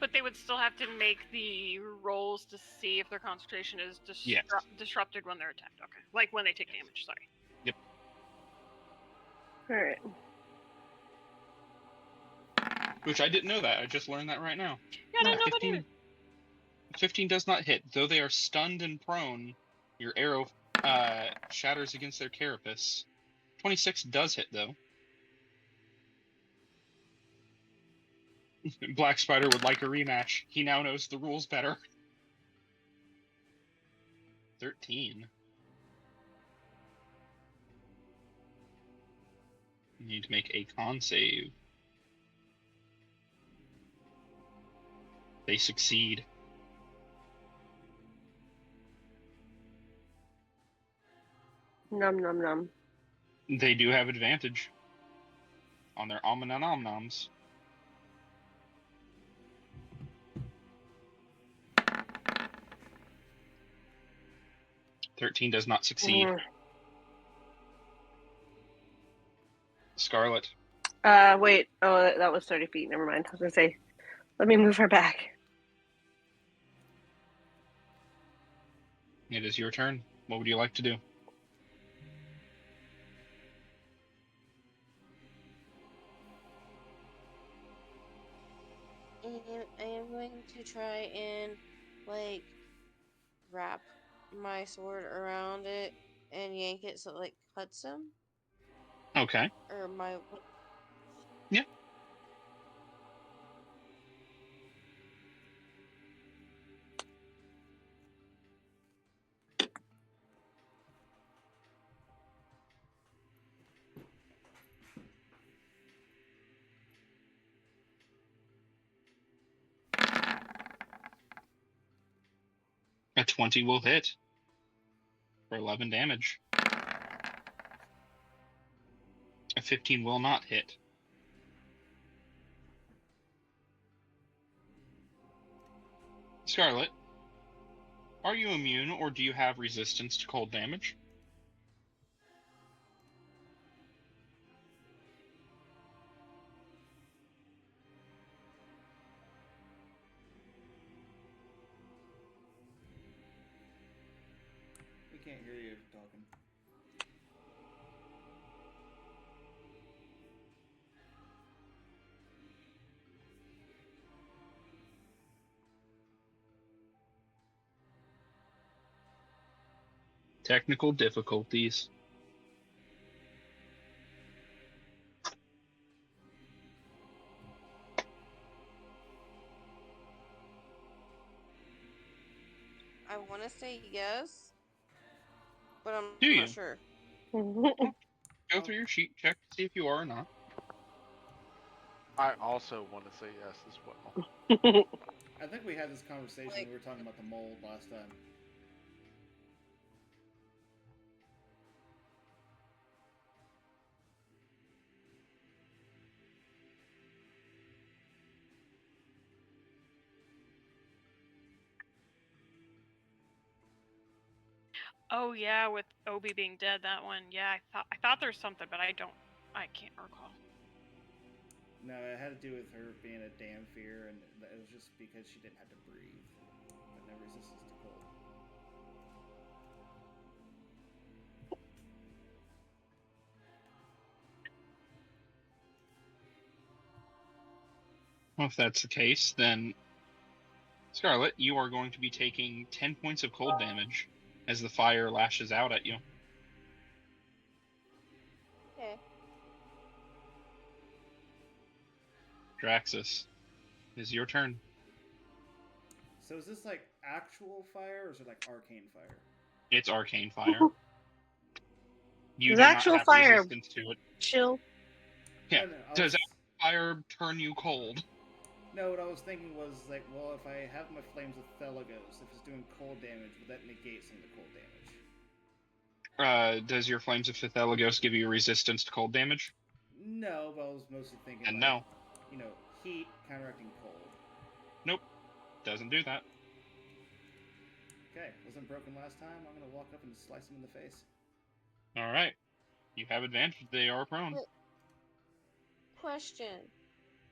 But they would still have to make the rolls to see if their concentration is disrupted when they're attacked. Okay. Like when they take damage, sorry. Yep. Alright. Which I didn't know that. I just learned that right now. Yeah, I didn't know that either. 15 does not hit. Though they are stunned and prone, your arrow shatters against their carapace. 26 does hit, though. Black Spider would like a rematch. He now knows the rules better. 13. You need to make a con save. They succeed. Num num num. They do have advantage on their nom-noms. 13 does not succeed. Scarlet. Wait. Oh, that was 30 feet. Never mind. I was going to say, let me move her back. It is your turn. What would you like to do? I am going to try and, like, wrap my sword around it and yank it so it, like, cuts him. Okay. Or my... Yeah. A 20 will hit for 11 damage. A 15 will not hit. Scarlet, are you immune or do you have resistance to cold damage? can't hear you talking. Technical difficulties. I want to say yes, but I'm Do not you? sure. Go through your sheet, check to see if you are or not. I also want to say yes as well. I think we had this conversation when we were talking about the mold last time. Oh yeah, with Obi being dead, that one. Yeah, I thought there's something, but I can't recall. No, it had to do with her being a damn fear, and it was just because she didn't have to breathe, but no resistance to cold. Well, if that's the case, then Scarlet, you are going to be taking 10 points of cold damage as the fire lashes out at you. Okay. Draxus, it is your turn. So is this like actual fire, or is it like arcane fire? It's arcane fire. You Does do not actual have fire resistance to it. chill? Yeah. No, Does fire turn you cold? No, what I was thinking was like, well, if I have my flames of Thelagos, if it's doing cold damage, would that negate some of the cold damage? Does your Flames of Thelagos give you resistance to cold damage? No, but I was mostly thinking And like, no. Heat counteracting cold. Nope. Doesn't do that. Okay, wasn't broken last time. I'm gonna walk up and slice him in the face. All right. You have advantage. They are prone. Question.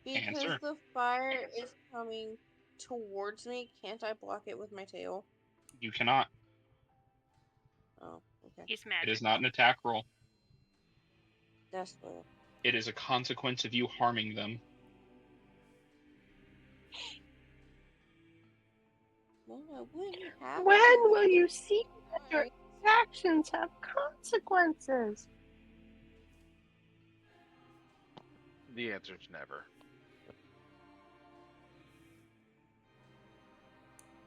Because Answer. the fire is coming towards me, can't I block it with my tail? You cannot. Oh, okay. He's magic. It is not an attack roll. That's what. It is a consequence of you harming them. Well, I wouldn't have When to. will you see that your actions have consequences? The answer is never.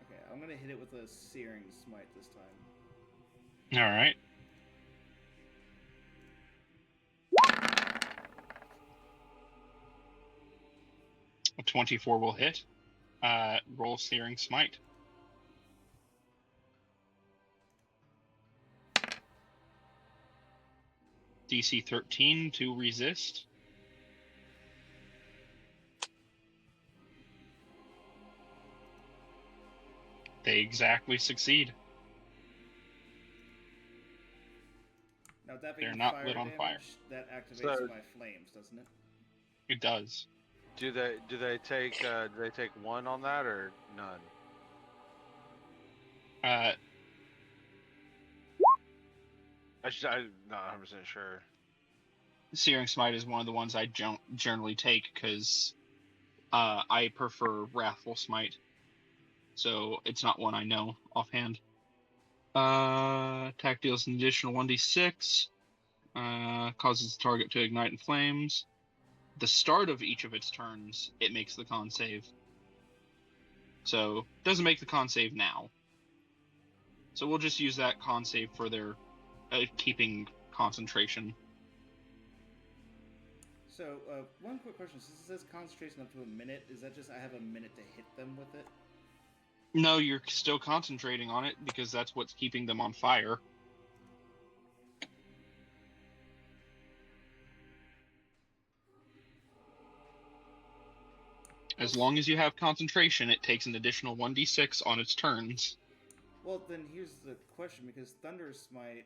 Okay, I'm gonna hit it with a Searing Smite this time. All right. A 24 will hit. Roll Searing Smite. DC 13 to resist. They exactly succeed. Now that being They're not fire lit on damage, fire. that activates So- my flames, doesn't it? It does. Do they take one on that or none? I'm not 100% sure. Searing Smite is one of the ones I don't generally take because I prefer Wrathful Smite. So it's not one I know offhand. Attack deals an additional 1d6. Causes the target to ignite in flames. The start of each of its turns, it makes the con save. So, doesn't make the con save now. So we'll just use that con save for their keeping concentration. So, one quick question. Since it says concentration up to a minute, is that just I have a minute to hit them with it? No, you're still concentrating on it because that's what's keeping them on fire. As long as you have concentration, it takes an additional 1d6 on its turns. Well, then here's the question, because Thunder Smite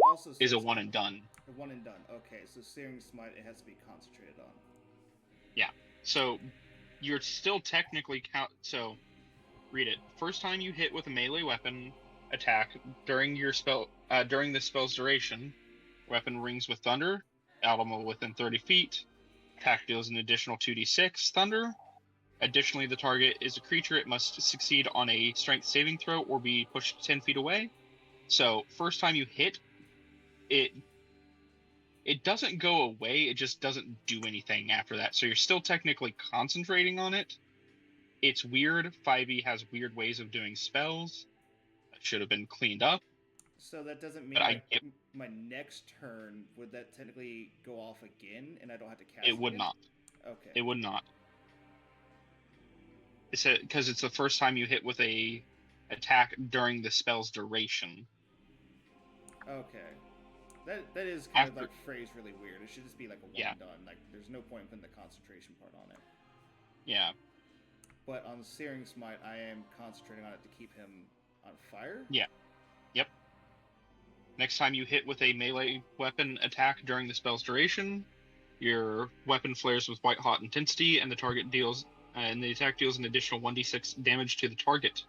also is a one and done. A one and done. Okay, so Searing Smite, it has to be concentrated on. Yeah. So you're still technically so read it. First time you hit with a melee weapon, attack during your spell during the spell's duration. Weapon rings with thunder. Animal within 30 feet. Attack deals an additional 2d6 thunder. Additionally, the target is a creature. It must succeed on a strength saving throw or be pushed 10 feet away. So first time you hit, it doesn't go away. It just doesn't do anything after that. So you're still technically concentrating on it. It's weird. 5e has weird ways of doing spells. That should have been cleaned up. So that doesn't mean that my next turn, would that technically go off again and I don't have to cast it? It would not. Okay. It would not. Because it's the first time you hit with a attack during the spell's duration. Okay. That is kind of like phrased really weird. It should just be like a one and done. Like there's no point in putting the concentration part on it. Yeah. But on the Searing Smite, I am concentrating on it to keep him on fire? Yeah. Yep. Next time you hit with a melee weapon attack during the spell's duration, your weapon flares with white hot intensity, and the target deals and the attack deals an additional 1d6 damage to the target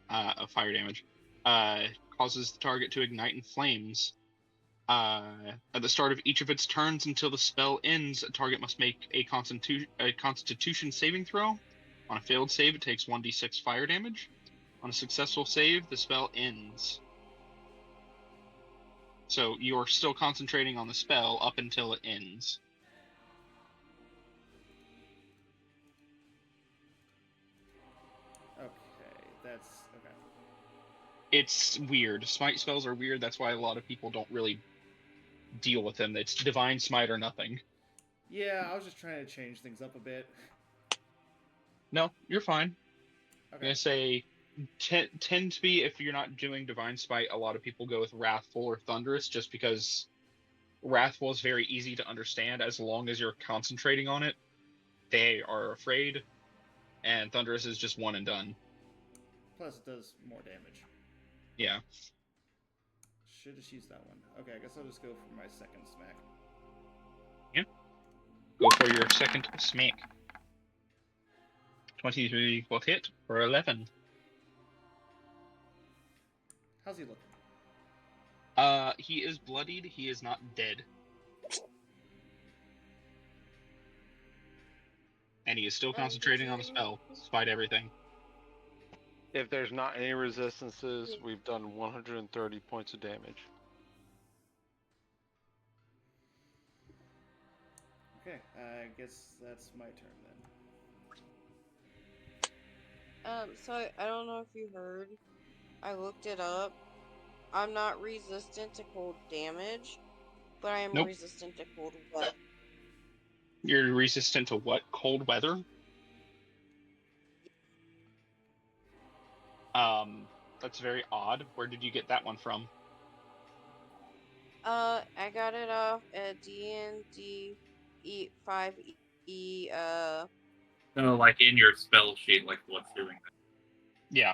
of fire damage. Causes the target to ignite in flames. At the start of each of its turns until the spell ends, a target must make a Constitution saving throw. On a failed save, it takes 1d6 fire damage. On a successful save, the spell ends. So you're still concentrating on the spell up until it ends. Okay, that's okay. It's weird. Smite spells are weird. That's why a lot of people don't really deal with them. It's divine smite or nothing. Yeah, I was just trying to change things up a bit. No, you're fine. Okay. I'm gonna say tend to be, if you're not doing divine smite, a lot of people go with wrathful or thunderous, just because wrathful is very easy to understand as long as you're concentrating on it. They are afraid, and thunderous is just one and done. Plus, it does more damage. Yeah. Should just use that one. Okay, I guess I'll just go for my second smack. Yeah. Go for your second smack. 23 will hit for 11. How's he looking? He is bloodied. He is not dead. And he is still concentrating on the spell, despite everything. If there's not any resistances, we've done 130 points of damage. Okay, I guess that's my turn then. So I don't know if you heard. I looked it up. I'm not resistant to cold damage, but I am resistant to cold weather. You're resistant to what? Cold weather? That's very odd. Where did you get that one from? I got it off at D&D 5e. So, like in your spell sheet, like what's doing that? Yeah.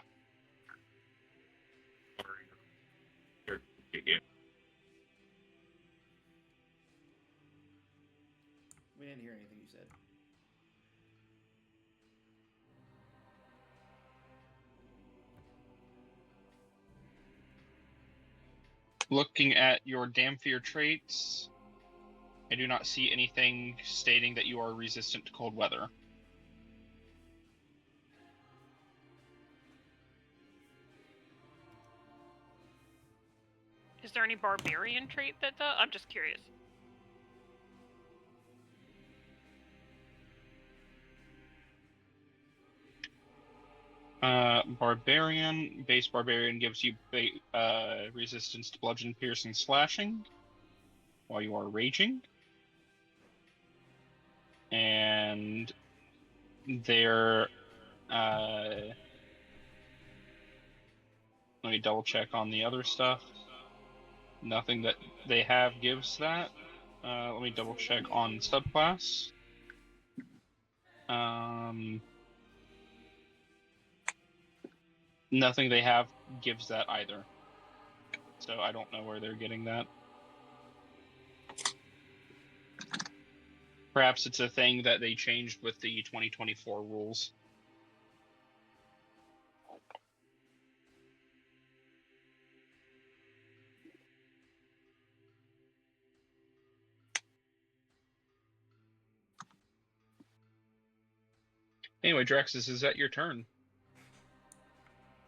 We didn't hear anything you said. Looking at your Damphir traits, I do not see anything stating that you are resistant to cold weather. Is there any barbarian trait that does? I'm just curious. Base barbarian gives you resistance to bludgeon, piercing, slashing while you are raging. And their let me double check on the other stuff. Nothing that they have gives that. Let me double check on subclass. Nothing they have gives that either. So I don't know where they're getting that. Perhaps it's a thing that they changed with the 2024 rules. Anyway, Draxus, is that your turn?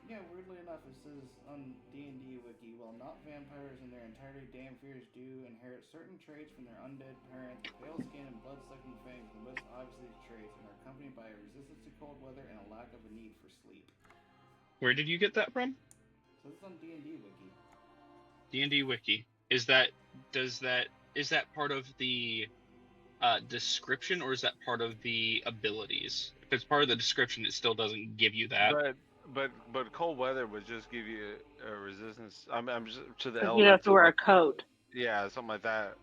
Yeah, weirdly enough, it says on D&D Wiki, while not vampires in their entirety, Dampiers do inherit certain traits from their undead parents. Pale skin and blood-sucking fangs are the most obvious of these traits and are accompanied by a resistance to cold weather and a lack of a need for sleep. Where did you get that from? So this is on D&D Wiki. D&D Wiki. Is that part of the description, or is that part of the abilities? If it's part of the description, it still doesn't give you that. But cold weather would just give you a resistance. I'm just to the You have elements. to wear a coat. Yeah, something like that.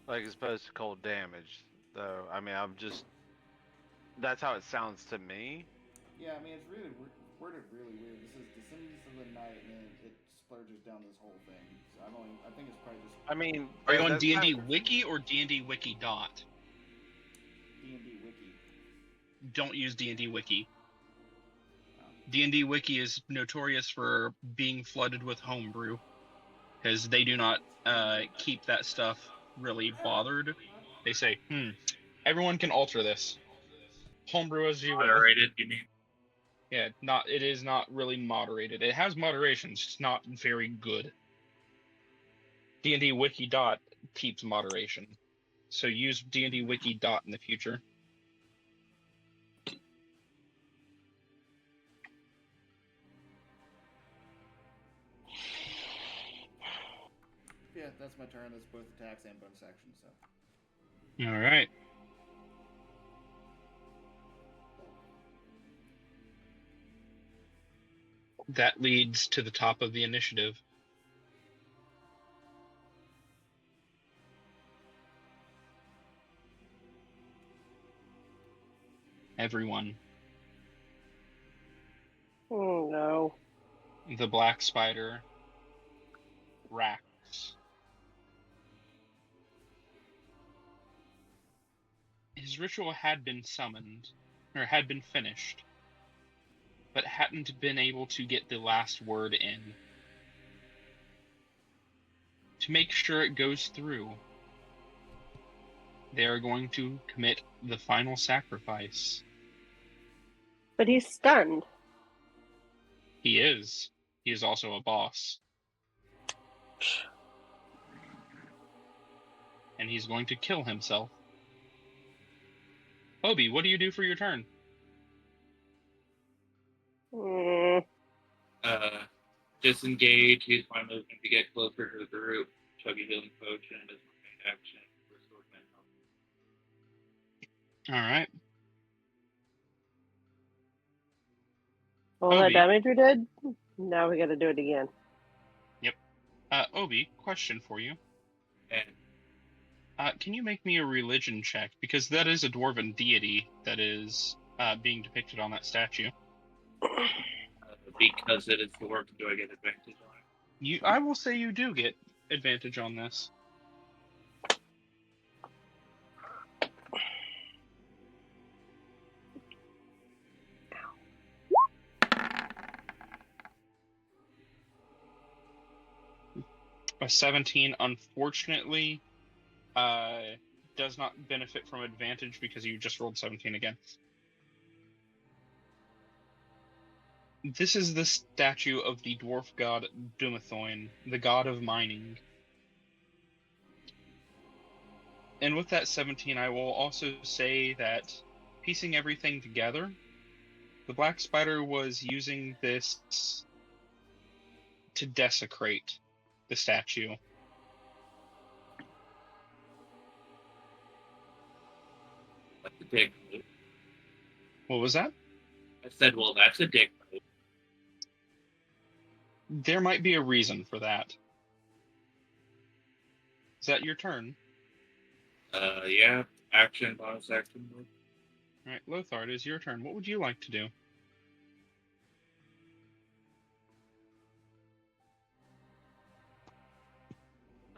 Like as opposed to cold damage. Though I mean, that's how it sounds to me. Yeah, I mean it's really worded really weird. This is Descendants of the Night, and then it splurges down this whole thing. So I think it's probably just. I mean, are you on that's D&D Wiki or D&D Wiki dot? D&D Wiki. Don't use D&D Wiki. D&D Wiki is notorious for being flooded with homebrew, because they do not keep that stuff really bothered. They say, everyone can alter this. Homebrew as you will. Moderated, you mean? Yeah, it is not really moderated. It has moderation, it's just not very good. D&D Wiki dot keeps moderation. So use D&D Wiki dot in the future. Yeah, that's my turn. That's both attacks and bonus action. So. All right. That leads to the top of the initiative. Everyone. Oh no. The black spider. Rax. His ritual had been summoned, or had been finished, but hadn't been able to get the last word in. To make sure it goes through, they are going to commit the final sacrifice. But he's stunned. He is. He is also a boss. And he's going to kill himself. Obi, what do you do for your turn? Disengage, use my movement to get closer to the group. Chug a healing potion as my main action. Restore my health. Alright. All that damage we did? Now we gotta do it again. Yep. Obi, question for you. And can you make me a religion check? Because that is a dwarven deity that is being depicted on that statue. Because it is dwarf, do I get advantage on it? I will say you do get advantage on this. A 17, unfortunately, does not benefit from advantage because you just rolled 17 again. This is the statue of the dwarf god Dumathoin, the god of mining. And with that 17, I will also say that, piecing everything together, the black spider was using this to desecrate the statue. That's a dick move. What was that? I said, well, that's a dick move. There might be a reason for that. Is that your turn? Yeah. Action, bonus action. Alright, Lothar, it is your turn. What would you like to do?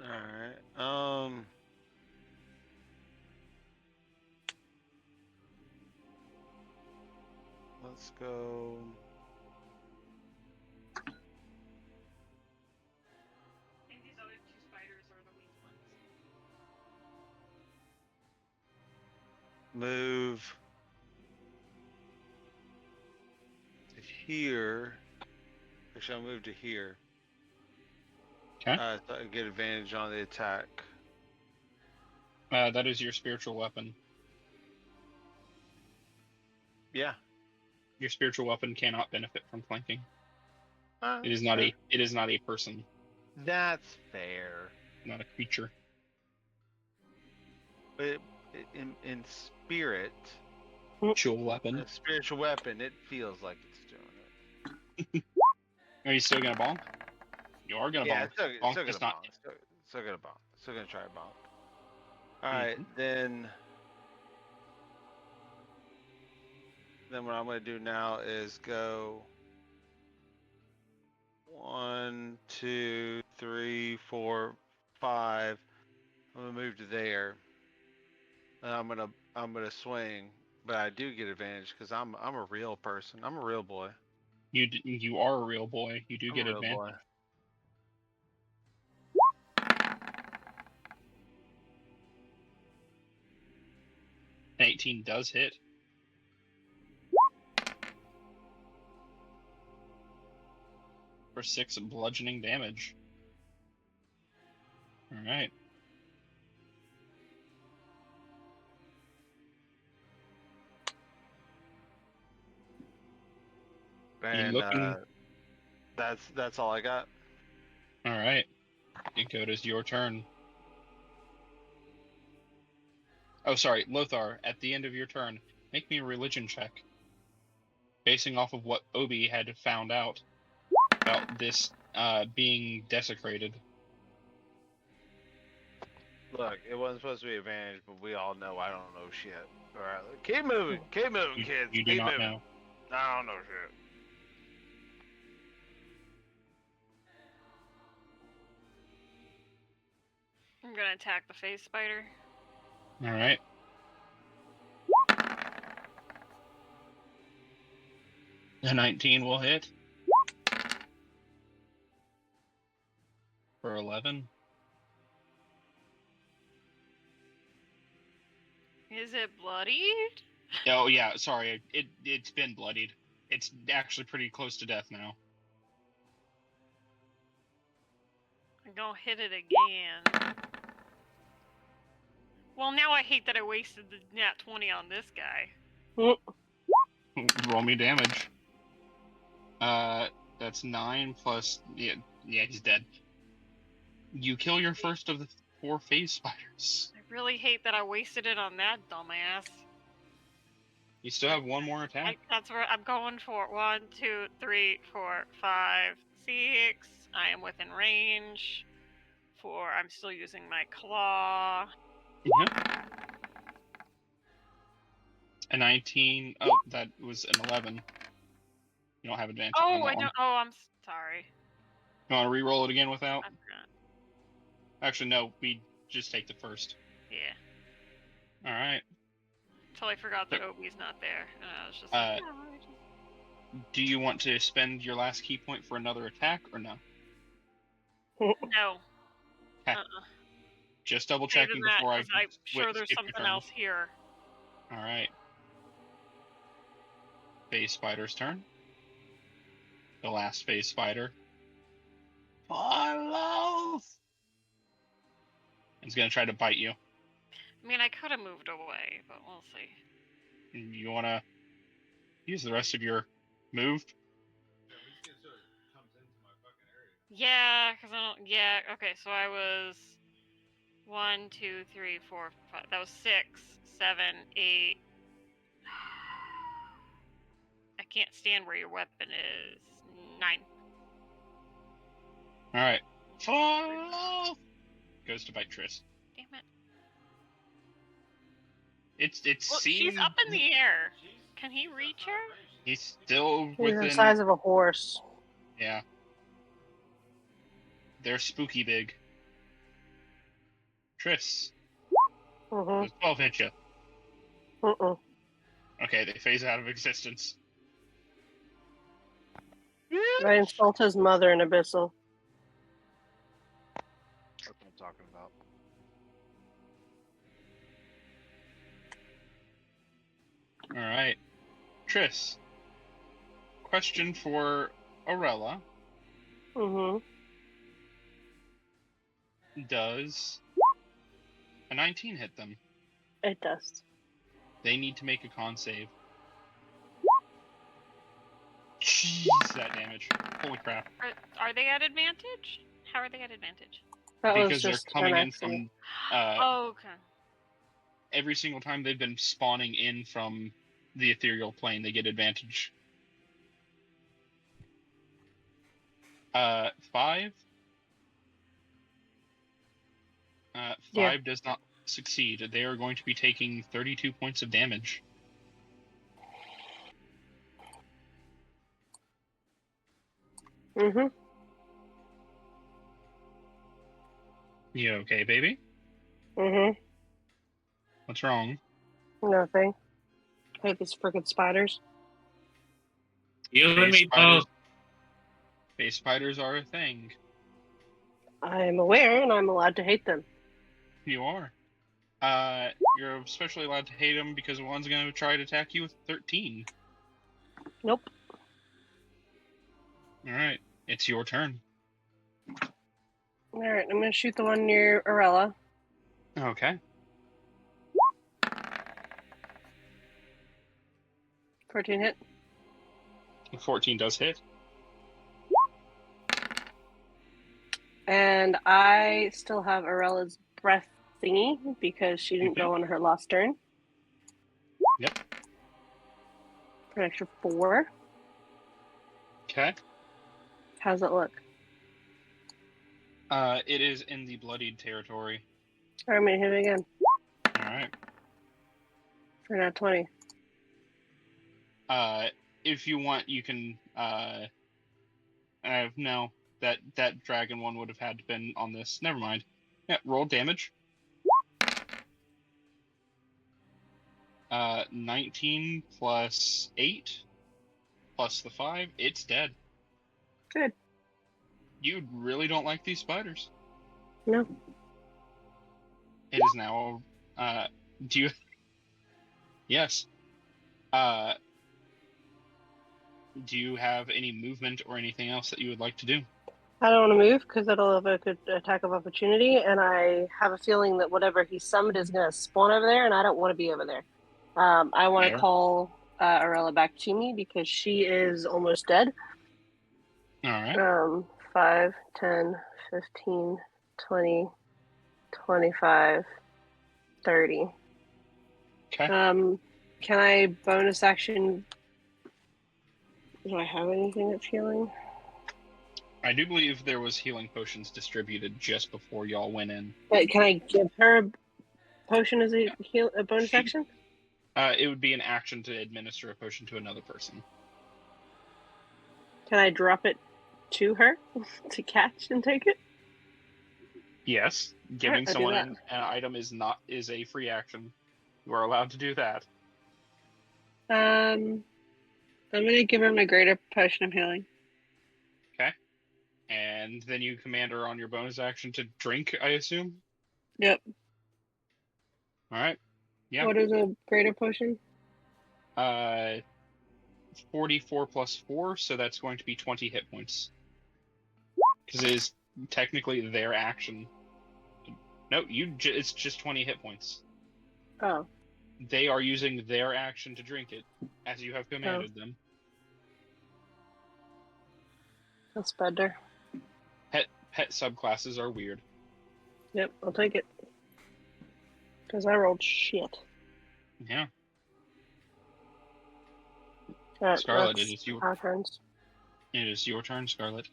Alright. Let's go. I think these other two spiders are the weak ones. Move here. Actually, I'll move to here. Okay. So I get advantage on the attack. That is your spiritual weapon. Yeah. Your spiritual weapon cannot benefit from flanking. It is fair. not a person. That's fair. Not a creature. But in spirit, Spiritual weapon. a spiritual weapon, it feels like it's doing it. Are you still gonna bonk? You are gonna bonk. Still Bonk gonna does not. bonk. Still gonna bonk. Still gonna try to bonk. Alright, then what I'm gonna do now is go 1, 2, 3, 4, 5. I'm gonna move to there. And I'm gonna swing, but I do get advantage because I'm a real person. I'm a real boy. You are a real boy. You do I'm get a real advantage. boy. 18 does hit. For 6 bludgeoning damage. Alright. And that's all I got. Alright. Dakota's your turn. Oh, sorry, Lothar, at the end of your turn, make me a religion check. Basing off of what Obi had found out about this being desecrated. Look, it wasn't supposed to be advantage, but we all know I don't know shit. Alright, keep moving, kids. You do keep not moving. know. I don't know shit. I'm gonna attack the face spider. Alright. The 19 will hit. For 11. Is it bloodied? Oh yeah, sorry. It's been bloodied. It's actually pretty close to death now. I'm gonna hit it again. Well, now I hate that I wasted the nat 20 on this guy. Roll me damage. That's 9 plus... Yeah, he's dead. You kill your first of the 4 phase spiders. I really hate that I wasted it on that dumbass. You still have one more attack. That's where I'm going for. 1, 2, 3, 4, 5, 6. I am within range. 4. I'm still using my claw. A 19. Oh, that was an 11. You don't have advantage on that one. I'm sorry. You want to re-roll it again without? I forgot. Actually, no. We just take the first. Yeah. All right. Totally forgot that Obi's not there. And I was just do you want to spend your last key point for another attack or no? No. Okay. Just double checking before I'm sure there's something else here. All right. Phase spider's turn. The last phase spider. Follow. It's gonna try to bite you. I mean, I could have moved away, but we'll see. You wanna use the rest of your move? Yeah, because I don't. Yeah, okay. So I was 1, 2, 3, 4, 5. That was 6, 7, 8. I can't stand where your weapon is. 9. All right. Follow. Goes to bite Triss. Damn it. It's Well, seen... she's up in the air. Can he reach her? He's still He's within... the size of a horse. Yeah. They're spooky big. Triss. Does 12 hit you? Okay, they phase out of existence. I insult his mother in Abyssal. That's what I'm talking about. Alright. Triss. question for Arella. Mm-hmm. Does a 19 hit them? It does. They need to make a con save. Jeez, that damage. Holy crap. Are they at advantage? How are they at advantage? That was Because they're just coming an in accident. from Oh, okay. every single time they've been spawning in from the ethereal plane, they get advantage. 5. 5 Yeah. does not succeed. They are going to be taking 32 points of damage. Mm-hmm. You okay, baby? Mm-hmm. What's wrong? Nothing. I hate these freaking spiders. You and me spiders, both. Base spiders are a thing. I'm aware, and I'm allowed to hate them. You are. You're especially allowed to hate them because one's going to try to attack you with 13. Nope. Alright, it's your turn. Alright, I'm going to shoot the one near Arella. Okay. 14 hit. 14 does hit. And I still have Arella's breath thingy because she didn't go on her last turn. Yep. For an extra 4. Okay. How's it look? It is in the bloodied territory. Alright, I'm going to hit it again. Alright. For now 20. If you want, you can, no, that dragon one would have had to been on this. Never mind. Yeah, roll damage. 19 plus 8 plus the 5. It's dead. Good. You really don't like these spiders. No. It is now, do you... Yes. Do you have any movement or anything else that you would like to do? I don't want to move because that'll have a good attack of opportunity, and I have a feeling that whatever he summoned is going to spawn over there, and I don't want to be over there. I want to call Arella back to me because she is almost dead. All right. 5, 10, 15, 20, 25, 30. Okay. Can I bonus action? Do I have anything that's healing? I do believe there was healing potions distributed just before y'all went in. But can I give her a potion as a bonus action? It would be an action to administer a potion to another person. Can I drop it to her to catch and take it? Yes, giving someone an item is a free action. You are allowed to do that. I'm gonna give her my greater potion of healing. Okay. And then you command her on your bonus action to drink, I assume? Yep. Alright. Yeah. What is a greater potion? 44 plus 4, so that's going to be 20 hit points. Because it is technically their action. No, it's just 20 hit points. Oh. They are using their action to drink it, as you have commanded them. That's better. Pet subclasses are weird. Yep, I'll take it. Because I rolled shit. Yeah. Right, Scarlet, it is our turns. It is your turn, Scarlet.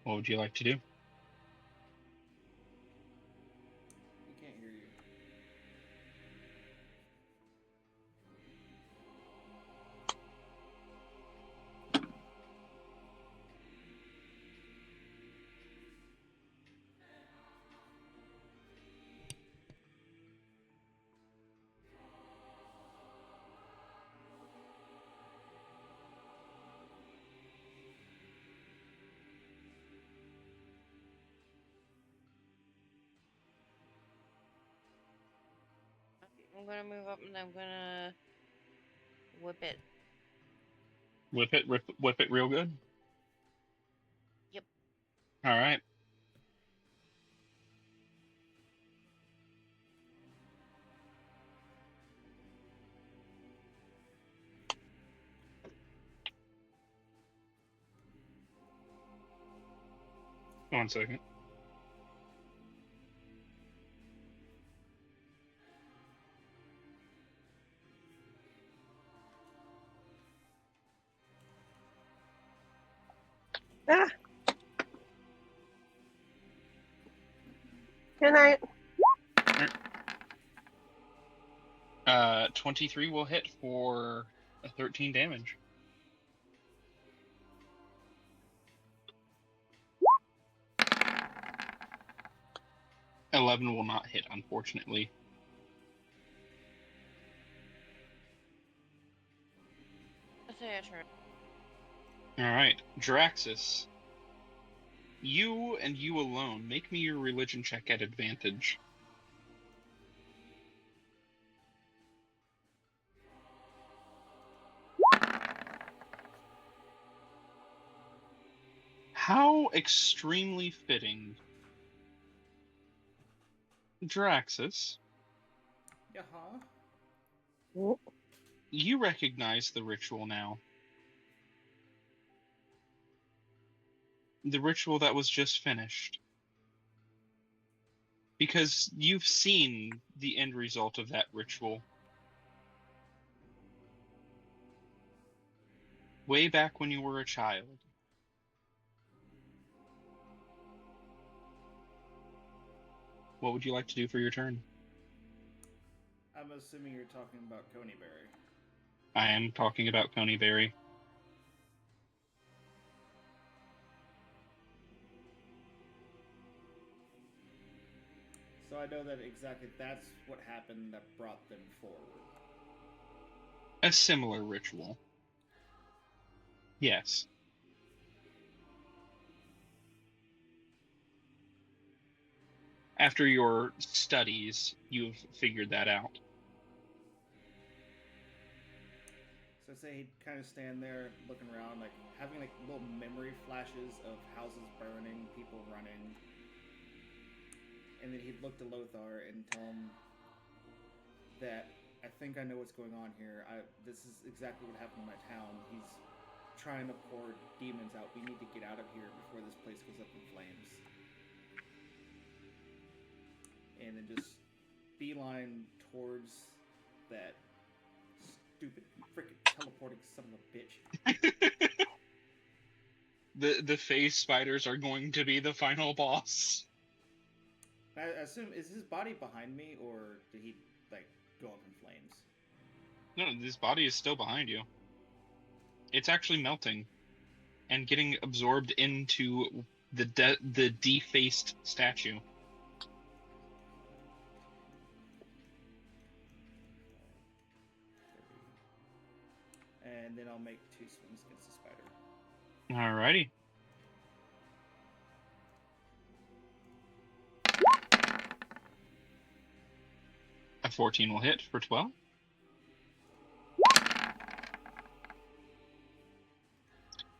What would you like to do? We can't hear you. I'm gonna move up and I'm gonna whip it. Whip it real good? Yep. Alright. One second. Ah. Good night. 23 will hit for 13 damage. $11 will not hit, unfortunately. I'll say a turn. Alright, Draxus. You and you alone, make me your religion check at advantage. How extremely fitting. Draxus. Yeah. You recognize the ritual now. The ritual that was just finished. Because you've seen the end result of that ritual. Way back when you were a child. What would you like to do for your turn? I'm assuming you're talking about Coneyberry. I am talking about Coneyberry. So I know that exactly that's what happened that brought them forward. A similar ritual. Yes. After your studies, you've figured that out. So say he'd kind of stand there looking around, like having like little memory flashes of houses burning, people running. And then he'd look to Lothar and tell him that I think I know what's going on here. This is exactly what happened in my town. He's trying to pour demons out. We need to get out of here before this place goes up in flames. And then just beeline towards that stupid freaking teleporting son of a bitch. The phase spiders are going to be the final boss. I assume, is his body behind me, or did he like go up in flames? No, his body is still behind you. It's actually melting and getting absorbed into the defaced statue. And then I'll make 2 swings against the spider. Alrighty. A 14 will hit for 12.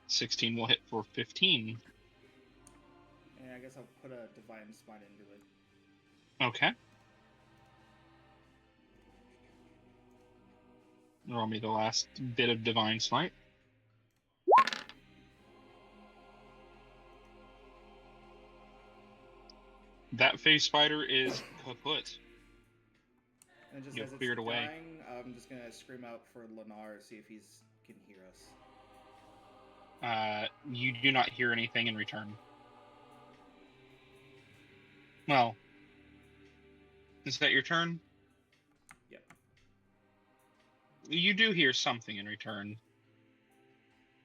16 will hit for 15. And I guess I'll put a divine smite into it. Okay. Roll me the last bit of divine smite. That phase spider is kaput. And just You've as it's cleared away. dying, I'm just gonna scream out for Lennar, see if he can hear us. You do not hear anything in return. Well, is that your turn? Yep. You do hear something in return.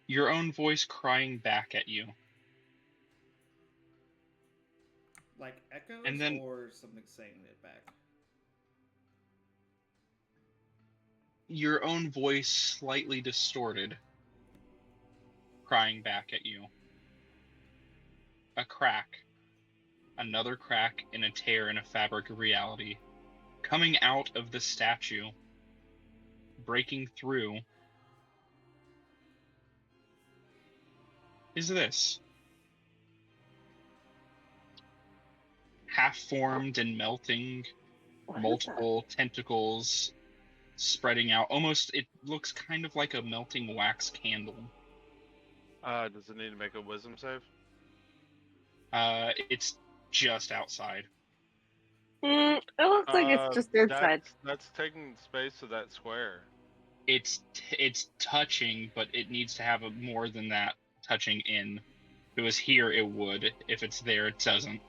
Your own voice crying back at you. Like echoes, and then, or something saying it back? Your own voice slightly distorted, crying back at you. A crack. Another crack in a tear in a fabric of reality Coming out of the statue, breaking through, is this. Half-formed and melting, multiple tentacles spreading out. Almost, it looks kind of like a melting wax candle. Does it need to make a wisdom save? It's just outside. It looks like it's just inside. That's taking space of that square. It's touching, but it needs to have more than that touching in. If it was here, it would. If it's there, it doesn't.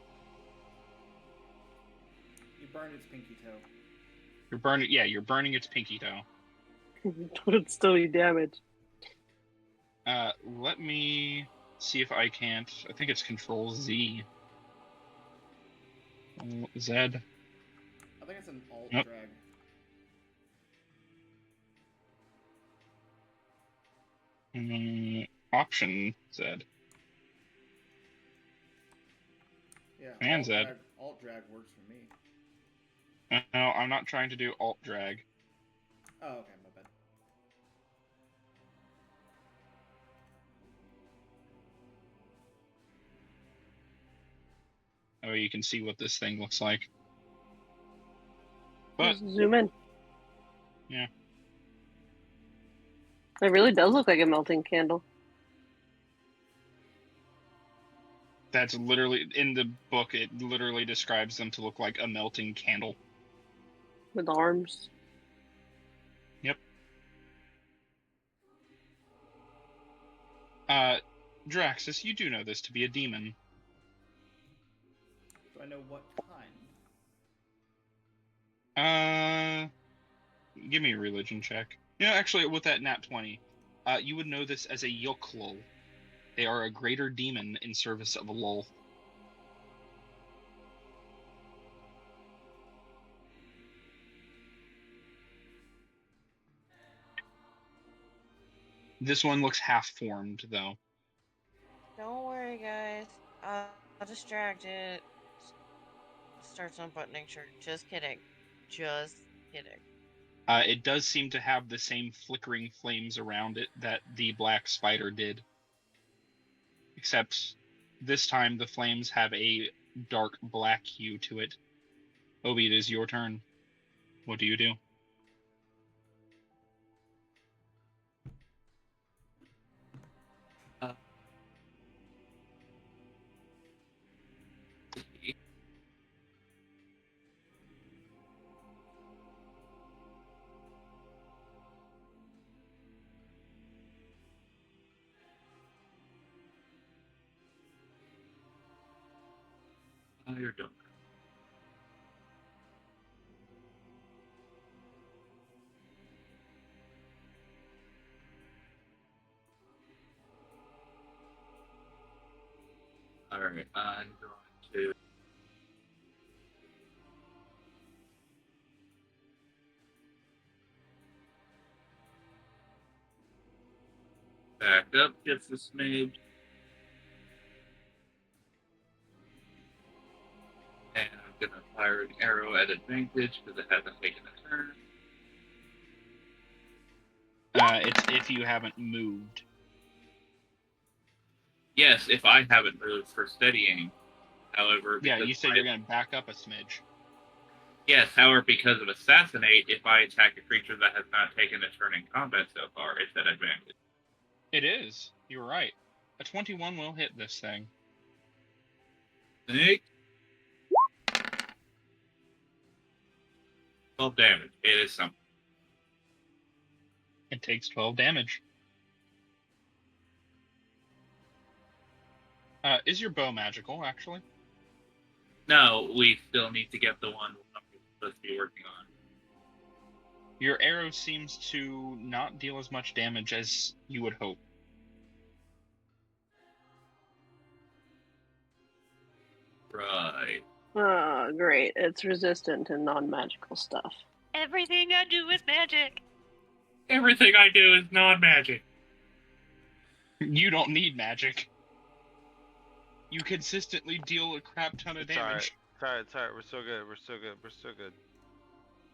You burned its pinky toe. You're burning its pinky toe. But it's still do damage. Let me see if I can't. I think it's Control Z. Z. I think it's an alt drag. Option Z. Yeah, And Z. Alt drag works for me. No, I'm not trying to do alt drag. Oh, okay, my bad. Oh, you can see what this thing looks like. But just zoom in. Yeah. It really does look like a melting candle. That's literally, in the book, it literally describes them to look like a melting candle. With arms. Yep. Draxus, you do know this to be a demon. Do I know what kind? Give me a religion check. You know, actually, with that nat 20, you would know this as a Yoklul. They are a greater demon in service of Lul. This one looks half-formed, though. Don't worry, guys. I'll distract it. Starts unbuttoning shirt. Just kidding. Just kidding. It does seem to have the same flickering flames around it that the black spider did. Except this time the flames have a dark black hue to it. Obi, it is your turn. What do you do? Oh, you're done. Alright, I'm going to back up just a smidge. And I'm going to fire an arrow at advantage because it hasn't taken a turn. It's if you haven't moved. Yes, if I haven't moved for steadying. However, yeah, you said you're going to back up a smidge. Yes, however, because of Assassinate, if I attack a creature that has not taken a turn in combat so far, it's at advantage. It is. You're right. A 21 will hit this thing. Nick? 12 damage. It is something. It takes 12 damage. Is your bow magical, actually? No, we still need to get the one we're supposed to be working on. Your arrow seems to not deal as much damage as you would hope. Right. Oh, great. It's resistant to non-magical stuff. Everything I do is magic. Everything I do is non-magic. You don't need magic. You consistently deal a crap ton of damage. It's alright. We're so good.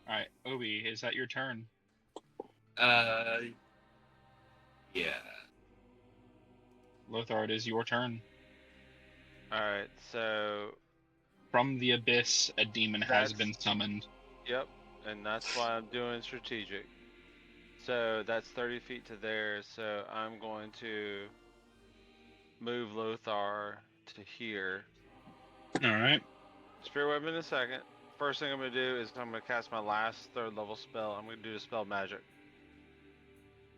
All right, Obi, is that your turn? Yeah. Lothar, it is your turn. Alright, so... From the abyss, a demon has been summoned. Yep, and that's why I'm doing strategic. So that's 30 feet to there, so I'm going to move Lothar to here. Alright. Spirit weapon in a second. First thing I'm going to do is I'm going to cast my last 3rd level spell. I'm going to do Dispel Magic.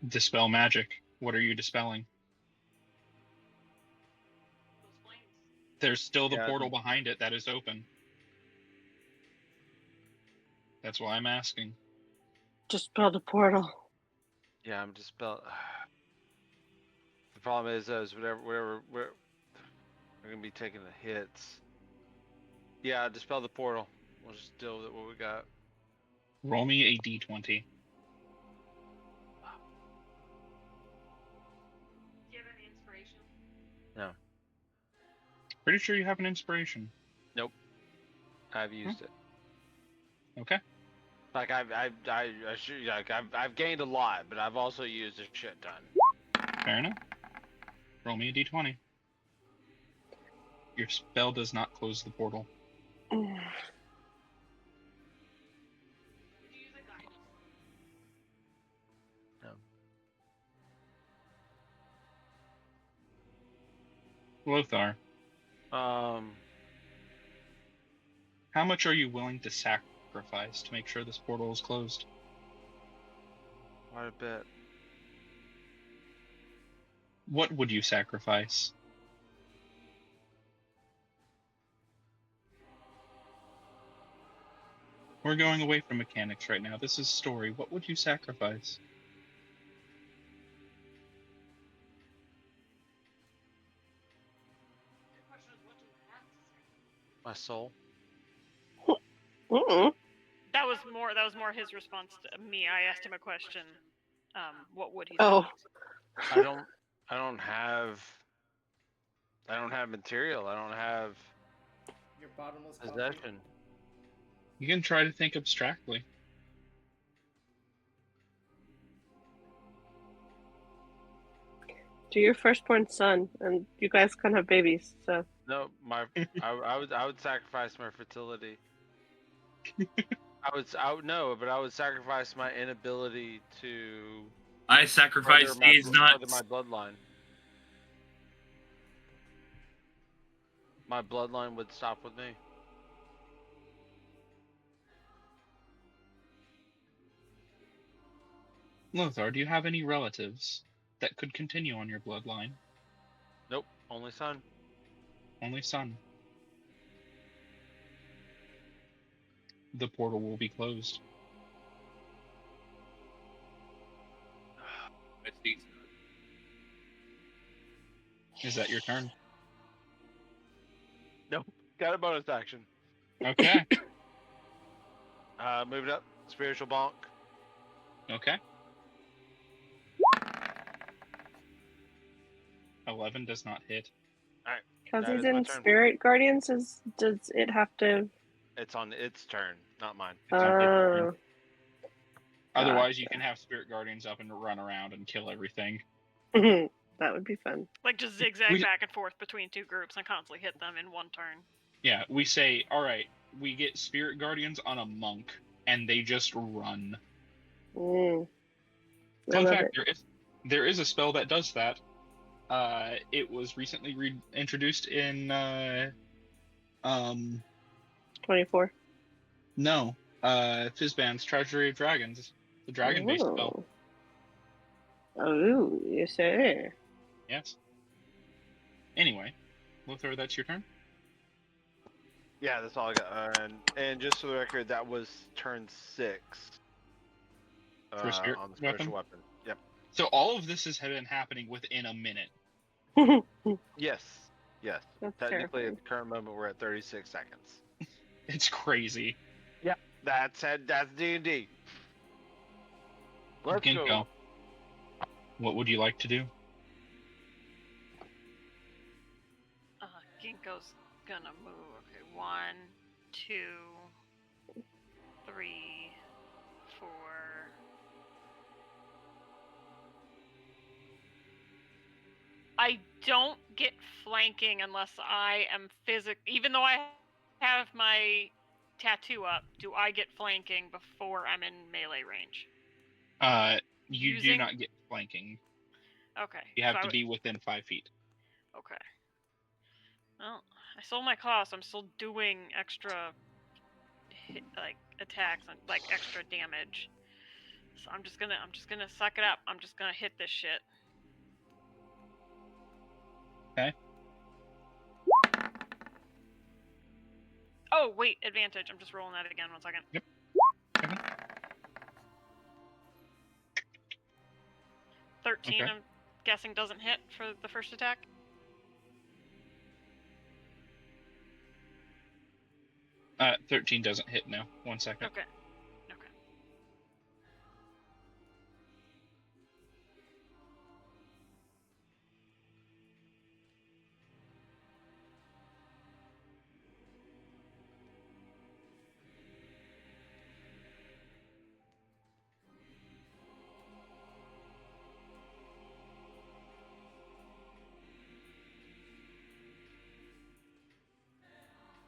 Dispel Magic. What are you dispelling? There's still the portal behind it that is open. That's why I'm asking. Dispel the portal. Yeah, I'm dispel. The problem is, whatever, we're going to be taking the hits. Yeah, dispel the portal. We'll just deal with what we got. Roll me a d20. Do you have any inspiration? No. Pretty sure you have an inspiration. Nope. I've used it. Okay. Like I've gained a lot, but I've also used a shit ton. Fair enough. Roll me a d20. Your spell does not close the portal. No. Lothar, How much are you willing to sacrifice to make sure this portal is closed? Quite a bit. What would you sacrifice? We're going away from mechanics right now. This is story. What would you sacrifice? My soul. That was more his response to me. I asked him a question. What would he? Oh. I don't have material. I don't have your bottomless possession. coffee? You can try to think abstractly. To your firstborn son, and you guys can have babies, so. No, I would sacrifice my fertility. I would sacrifice my inability to. I sacrifice these nuts. My bloodline. My bloodline would stop with me. Lothar, do you have any relatives that could continue on your bloodline? Nope, only son. Only son. The portal will be closed. Is that your turn? Nope. Got a bonus action. Okay. Moving up. Spiritual bonk. Okay. 11 does not hit. Alright. Because he's in Spirit Guardians, does it have to... It's on its turn, not mine. Otherwise, you can have Spirit Guardians up and run around and kill everything. That would be fun. Like just zigzag back and forth between two groups and constantly hit them in one turn. Yeah, we say, alright, we get Spirit Guardians on a monk, and they just run. Fun fact, there is a spell that does that. It was recently introduced in 24. No, Fizban's Treasury of Dragons, the dragon-based spell. Oh, you say? Yes. Anyway, Lothar, that's your turn. Yeah, that's all I got. And just for the record, that was turn 6. For spirit on the spiritual weapon. Yep. So all of this has been happening within a minute. Yes. Yes. That's Technically, terrifying. at the current moment, we're at 36 seconds. It's crazy. Yep. That's D&D. Let's Ginkgo, go. what would you like to do? Ginkgo's gonna move. Okay, 1, 2, 3, for... I don't get flanking unless I am even though I have my tattoo up, do I get flanking before I'm in melee range? You do not get flanking. Okay. You have to be within 5 feet. Okay. Well, I sold my claw, so I'm still doing extra attacks and extra damage. So I'm just gonna suck it up. I'm just gonna hit this shit. Okay. Oh wait, advantage. I'm just rolling that again. 1 second. Yep. Okay. 13. Okay. I'm guessing doesn't hit for the first attack. 13 doesn't hit now. 1 second. Okay.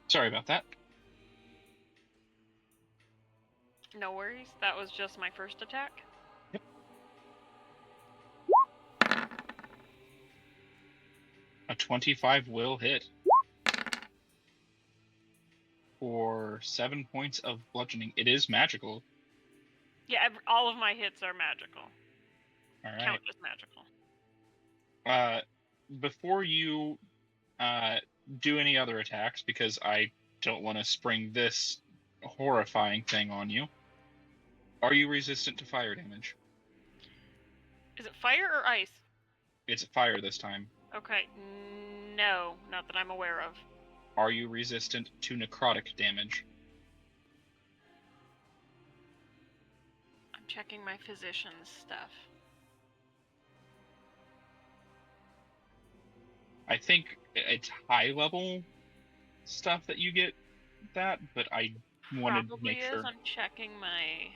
Sorry about that. No worries. That was just my first attack. Yep. A 25 will hit. For 7 points of bludgeoning. It is magical. Yeah, all of my hits are magical. All right. Count as magical. Before you do any other attacks, because I don't want to spring this horrifying thing on you, are you resistant to fire damage? Is it fire or ice? It's fire this time. Okay. No, not that I'm aware of. Are you resistant to necrotic damage? I'm checking my physician's stuff. I think it's high level stuff that you get that, but I wanted to make sure. I'm checking my...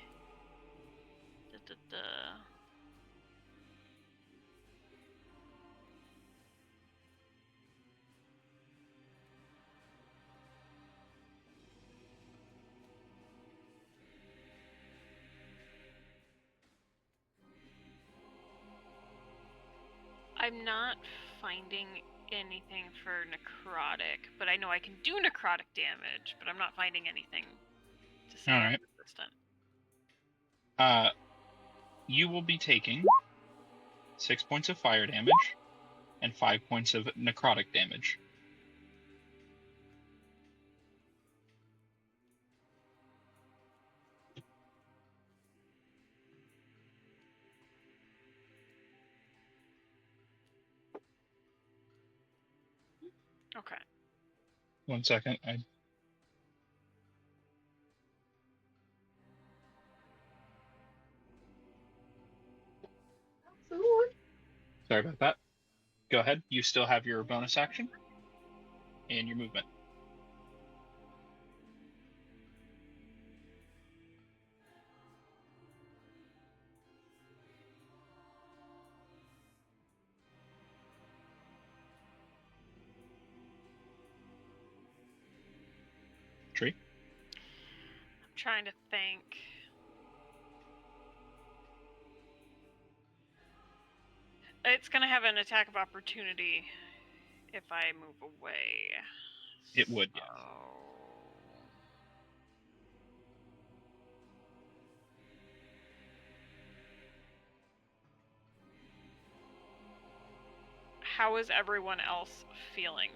I'm not finding anything for necrotic, but I know I can do necrotic damage, but I'm not finding anything to say I'm resistant. You will be taking 6 points of fire damage and 5 points of necrotic damage. Okay. 1 second. Sorry about that. Go ahead. You still have your bonus action and your movement. Tree? I'm trying to think. It's going to have an attack of opportunity if I move away. It would, yes. How is everyone else feeling?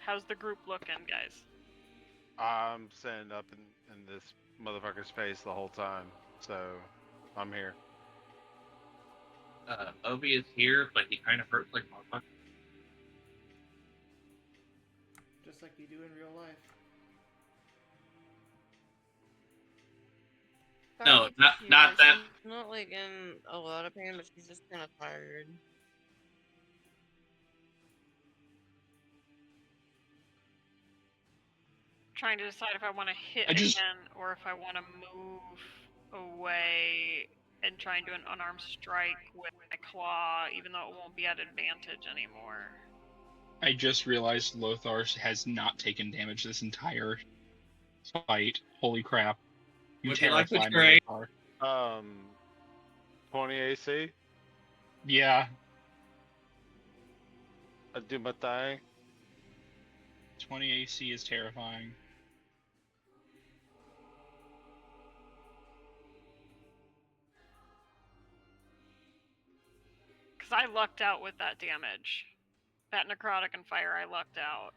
How's the group looking, guys? I'm standing up in this motherfucker's face the whole time, so I'm here. Obi is here, but he kind of hurts like a motherfucker. Just like you do in real life. No, not that. She's not like in a lot of pain, but she's just kind of tired. trying to decide if I want to hit again or if I want to move away and try and do an unarmed strike with my claw, even though it won't be at advantage anymore. I just realized Lothar has not taken damage this entire fight. Holy crap. You terrify me, Lothar. 20 AC? Yeah. I do my thing. 20 AC is terrifying. Because I lucked out with that damage. That necrotic and fire, I lucked out.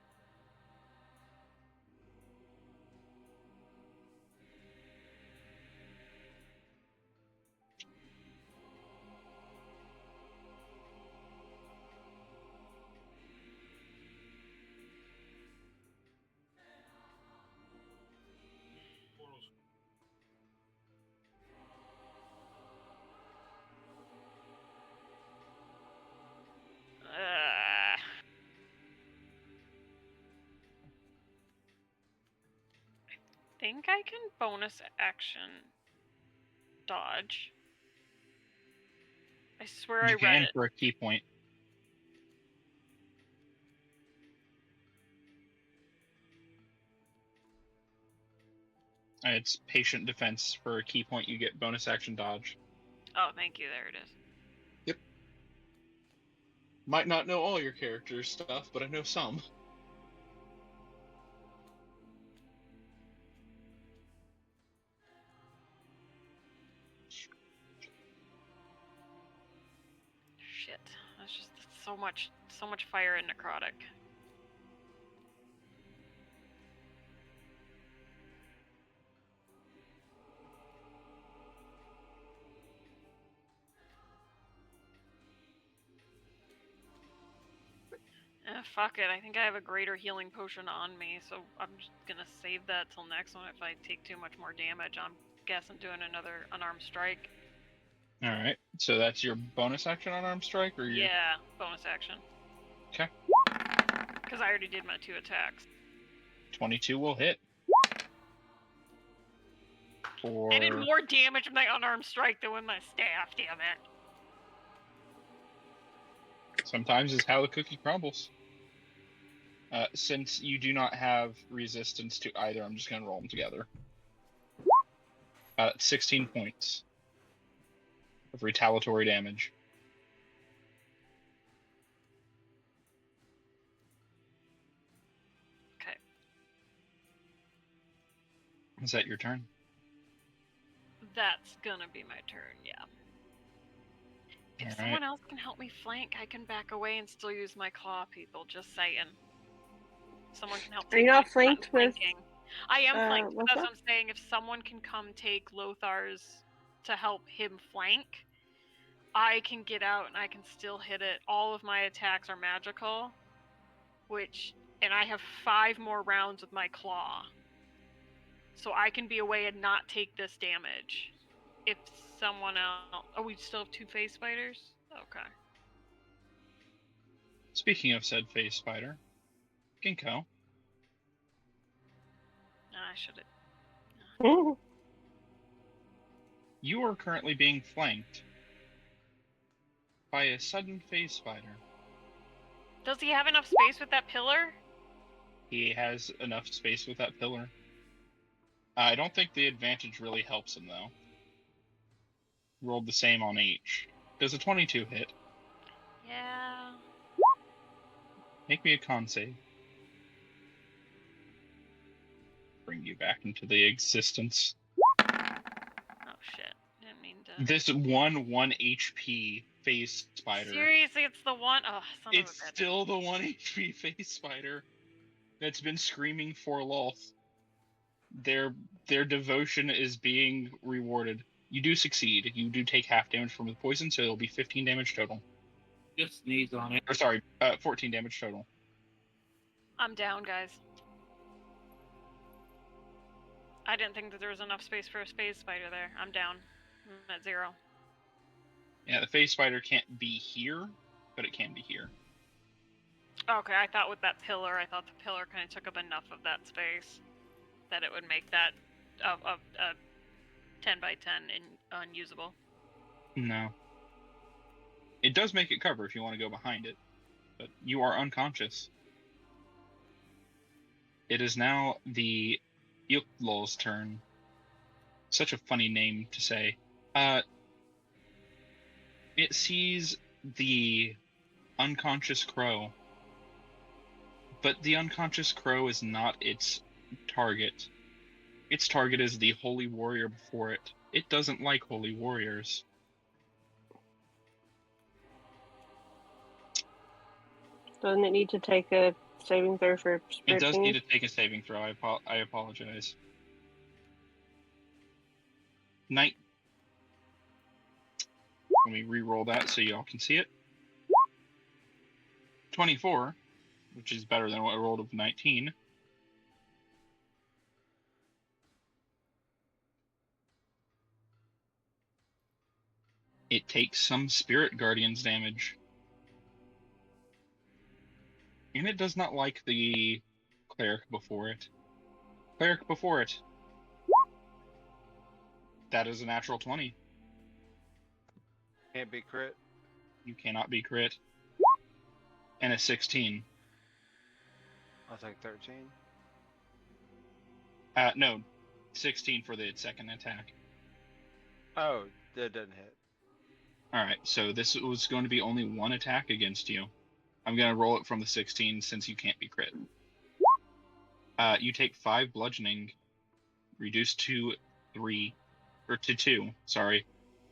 I think I can bonus action dodge. I swear I read it. For a key point. It's patient defense. For a key point, you get bonus action dodge. Oh, thank you. There it is. Yep. Might not know all your character's stuff, but I know some. Shit. That's just so much fire and necrotic. Fuck it, I think I have a greater healing potion on me, so I'm just gonna save that till next one. If I take too much more damage, I'm guessing doing another unarmed strike. Alright, so that's your bonus action unarmed strike, or your... Yeah, bonus action. Okay. Because I already did my 2 attacks. 22 will hit. I did more damage with my unarmed strike than with my staff, damn it. Sometimes is how the cookie crumbles. Since you do not have resistance to either, I'm just going to roll them together. 16 points of retaliatory damage. Okay. Is that your turn? That's gonna be my turn, yeah. If someone else can help me flank, I can back away and still use my claw, people. Just saying. Someone can help. Are you not flanked with? I am flanked. But that's what I'm saying. If someone can come take Lothar's to help him flank, I can get out and I can still hit it. All of my attacks are magical, and I have 5 more rounds with my claw. So I can be away and not take this damage. If someone else... Oh, we still have 2 phase spiders? Okay. Speaking of said phase spider, Ginkgo. I should have... You are currently being flanked by a sudden phase spider. Does he have enough space with that pillar? He has enough space with that pillar. I don't think the advantage really helps him, though. Rolled the same on each. Does a 22 hit? Yeah. Make me a con save. Bring you back into the existence. Oh shit. Didn't mean to. This 1 HP phase spider. Seriously, it's the one? Oh, son it's of a bitch. Still the 1 HP phase spider that's been screaming for Lolth. Their devotion is being rewarded. You do succeed. You do take half damage from the poison, so it'll be 15 damage total. Just sneeze on it. Or sorry, 14 damage total. I'm down, guys. I didn't think that there was enough space for a phase spider there. I'm down. I'm at 0. Yeah, the phase spider can't be here, but it can be here. Okay, I thought with that pillar, I thought the pillar kind of took up enough of that space. that it would make that a 10 by 10 unusable. No. It does make it cover if you want to go behind it, but you are unconscious. It is now the Yuklol's turn. Such a funny name to say. It sees the unconscious crow, but the unconscious crow is not its target. Its target is the holy warrior before it. It doesn't like holy warriors. Doesn't it need to take a saving throw for spirit? It does need to take a saving throw. I apologize. Let me re-roll that so y'all can see it. 24, which is better than what I rolled of 19. It takes some Spirit Guardians damage. And it does not like the Cleric before it. Cleric before it. That is a natural 20. Can't be crit. You cannot be crit. And a 16. I'll take 13. No. 16 for the second attack. Oh, that doesn't hit. Alright, so this was going to be only one attack against you. I'm going to roll it from the 16 since you can't be crit. You take 5 bludgeoning, reduced to 2, sorry,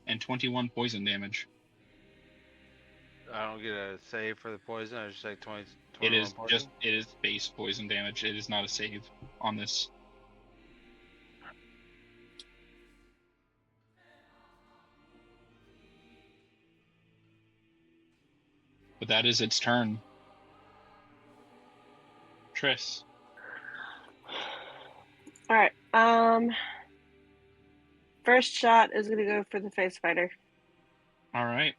and 21 poison damage. I don't get a save for the poison. I just take 20. It is poison. It is base poison damage. It is not a save on this. But that is its turn. Triss. All right. First shot is gonna go for the face fighter. All right.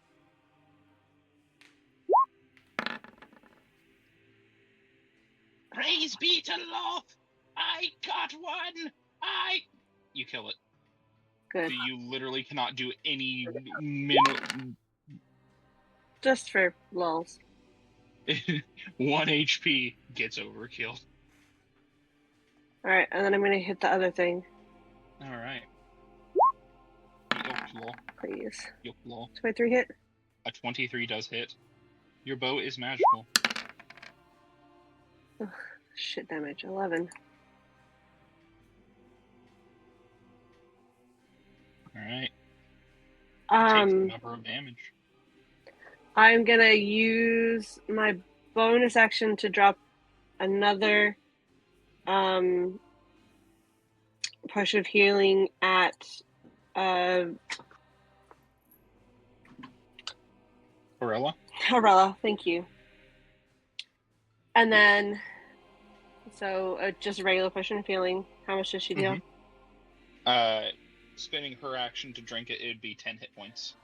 Praise be to Loth! I got one! You kill it. Good. So you literally cannot do any Just for lulz. 1 HP gets overkill. Alright, and then I'm gonna hit the other thing. Alright. Please. 23 hit? A 23 does hit. Your bow is magical. Ugh, shit damage. 11. Alright. Takes a number of damage. I'm gonna use my bonus action to drop another potion of healing at Arella, thank you. And then so just a regular potion of healing. How much does she deal? Spending her action to drink it, it'd be 10 hit points.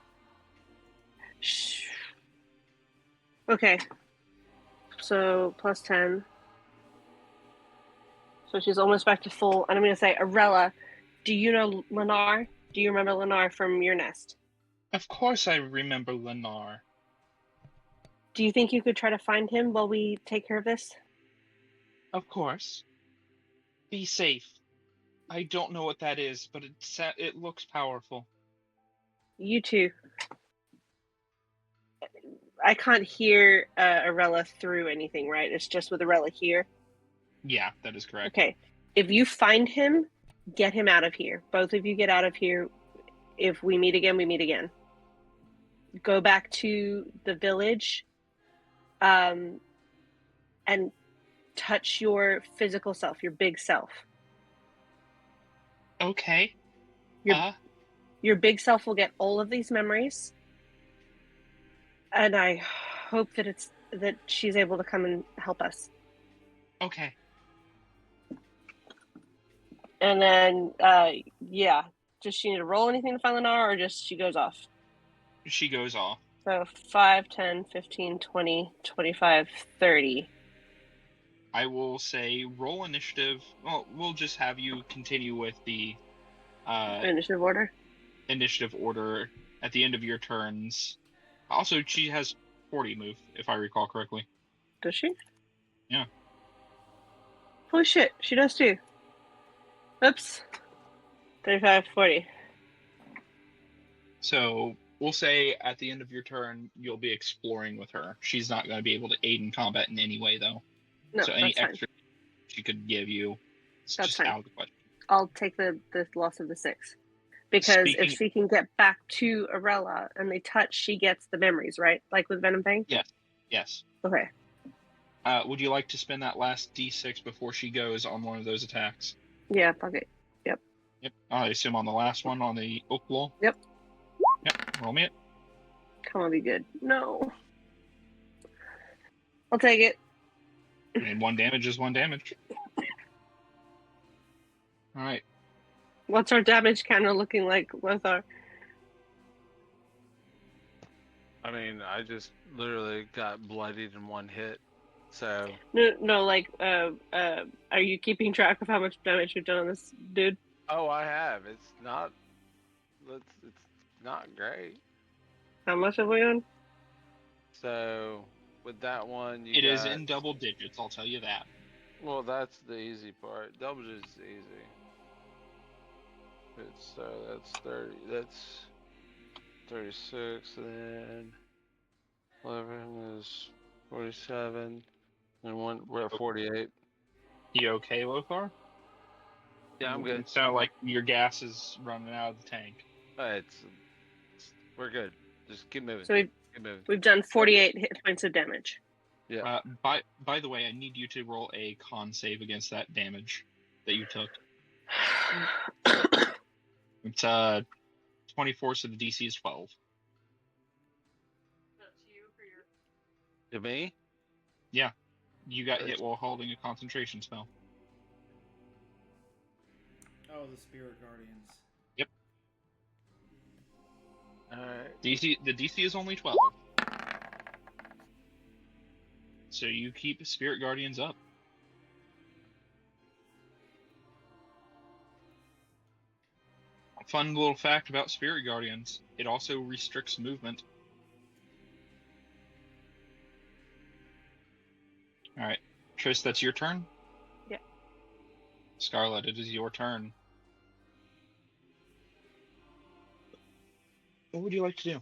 Okay. So plus 10. So she's almost back to full. And I'm going to say, Arella, do you know Lennar? Do you remember Lennar from your nest? Of course I remember Lennar. Do you think you could try to find him while we take care of this? Of course. Be safe. I don't know what that is, but it looks powerful. You too. I can't hear Arella through anything, right? It's just with Arella here? Yeah, that is correct. Okay. If you find him, get him out of here. Both of you get out of here. If we meet again, we meet again. Go back to the village and touch your physical self, your big self. Okay. Your big self will get all of these memories. And I hope that she's able to come and help us. Okay. And then, does she need to roll anything to find Lennar, or just she goes off? She goes off. So 5, 10, 15, 20, 25, 30. I will say roll initiative. Well, we'll just have you continue with the initiative order. Initiative order at the end of your turns. Also, she has 40 move, if I recall correctly. Does she? Yeah. Holy shit, she does too. Oops. 35, 40. So we'll say at the end of your turn, you'll be exploring with her. She's not going to be able to aid in combat in any way, though. No, so any that's fine. extra she could give you, it's That's just fine. out of the question. I'll take the loss of the 6. Because if she can get back to Arella and they touch, she gets the memories, right? Like with Venom Fang? Yes. Okay. Would you like to spend that last D6 before she goes on one of those attacks? Yeah, fuck it. Yep. I assume on the last one, on the oak wall? Yep. Roll me it. Come on, be good. No. I'll take it. I mean, 1 damage is 1 damage. Alright. What's our damage counter looking like with our... I mean, I just literally got bloodied in 1 hit, so... No, like, are you keeping track of how much damage you've done on this dude? Oh, I have. It's not great. How much have we on? So, with that one, It is in double digits, I'll tell you that. Well, that's the easy part. Double digits is easy. That's 30. That's 36. Then 11 is 47, and we're at 48. You okay, Lothar? Yeah, I'm good. It sounds like your gas is running out of the tank. We're good. Just keep moving. So we've done 48 hit points of damage. Yeah. By the way, I need you to roll a con save against that damage that you took. It's 24, so the DC is 12. That's you for your. To me? Yeah, you got hit while holding a concentration spell. Oh, the Spirit Guardians. Yep. Alright. The DC is only 12. So you keep Spirit Guardians up. A fun little fact about Spirit Guardians, it also restricts movement. Alright, Triss, that's your turn? Yeah. Scarlet, it is your turn. What would you like to do?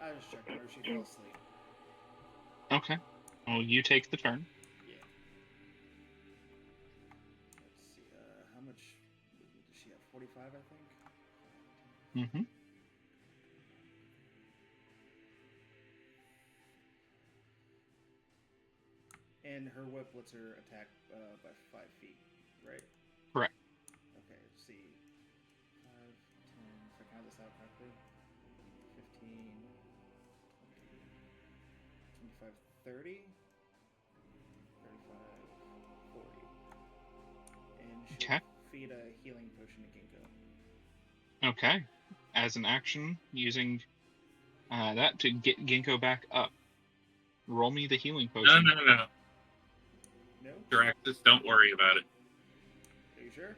I just checked her. She fell asleep. Okay. Well, you take the turn. Yeah. Let's see. How much does she have? 45, I think. Mm-hmm. And her whip lets her attack by 5 feet, right? Correct. Okay, let's see. 5, 10, if I count this out correctly. 15, 20, 25, 30, 35, 40. And she'll feed a healing potion to Ginkgo. Okay. As an action, using that to get Ginkgo back up. Roll me the healing potion. No. No? Draxus, don't worry about it. Are you sure?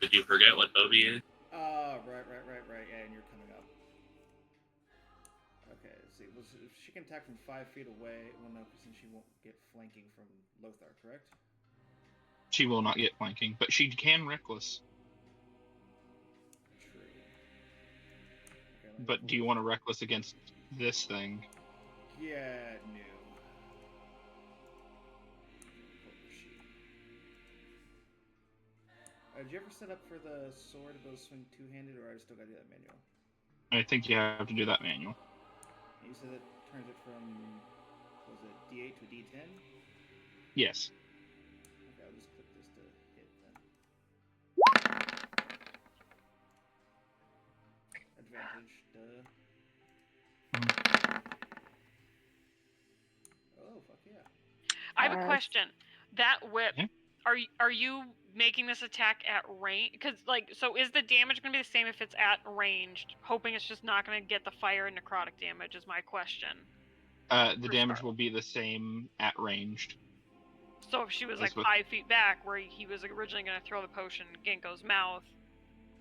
Did you forget what Obi is? Right. Yeah, and you're coming up. Okay, let's see. Well, if she can attack from 5 feet away, well, no, since she won't get flanking from Lothar, correct? She will not get flanking, but she can reckless. True. Okay, but do you want to reckless against this thing? Yeah, no. Did you ever set up for the sword to swing two-handed, or I still gotta do that manual? I think you have to do that manual. You said it turns it from, was it D8 to D10? Yes. Okay, I'll just click this to hit then. Duh. Oh, fuck yeah. I have a question. That whip, Yeah. are you making this attack at range? Because, like, so is the damage going to be the same if it's at ranged? Hoping it's just not going to get the fire and necrotic damage is my question. The damage will be the same at ranged. So if she was like 5 feet back, where he was originally going to throw the potion in Ginkgo's mouth,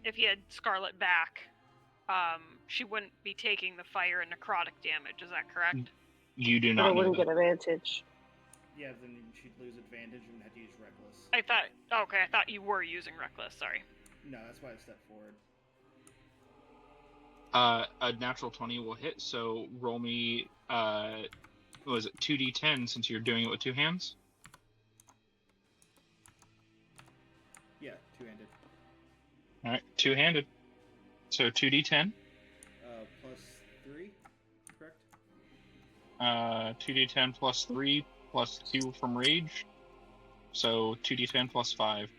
if he had Scarlet back, she wouldn't be taking the fire and necrotic damage. Is that correct? You do not. But it wouldn't get advantage. Yeah, then she'd lose advantage and have to use Reckless. I thought you were using Reckless. Sorry. No, that's why I stepped forward. A natural 20 will hit. So roll me. What was it? 2d10 since you're doing it with two hands. Yeah, two-handed. All right, two-handed. So 2d10. Plus 3, correct? 2d10 plus 3 plus 2 from rage. So 2d10 plus 5.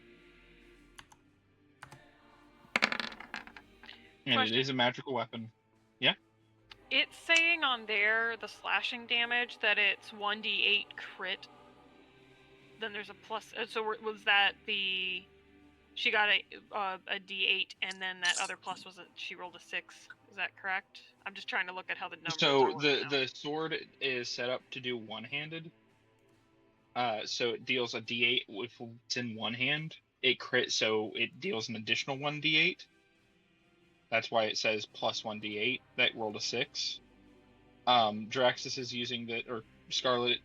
And Question. it is a magical weapon. Yeah? It's saying on there, the slashing damage, that it's 1d8 crit. Then there's a plus. So was that the... She got a d8, and then that other plus was she rolled a 6. Is that correct? I'm just trying to look at how the numbers So are the sword is set up to do one-handed. So it deals a d8 if it's in one hand. It crit, so it deals an additional 1d8. That's why it says plus 1d8. That rolled a 6. Draxus is using or Scarlet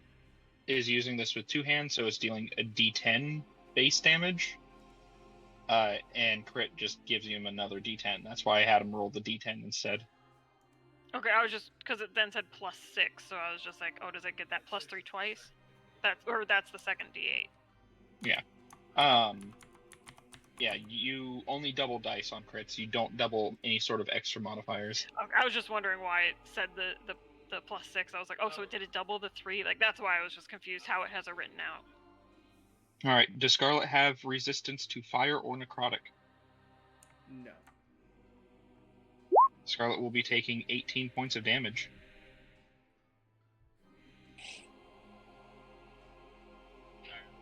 is using this with two hands, so it's dealing a d10 base damage. And crit just gives him another d10. That's why I had him roll the d10 instead. Okay, I was just, because it then said plus 6, so I was just like, oh, does it get that plus 3 twice? That's the second d8. Yeah. Yeah, you only double dice on crits. You don't double any sort of extra modifiers. Okay, I was just wondering why it said the plus 6. I was like, oh, so did it double the 3? Like, that's why I was just confused how it has it written out. All right. Does Scarlet have resistance to fire or necrotic? No. Scarlet will be taking 18 points of damage.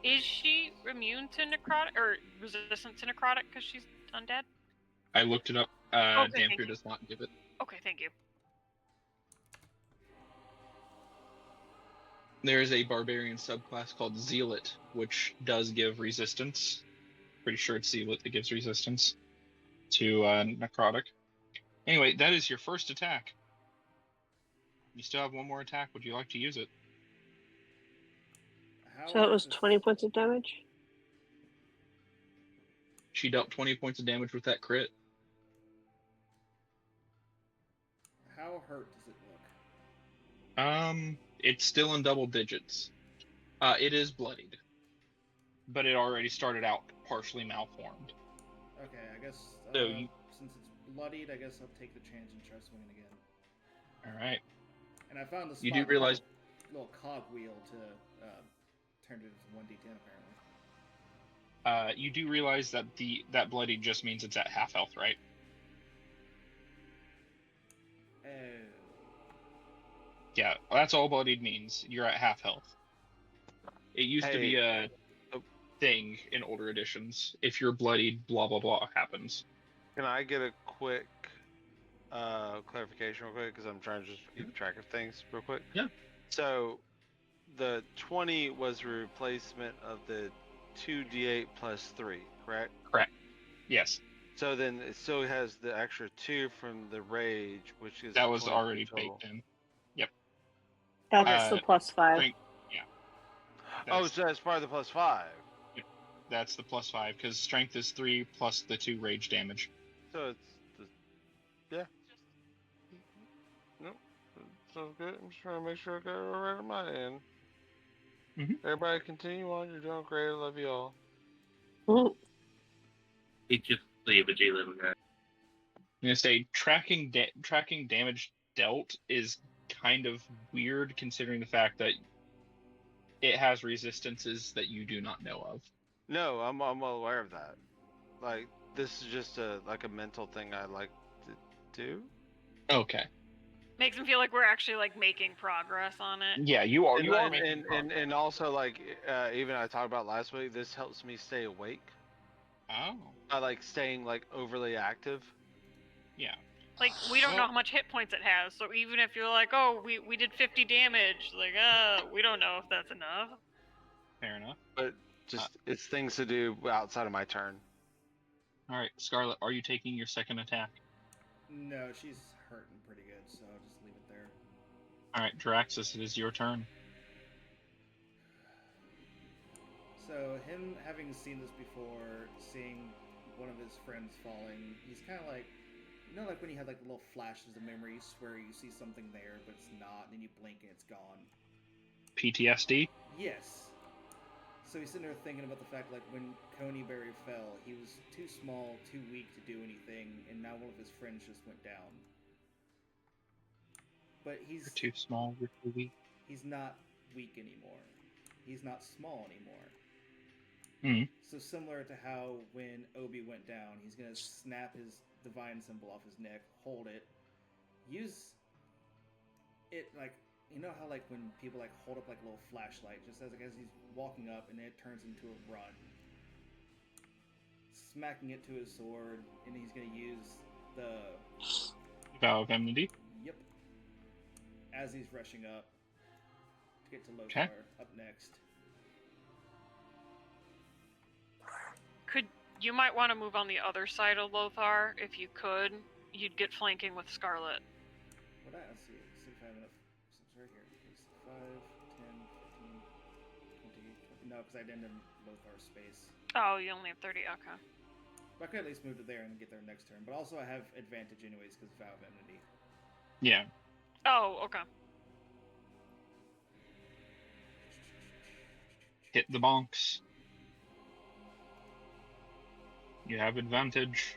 Is she immune to necrotic, or resistant to necrotic because she's undead? I looked it up. Dampier does not give it. Okay, thank you. There is a barbarian subclass called Zealot, which does give resistance. Pretty sure it's Zealot that gives resistance to necrotic. Anyway, that is your first attack. You still have one more attack. Would you like to use it? So it was 20 points of damage? She dealt 20 points of damage with that crit. How hurt does it look? It's still in double digits. It is bloodied. But it already started out partially malformed. Okay, I guess So since it's bloodied, I guess I'll take the chance and try swinging again. Alright. And I found the spot You do realize... little cog wheel to turn it into 1d10 apparently. You do realize that that bloodied just means it's at half health, right? Oh. Yeah, that's all bloodied means. You're at half health. It used to be a thing in older editions. If you're bloodied, blah blah blah happens. Can I get a quick clarification real quick? Because I'm trying to just keep track of things real quick. Yeah. So, the 20 was a replacement of the 2d8 plus 3, correct? Correct. Yes. So then it still has the extra 2 from the rage, which is... That was already baked in. Yep. That's the plus 5. Yeah. So that's part of the plus 5. Yep. That's the plus 5, because strength is 3 plus the 2 rage damage. So it's... Yeah. Nope. Sounds good. I'm just trying to make sure I got it right on my end. Everybody continue on. You're doing great. I love you all. It's just leave a G little guy. I'm gonna say tracking damage dealt is kind of weird, considering the fact that it has resistances that you do not know of. No, I'm well aware of that. Like, this is just a mental thing I like to do. Okay. Makes him feel like we're actually like making progress on it. Yeah, you are. You are making progress. And also like even I talked about last week. This helps me stay awake. Oh. I like staying like overly active. Yeah. Like we don't know how much hit points it has, so even if you're like, oh, we did 50 damage, like we don't know if that's enough. Fair enough. But just it's things to do outside of my turn. All right, Scarlet, are you taking your second attack? No, she's hurting pretty good, so I'll just leave it there. All right, Draxus, it is your turn. So him having seen this before, seeing one of his friends falling, he's kind of like, you know, like when you have like little flashes of memory, you swear you see something there, but it's not, and then you blink and it's gone. PTSD? Yes. So he's sitting there thinking about the fact, like, when Coneyberry fell, he was too small, too weak to do anything, and now one of his friends just went down. But You're too small, you're too weak. He's not weak anymore. He's not small anymore. Mm. So similar to how when Obi went down, he's going to snap his divine symbol off his neck, hold it, use it like, you know how like when people like hold up like a little flashlight, just as he's walking up, and then it turns into a run, smacking it to his sword, and he's gonna use the Vow of Enmity. Yep. As he's rushing up to get to Lothar. Okay. Up next. You might want to move on the other side of Lothar if you could. You'd get flanking with Scarlet. Let's see if I have enough. So it's right here. It's 5, 10, 15, 20, 20. No, because I didn't in Lothar's space. Oh, you only have 30. Okay. But I could at least move to there and get there next turn. But also I have advantage anyways because of Vow of Enmity. Yeah. Oh, okay. Hit the bonks. You have advantage.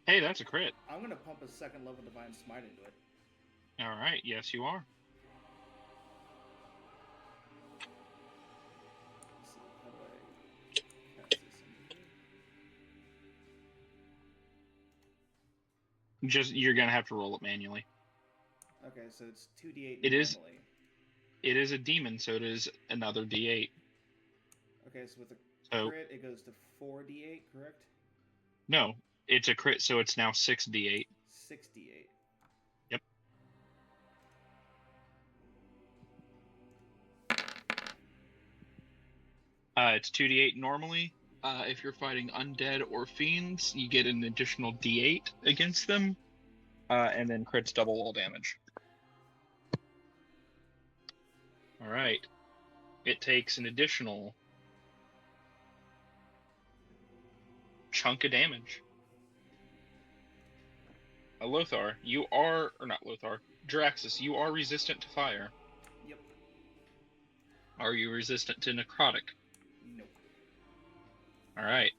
Hey, that's a crit. I'm going to pump a second level Divine Smite into it. Alright, yes you are. Let's see, how do I cast this into here? Just, you're gonna have to roll it manually. Okay, so it's 2d8 It normally. It is a demon, so it is another d8. Okay, so with a crit, it goes to 4d8, correct? No, it's a crit, so it's now 6d8. 6d8. Yep. It's 2d8 normally. If you're fighting undead or fiends, you get an additional d8 against them, and then crits double all damage. Alright. It takes an additional chunk of damage. Lothar, you are, or not Lothar, Draxus, you are resistant to fire. Yep. Are you resistant to necrotic? Nope. Alright.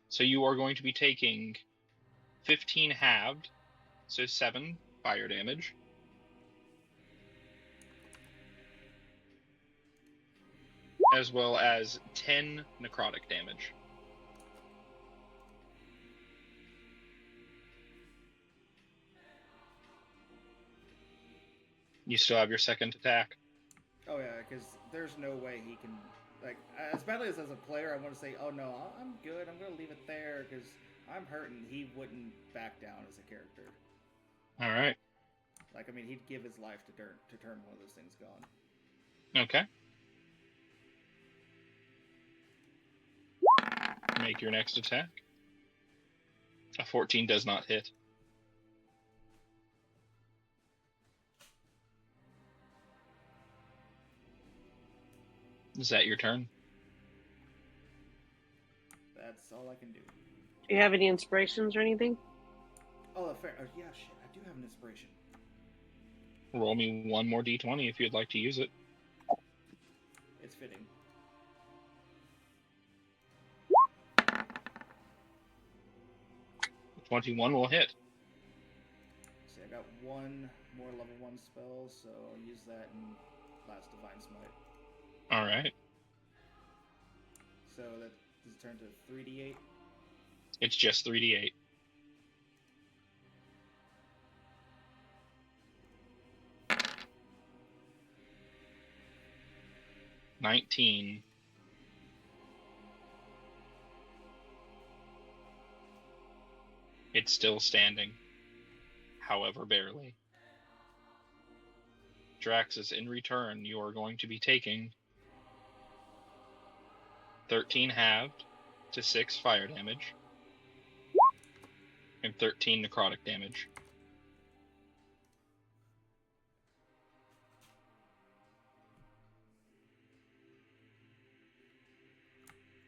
So you are going to be taking 15 halved, so 7 fire damage. As well as 10 necrotic damage. You still have your second attack. Oh yeah, because there's no way he can, like, as badly as a player, I want to say, oh no, I'm good, I'm going to leave it there, because I'm hurting. He wouldn't back down as a character. Alright. Like, I mean, he'd give his life to turn one of those things gone. Okay. Make your next attack. A 14 does not hit. Is that your turn? That's all I can do. Do you have any inspirations or anything? Oh, fair. Oh, yeah, shit. I do have an inspiration. Roll me one more d20 if you'd like to use it. It's fitting. The 21 will hit. See, I got one more level 1 spell, so I'll use that in last Divine Smite. Alright. So that does it turn to 3d8? It's just 3d8. 19. It's still standing, however barely. Draxus, in return, you are going to be taking 13 halved to 6 fire damage and 13 necrotic damage.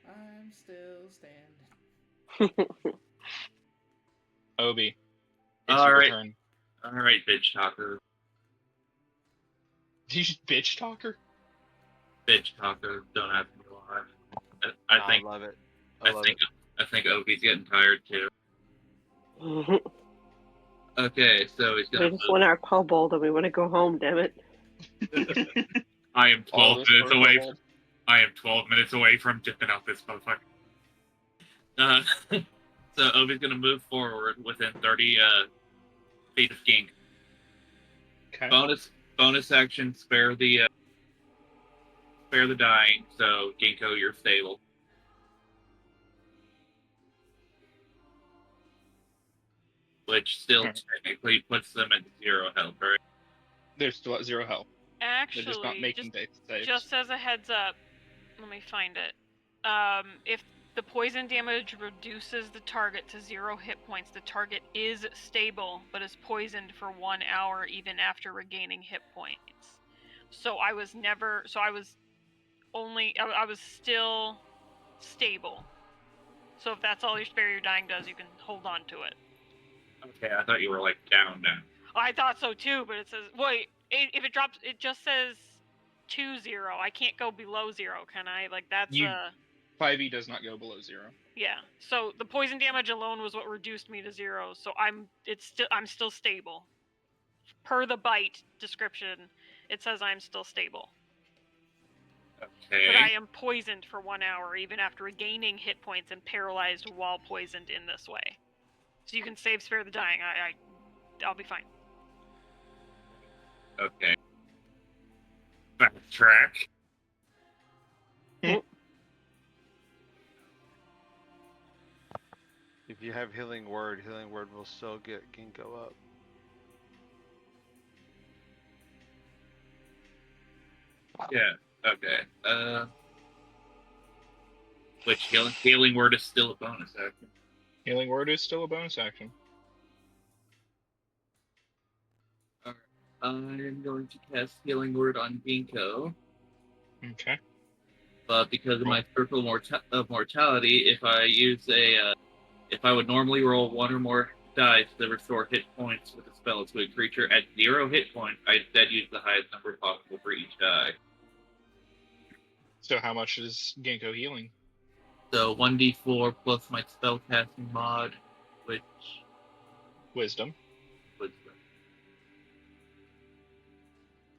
I'm still standing. Obi, it's your turn. All right, bitch talker. Did you just bitch talker? Bitch talker. Don't have to be alive. I love it. I think Obi's getting tired too. Okay, so he's gonna. We just want our kobold and we want to go home. Damn it! I am 12 minutes away. I am 12 minutes away from dipping out this motherfucker. So Obi's gonna move forward within 30 feet of Gink. Okay. Bonus action. Spare the dying. So Ginkgo, you're stable. Which still technically puts them at 0 health, right? They're still at 0 health. Actually, They're just not making saves. Just as a heads up, let me find it. If the poison damage reduces the target to 0 hit points, the target is stable, but is poisoned for 1 hour even after regaining hit points. So I was still stable. So if that's all your spare your dying does, you can hold on to it. Okay, I thought you were like down. I thought so too, but it says if it drops, it just says 2-0. I can't go below 0, can I? Like that's 5e does not go below 0. Yeah. So the poison damage alone was what reduced me to 0. So I'm still stable. Per the bite description, it says I'm still stable. Okay. But I am poisoned for 1 hour even after regaining hit points and paralyzed while poisoned in this way. So you can save spare the dying. I'll be fine. Okay. Backtrack. If you have healing word will still get Ginkgo up. Yeah. Okay. Which healing word is still a bonus action. Healing word is still a bonus action. Alright. I'm going to cast healing word on Ginkgo. Okay. But because of my circle of mortality, if I would normally roll 1 or more dice to restore hit points with a spell to a creature at 0 hit points, I instead use the highest number possible for each die. So how much is Ginkgo healing? So 1d4 plus my spellcasting mod, which... Wisdom.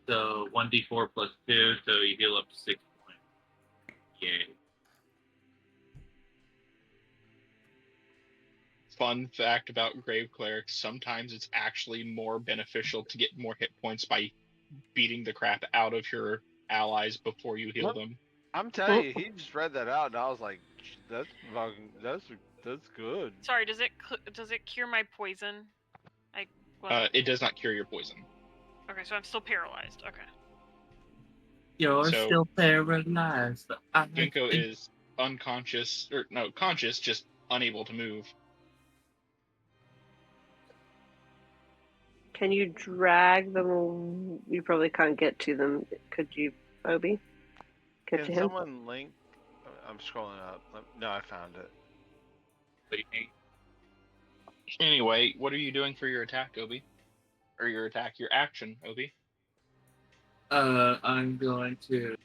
So 1d4 plus 2, so you heal up to 6 points. Yay. Fun fact about Grave Clerics, sometimes it's actually more beneficial to get more hit points by beating the crap out of your allies before you heal them. I'm telling you, he just read that out, and I was like, "That's good." Sorry, does it cure my poison? It does not cure your poison. Okay, so I'm still paralyzed. Okay. You're still paralyzed. Ginkgo is unconscious, or no, conscious, just unable to move. Can you drag them? You probably can't get to them. Could you, Obi? Can someone link? I'm scrolling up. No, I found it. Anyway, what are you doing for your attack, Obi? Or your action, Obi? I'm going to,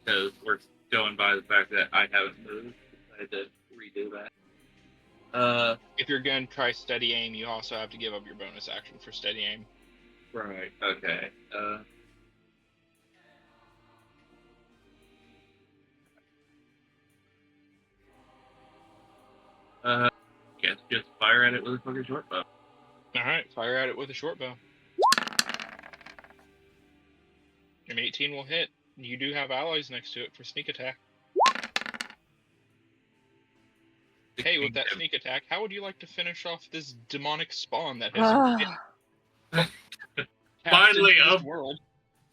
because we're going by the fact that I haven't moved, I had to redo that. If you're going to try steady aim, you also have to give up your bonus action for steady aim. Right, okay. Guess just fire at it with a fucking short bow. Alright, fire at it with a short bow. An 18 will hit. You do have allies next to it for sneak attack. Hey, with that sneak attack, how would you like to finish off this demonic spawn that has been cast into this world?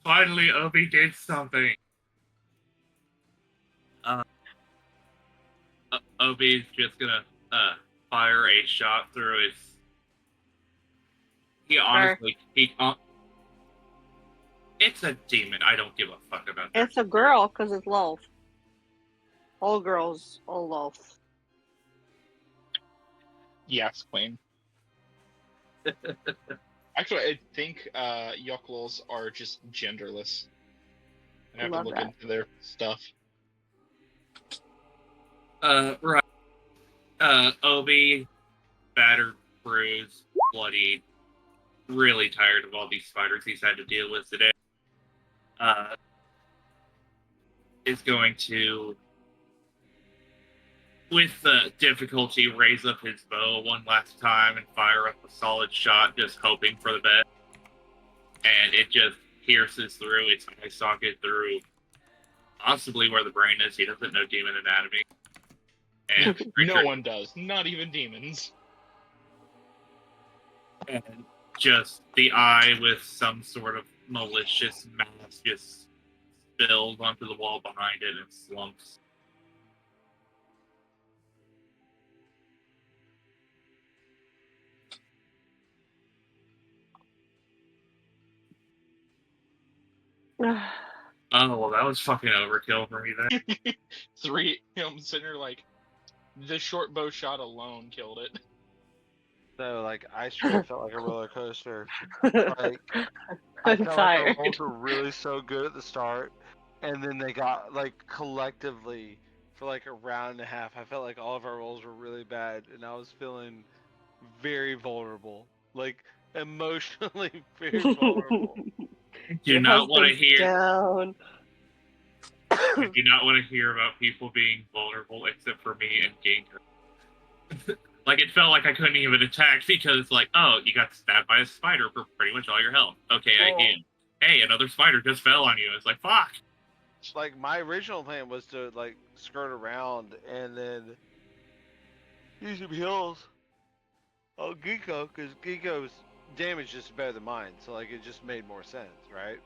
Finally, Obi did something. Obi's just gonna fire a shot through his. He honestly, it's a demon. I don't give a fuck about that. It's a girl because it's Loaf. All girls, all Loaf. Yes, Queen. Actually, I think Yoklals are just genderless. I have to look into their stuff. Right. Obi, battered, bruised, bloodied, really tired of all these spiders he's had to deal with today. Is going to, with difficulty, raise up his bow one last time and fire up a solid shot, just hoping for the best. And it just pierces through its eye socket, through possibly where the brain is. He doesn't know demon anatomy. And no one does, not even demons. And just the eye with some sort of malicious mask just spills onto the wall behind it and slumps. Oh, well, that was fucking overkill for me then. 3, I'm sitting here like, the short bow shot alone killed it. So, like, I straight felt like a roller coaster. Like, I felt like our rolls were really so good at the start, and then they got, like, collectively, for like a round and a half, I felt like all of our rolls were really bad, and I was feeling very vulnerable. Like, emotionally very vulnerable. Do not want to hear. Down. I do not want to hear about people being vulnerable, except for me and Ginko. Like, it felt like I couldn't even attack because, like, oh, you got stabbed by a spider for pretty much all your health. Okay, I heal. Hey, another spider just fell on you. It's like, fuck. Like, my original plan was to, like, skirt around and then use some heals on Ginko, because Ginko's damage is better than mine, so, like, it just made more sense, right?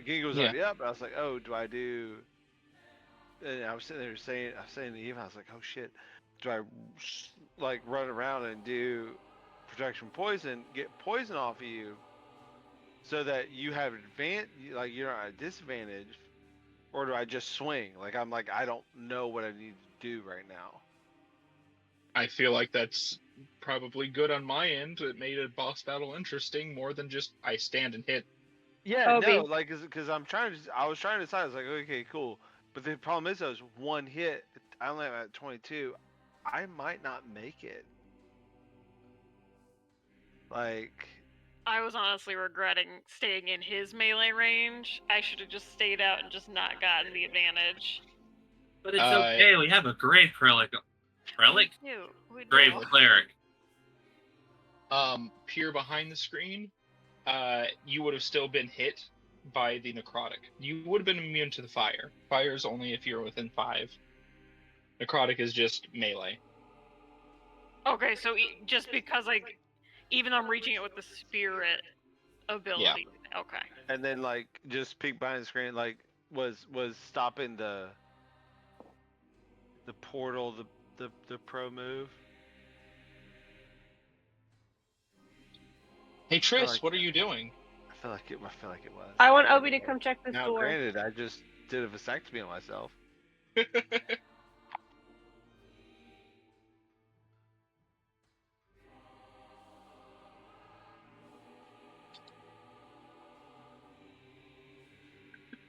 Ginko was already up, but I was like, oh, do I do... And I was sitting there saying to Eve, I was like, oh shit, do I, like, run around and do protection poison, get poison off of you, so that you have like, you're at a disadvantage, or do I just swing? Like, I'm like, I don't know what I need to do right now. I feel like that's probably good on my end. It made a boss battle interesting more than just I stand and hit. Yeah, no, like, because I was trying to decide. I was like, okay, cool. But the problem is, I was one hit. I only am at 22. I might not make it. Like, I was honestly regretting staying in his melee range. I should have just stayed out and just not gotten the advantage. But it's okay. We have a great relic. Relic? We do. Grave cleric. Peer behind the screen, you would have still been hit by the necrotic. You would have been immune to the fire. Fire is only if you're within 5. Necrotic is just melee. Okay, so just because, like, even though I'm reaching it with the spirit ability. Yeah. Okay. And then, like, just peek behind the screen, like, was stopping the portal the pro move. Hey Tris, what are you doing? I feel like it was. I want Obi to come check this now, door. Granted, I just did a vasectomy on myself.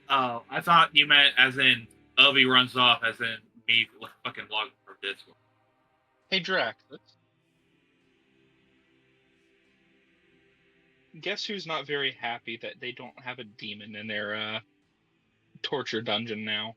Oh, I thought you meant as in Obi runs off, as in me fucking logging from Discord. Hey Drac, guess who's not very happy that they don't have a demon in their torture dungeon now?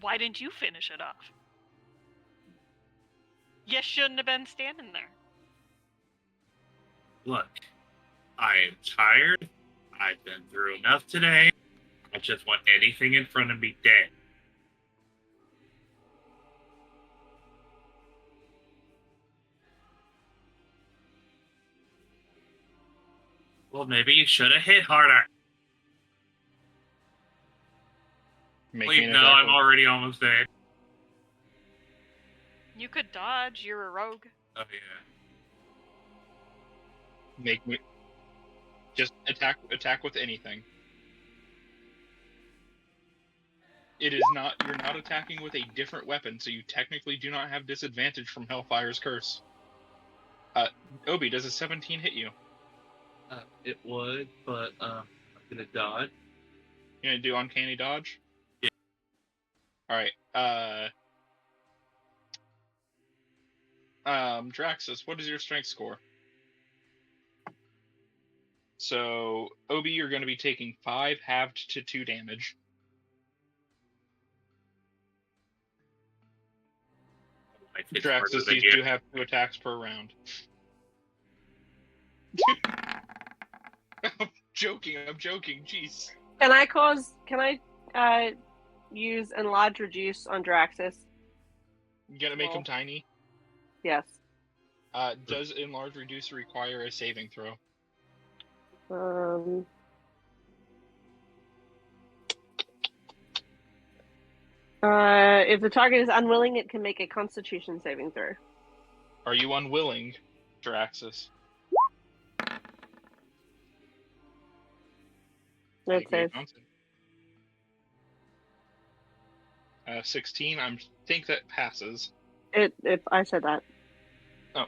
Why didn't you finish it off? You shouldn't have been standing there. Look, I am tired. I've been through enough today. I just want anything in front of me dead. Well, maybe you should have hit harder. Wait, no, I'm already almost dead. You could dodge. You're a rogue. Oh, yeah. Make me... Just attack with anything. It is not... You're not attacking with a different weapon, so you technically do not have disadvantage from Hellfire's Curse. Obi, does a 17 hit you? It would, but I'm gonna dodge. You're gonna do Uncanny Dodge? Yeah. Alright, Draxus, what is your strength score? So, Obi, you're going to be taking 5 halved to 2 damage. Draxus, these do have 2 attacks per round. I'm joking, jeez. Can I use Enlarge Reduce on Draxus? You gonna make him tiny? Yes. Does Enlarge Reduce require a saving throw? If the target is unwilling, it can make a Constitution saving throw. Are you unwilling, Draxus? It says 16. I think that passes. If I said that. Oh,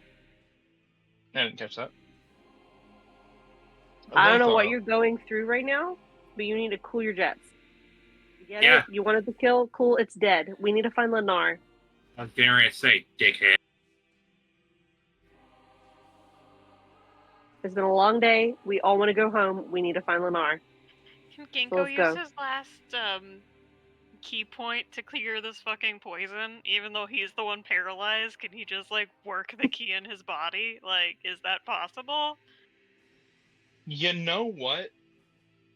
I didn't catch that. I don't know what you're going through right now, but you need to cool your jets. You get it? You wanted to kill? Cool, it's dead. We need to find Lennar. I was getting ready to say, dickhead. It's been a long day. We all want to go home. We need to find Lennar. Can Ginkgo use his last key point to clear this fucking poison? Even though he's the one paralyzed, can he just, like, work the key in his body? Like, is that possible? You know what?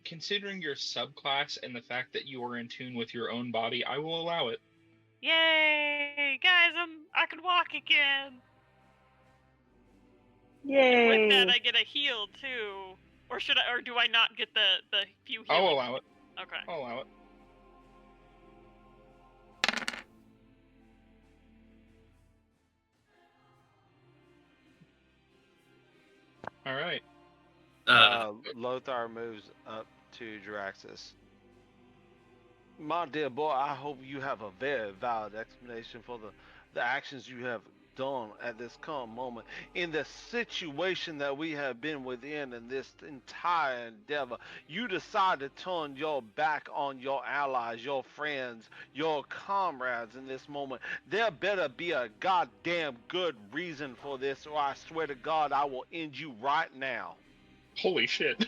Considering your subclass and the fact that you are in tune with your own body, I will allow it. Yay! Guys, I can walk again! Yay! And with that, I get a heal, too. Or do I not get the few healing? I'll allow it. Okay. I'll allow it. Alright. Lothar moves up to Draxus. My dear boy, I hope you have a very valid explanation for the actions you have done at this current moment in the situation that we have been within in this entire endeavor. You decide to turn your back on your allies, your friends, your comrades in this moment. There better be a goddamn good reason for this, or I swear to God I will end you right now. Holy shit.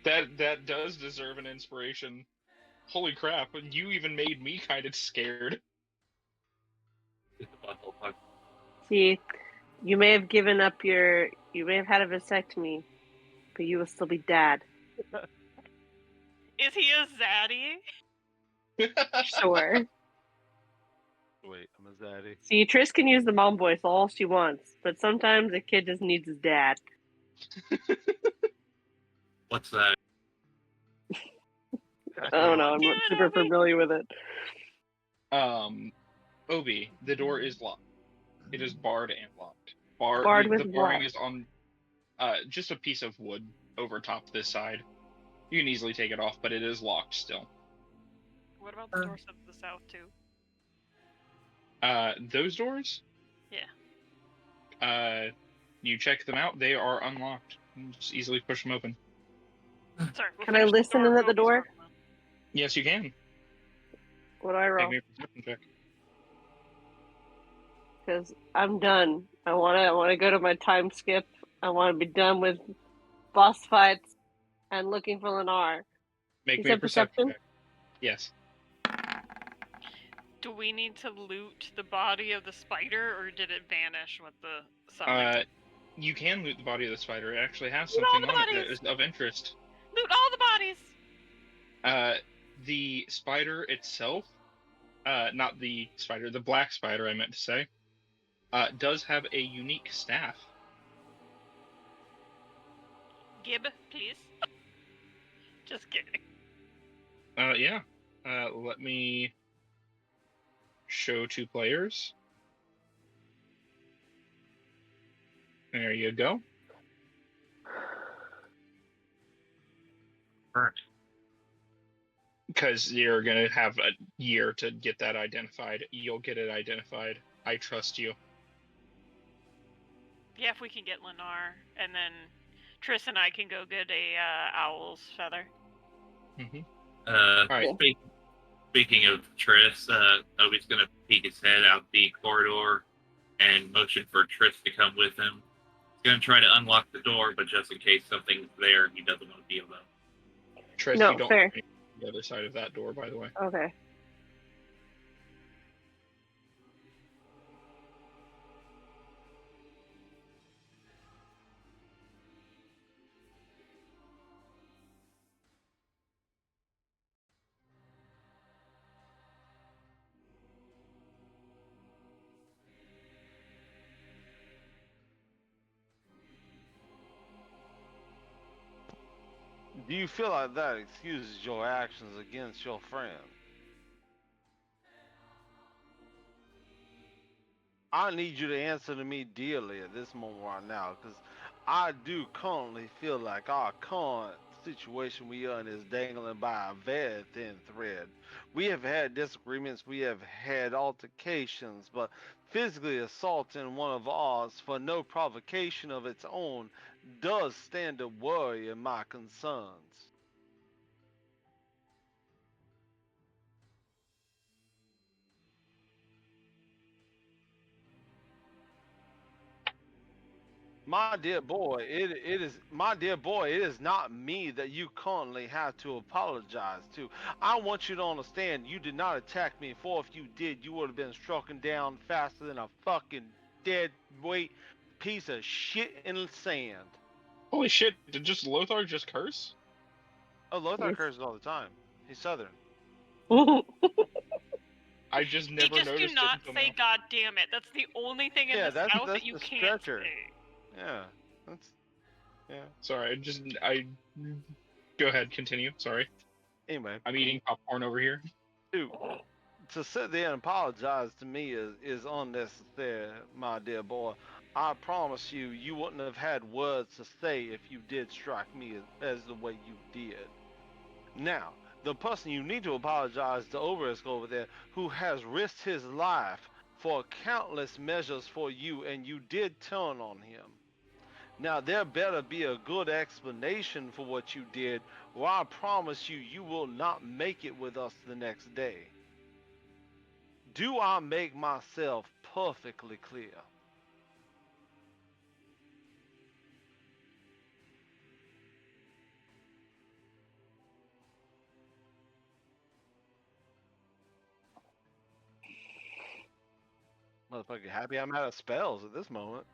That does deserve an inspiration. Holy crap, you even made me kind of scared. See, you may have given up you may have had a vasectomy, but you will still be dad. Is he a zaddy? Sure. Wait, I'm a zaddy. See, Triss can use the mom voice all she wants, but sometimes a kid just needs his dad. What's that? I don't know, I'm not super familiar with it. Obi, the door is locked. It is barred and locked. The barring is on just a piece of wood over top this side. You can easily take it off, but it is locked still. What about the doors of the south, too? Those doors? Yeah. You check them out, they are unlocked. You can just easily push them open. Sorry, can I listen in at the door? Yes, you can. What do I roll? Make me a perception check. Because I'm done. I want to go to my time skip. I want to be done with boss fights and looking for Lennar. Make me a perception check. Yes. Do we need to loot the body of the spider, or did it vanish with the summoning? You can loot the body of the spider. It actually has something on it that is of interest. Loot all the bodies! The spider itself, not the spider, the black spider I meant to say, does have a unique staff. Gib, please. Just kidding. Yeah. Let me show 2 players. There you go. Because you're going to have a year to get that identified. You'll get it identified. I trust you. Yeah, if we can get Lennar, and then Triss and I can go get a owl's feather. Mm-hmm. Right. Speaking of Triss, Obi's gonna peek his head out the corridor and motion for Triss to come with him. He's gonna try to unlock the door, but just in case something's there, he doesn't want to be alone. Triss, no, you don't fair. the other side of that door, by the way. Okay. Do you feel like that excuses your actions against your friend? I need you to answer to me dearly at this moment right now, because I do currently feel like our current situation we are in is dangling by a very thin thread. We have had disagreements, we have had altercations, but physically assaulting one of ours for no provocation of its own does stand a worry in my concerns. My dear boy, it is not me that you currently have to apologize to. I want you to understand you did not attack me, for if you did, you would have been struck down faster than a fucking dead weight piece of shit in the sand. Holy shit, did just Lothar just curse? Oh, Lothar curses all the time. He's southern. I just never noticed it. You just do not say "God damn it." That's the only thing in the South that you can't say. Yeah, yeah. Sorry, I go ahead, continue. Sorry. Anyway, I'm eating popcorn over here. Dude, to sit there and apologize to me is unnecessary, my dear boy. I promise you, you wouldn't have had words to say if you did strike me as the way you did. Now, the person you need to apologize to over there, who has risked his life for countless measures for you, and you did turn on him. Now, there better be a good explanation for what you did, or I promise you, you will not make it with us the next day. Do I make myself perfectly clear? Motherfucker, happy I'm out of spells at this moment.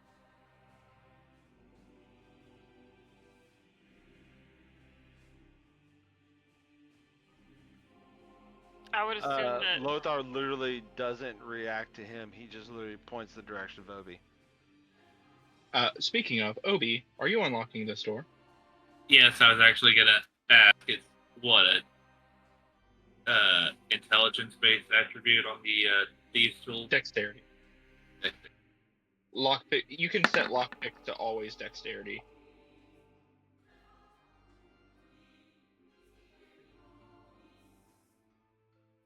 I would assume that Lothar literally doesn't react to him. He just literally points the direction of Obi. Speaking of, Obi, are you unlocking this door? Yes, I was actually gonna ask. It's what a intelligence-based attribute on the thieves tool. Dexterity. Lockpick. You can set lockpick to always dexterity.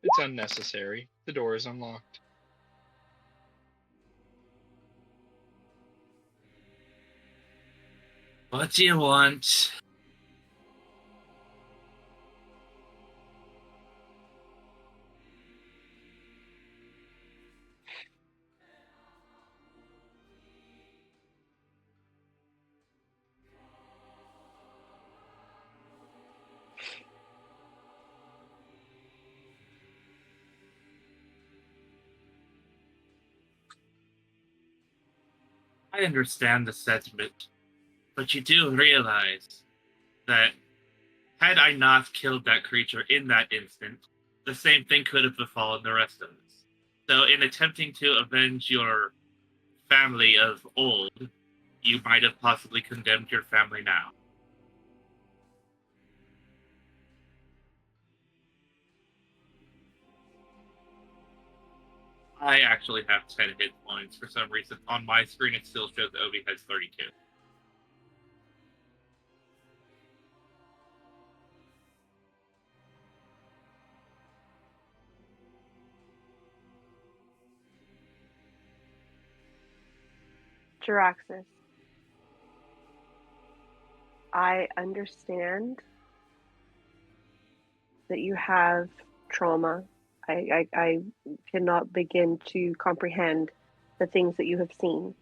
It's unnecessary. The door is unlocked. What do you want? I understand the sentiment, but you do realize that had I not killed that creature in that instant, the same thing could have befallen the rest of us. So, in attempting to avenge your family of old, you might have possibly condemned your family now. I actually have 10 hit points. For some reason, on my screen, it still shows Obi has 32. Jiraxis, I understand that you have trauma. I cannot begin to comprehend the things that you have seen.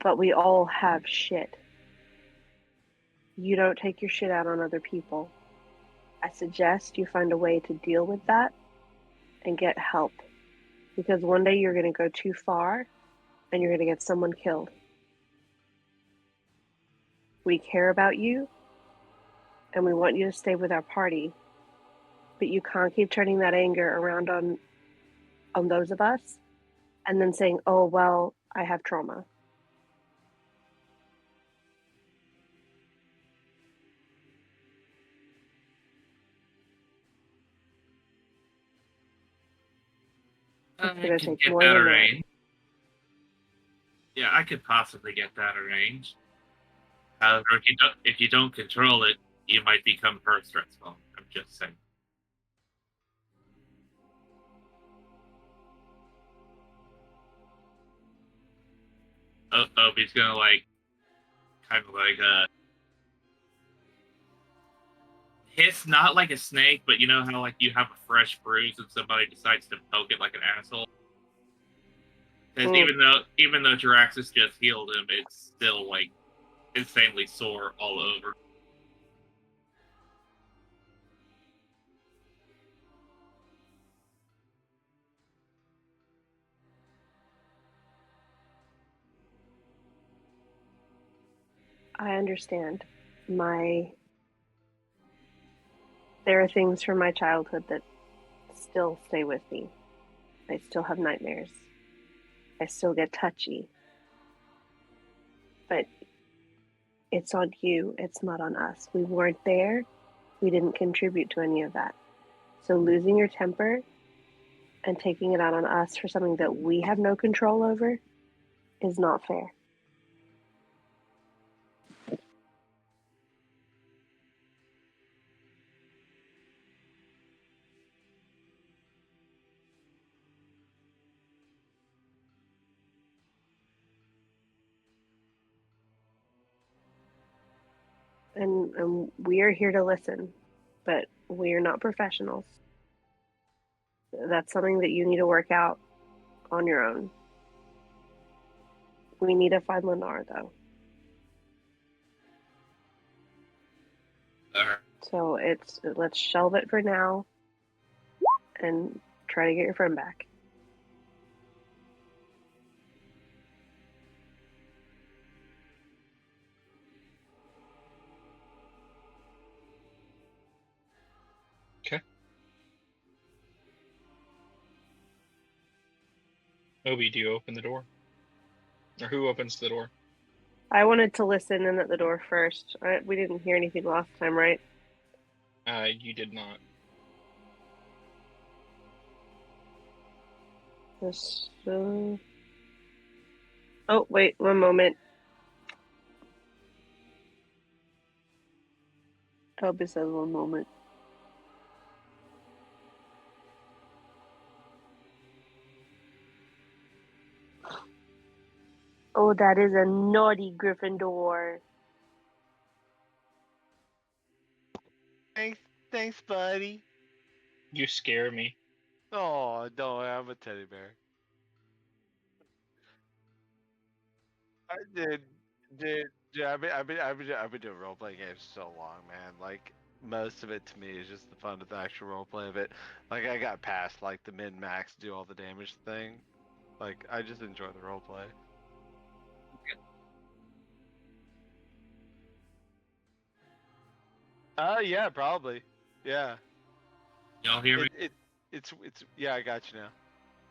But we all have shit. You don't take your shit out on other people. I suggest you find a way to deal with that and get help. Because one day you're going to go too far and you're going to get someone killed. We care about you and we want you to stay with our party. But you can't keep turning that anger around on those of us and then saying, oh, well, I have trauma. I can get that arranged. Yeah, I could possibly get that arranged. However, if you don't control it, you might become her stressful. I'm just saying. Obi's gonna kind of hiss, not like a snake, but you know how you have a fresh bruise and somebody decides to poke it like an asshole. Because even though Jiraxis just healed him, it's still insanely sore all over. I understand. There are things from my childhood that still stay with me. I still have nightmares. I still get touchy. But it's on you, it's not on us. We weren't there. We didn't contribute to any of that. So losing your temper and taking it out on us for something that we have no control over is not fair. And we are here to listen, but we are not professionals. That's something that you need to work out on your own. We need to find Lennar, though. So let's shelve it for now and try to get your friend back. Okay. Obi, do you open the door? Or who opens the door? I wanted to listen in at the door first. We didn't hear anything last time, right? You did not. Oh, wait, one moment. Toby says one moment. Oh, that is a naughty Gryffindor. Thanks, buddy. You scare me. Oh, no, I'm a teddy bear. I did, I've been doing role playing games so long, man. Like most of it to me is just the fun of the actual role play of it. Like I got past the min max do all the damage thing. Like I just enjoy the role play. Yeah, probably. Yeah. Y'all hear me? It's yeah, I got you now.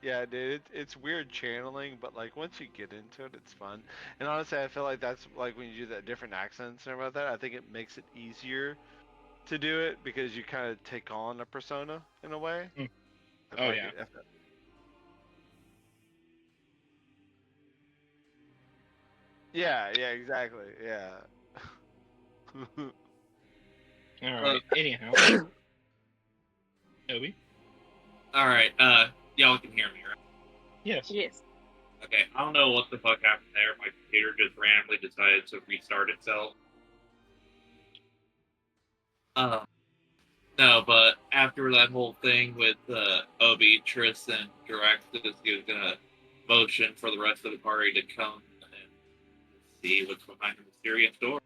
Yeah, dude, it's weird channeling, but like once you get into it, it's fun. And honestly, I feel like that's like when you do that different accents and about that. I think it makes it easier to do it because you kind of take on a persona in a way. Mm. If Oh I yeah. get, if, yeah, yeah, exactly, yeah. All right. Anyhow, Obi. All right. Y'all can hear me, right? Yes. Yes. Okay. I don't know what the fuck happened there. My computer just randomly decided to restart itself. Uh, no, but after that whole thing with Obi, Triss, and Directus, he was gonna motion for the rest of the party to come and see what's behind the mysterious door.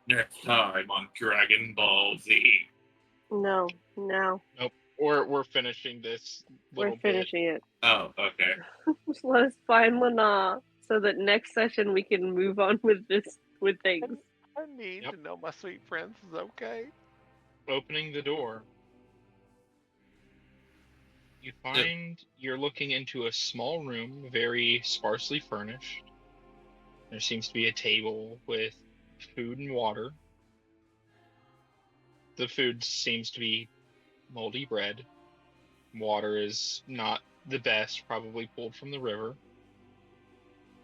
Next time on Dragon Ball Z. No, no. Nope. We're finishing this We're little bit. finishing it. Oh, okay. Just let us find Lana so that next session we can move on with things. I need to know my sweet friends is okay. Opening the door, you find you're looking into a small room, very sparsely furnished. There seems to be a table with food and water. The food seems to be moldy bread. Water is not the best, probably pulled from the river.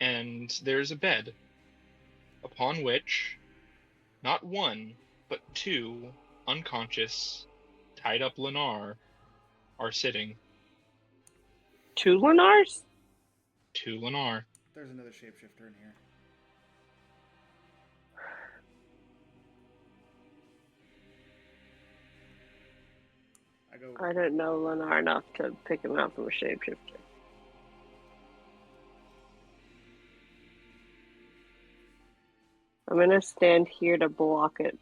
And there's a bed, upon which not one, but two unconscious, tied up Lennar are sitting. Two Lenars? Two Lennar. There's another shapeshifter in here. I don't know Lenar enough to pick him out from a shapeshifter. I'm gonna stand here to block it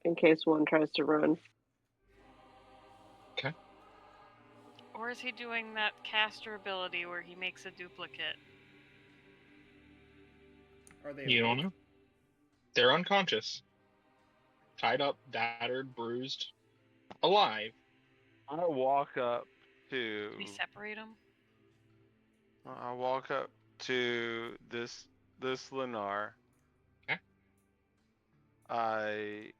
in case one tries to run. Okay. Or is he doing that caster ability where he makes a duplicate? Are they? You don't know. They're unconscious, tied up, battered, bruised, alive. I walk up to. We separate them. I walk up to this Lennar. Okay. I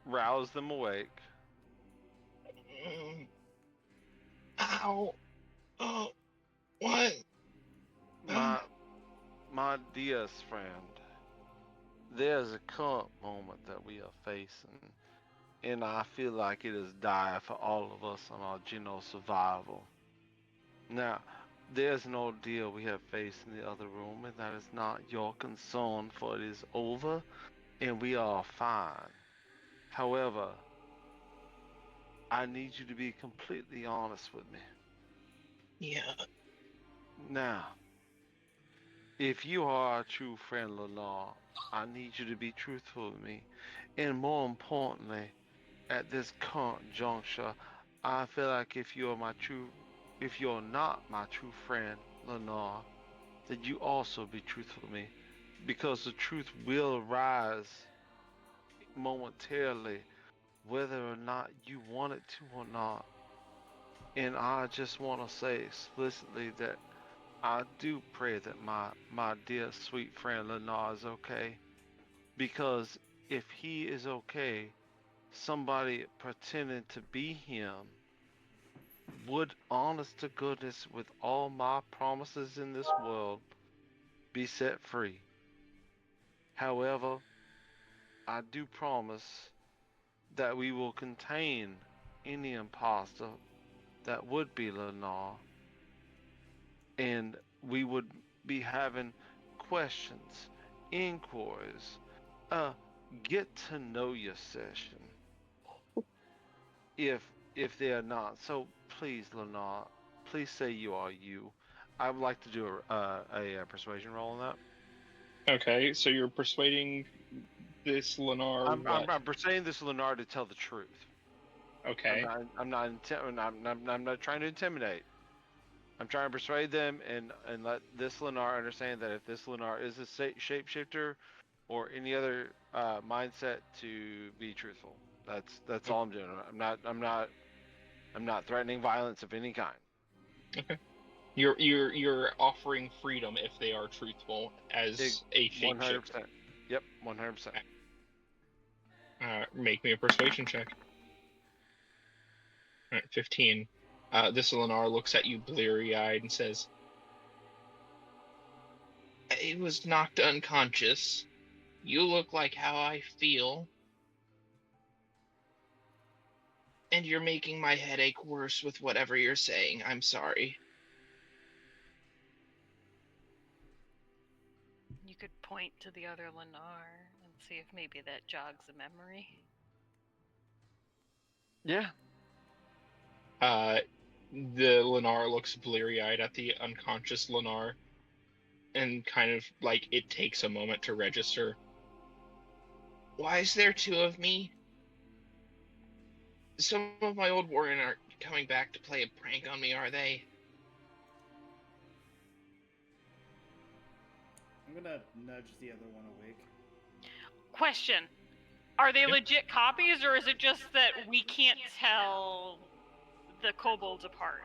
rouse them awake. Ow. Oh. What? My dearest friend, there's a current moment that we are facing, and I feel like it is dire for all of us on our general survival. Now, there's an ordeal we have faced in the other room, and that is not your concern, for it is over, and we are fine. However, I need you to be completely honest with me. Yeah. Now, if you are a true friend, Lenore, I need you to be truthful with me. And more importantly, at this current juncture, I feel like if you're not my true friend, Lenore, then you also be truthful with me. Because the truth will rise momentarily, whether or not you want it to or not. And I just want to say explicitly that I do pray that my dear sweet friend Lenore is okay. Because if he is okay, somebody pretending to be him would, honest to goodness, with all my promises in this world, be set free. However, I do promise that we will contain any imposter that would be Lenore, and we would be having questions, inquiries, a get to know you session. If they are not, so please, Lenore, please say you are you. I would like to do a persuasion roll on that. Okay, so you're persuading this Lennar what? I'm persuading this Lenore to tell the truth. Okay. I'm not trying to intimidate. I'm trying to persuade them and let this Lenore understand that if this Lenore is a shapeshifter, or any other mindset to be truthful. That's all I'm doing. I'm not threatening violence of any kind. Okay. You're offering freedom if they are truthful as a shapeshifter. 100%. Yep, 100%. Make me a persuasion check. All right, 15. This Lennar looks at you bleary-eyed and says, "I was knocked unconscious. You look like how I feel. And you're making my headache worse with whatever you're saying. I'm sorry." You could point to the other Lennar and see if maybe that jogs a memory. Yeah. The Lennar looks bleary-eyed at the unconscious Lennar and kind of like it takes a moment to register. "Why is there two of me? Some of my old warriors aren't coming back to play a prank on me, are they?" I'm gonna nudge the other one awake. Question. Are they legit copies, or is it just that we can't tell the kobolds apart?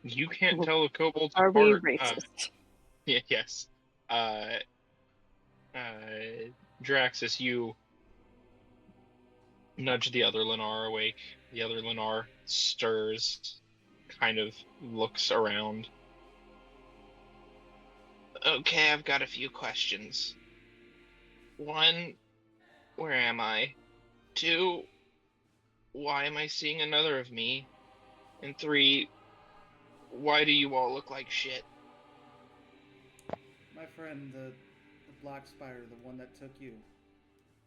You can't tell the kobolds Are apart. we racist? Yes. Draxus, you nudge the other Lennar awake. The other Lennar stirs, kind of looks around. "Okay, I've got a few questions. One, where am I? Two, why am I seeing another of me? And three, why do you all look like shit?" My friend, the black spider, the one that took you,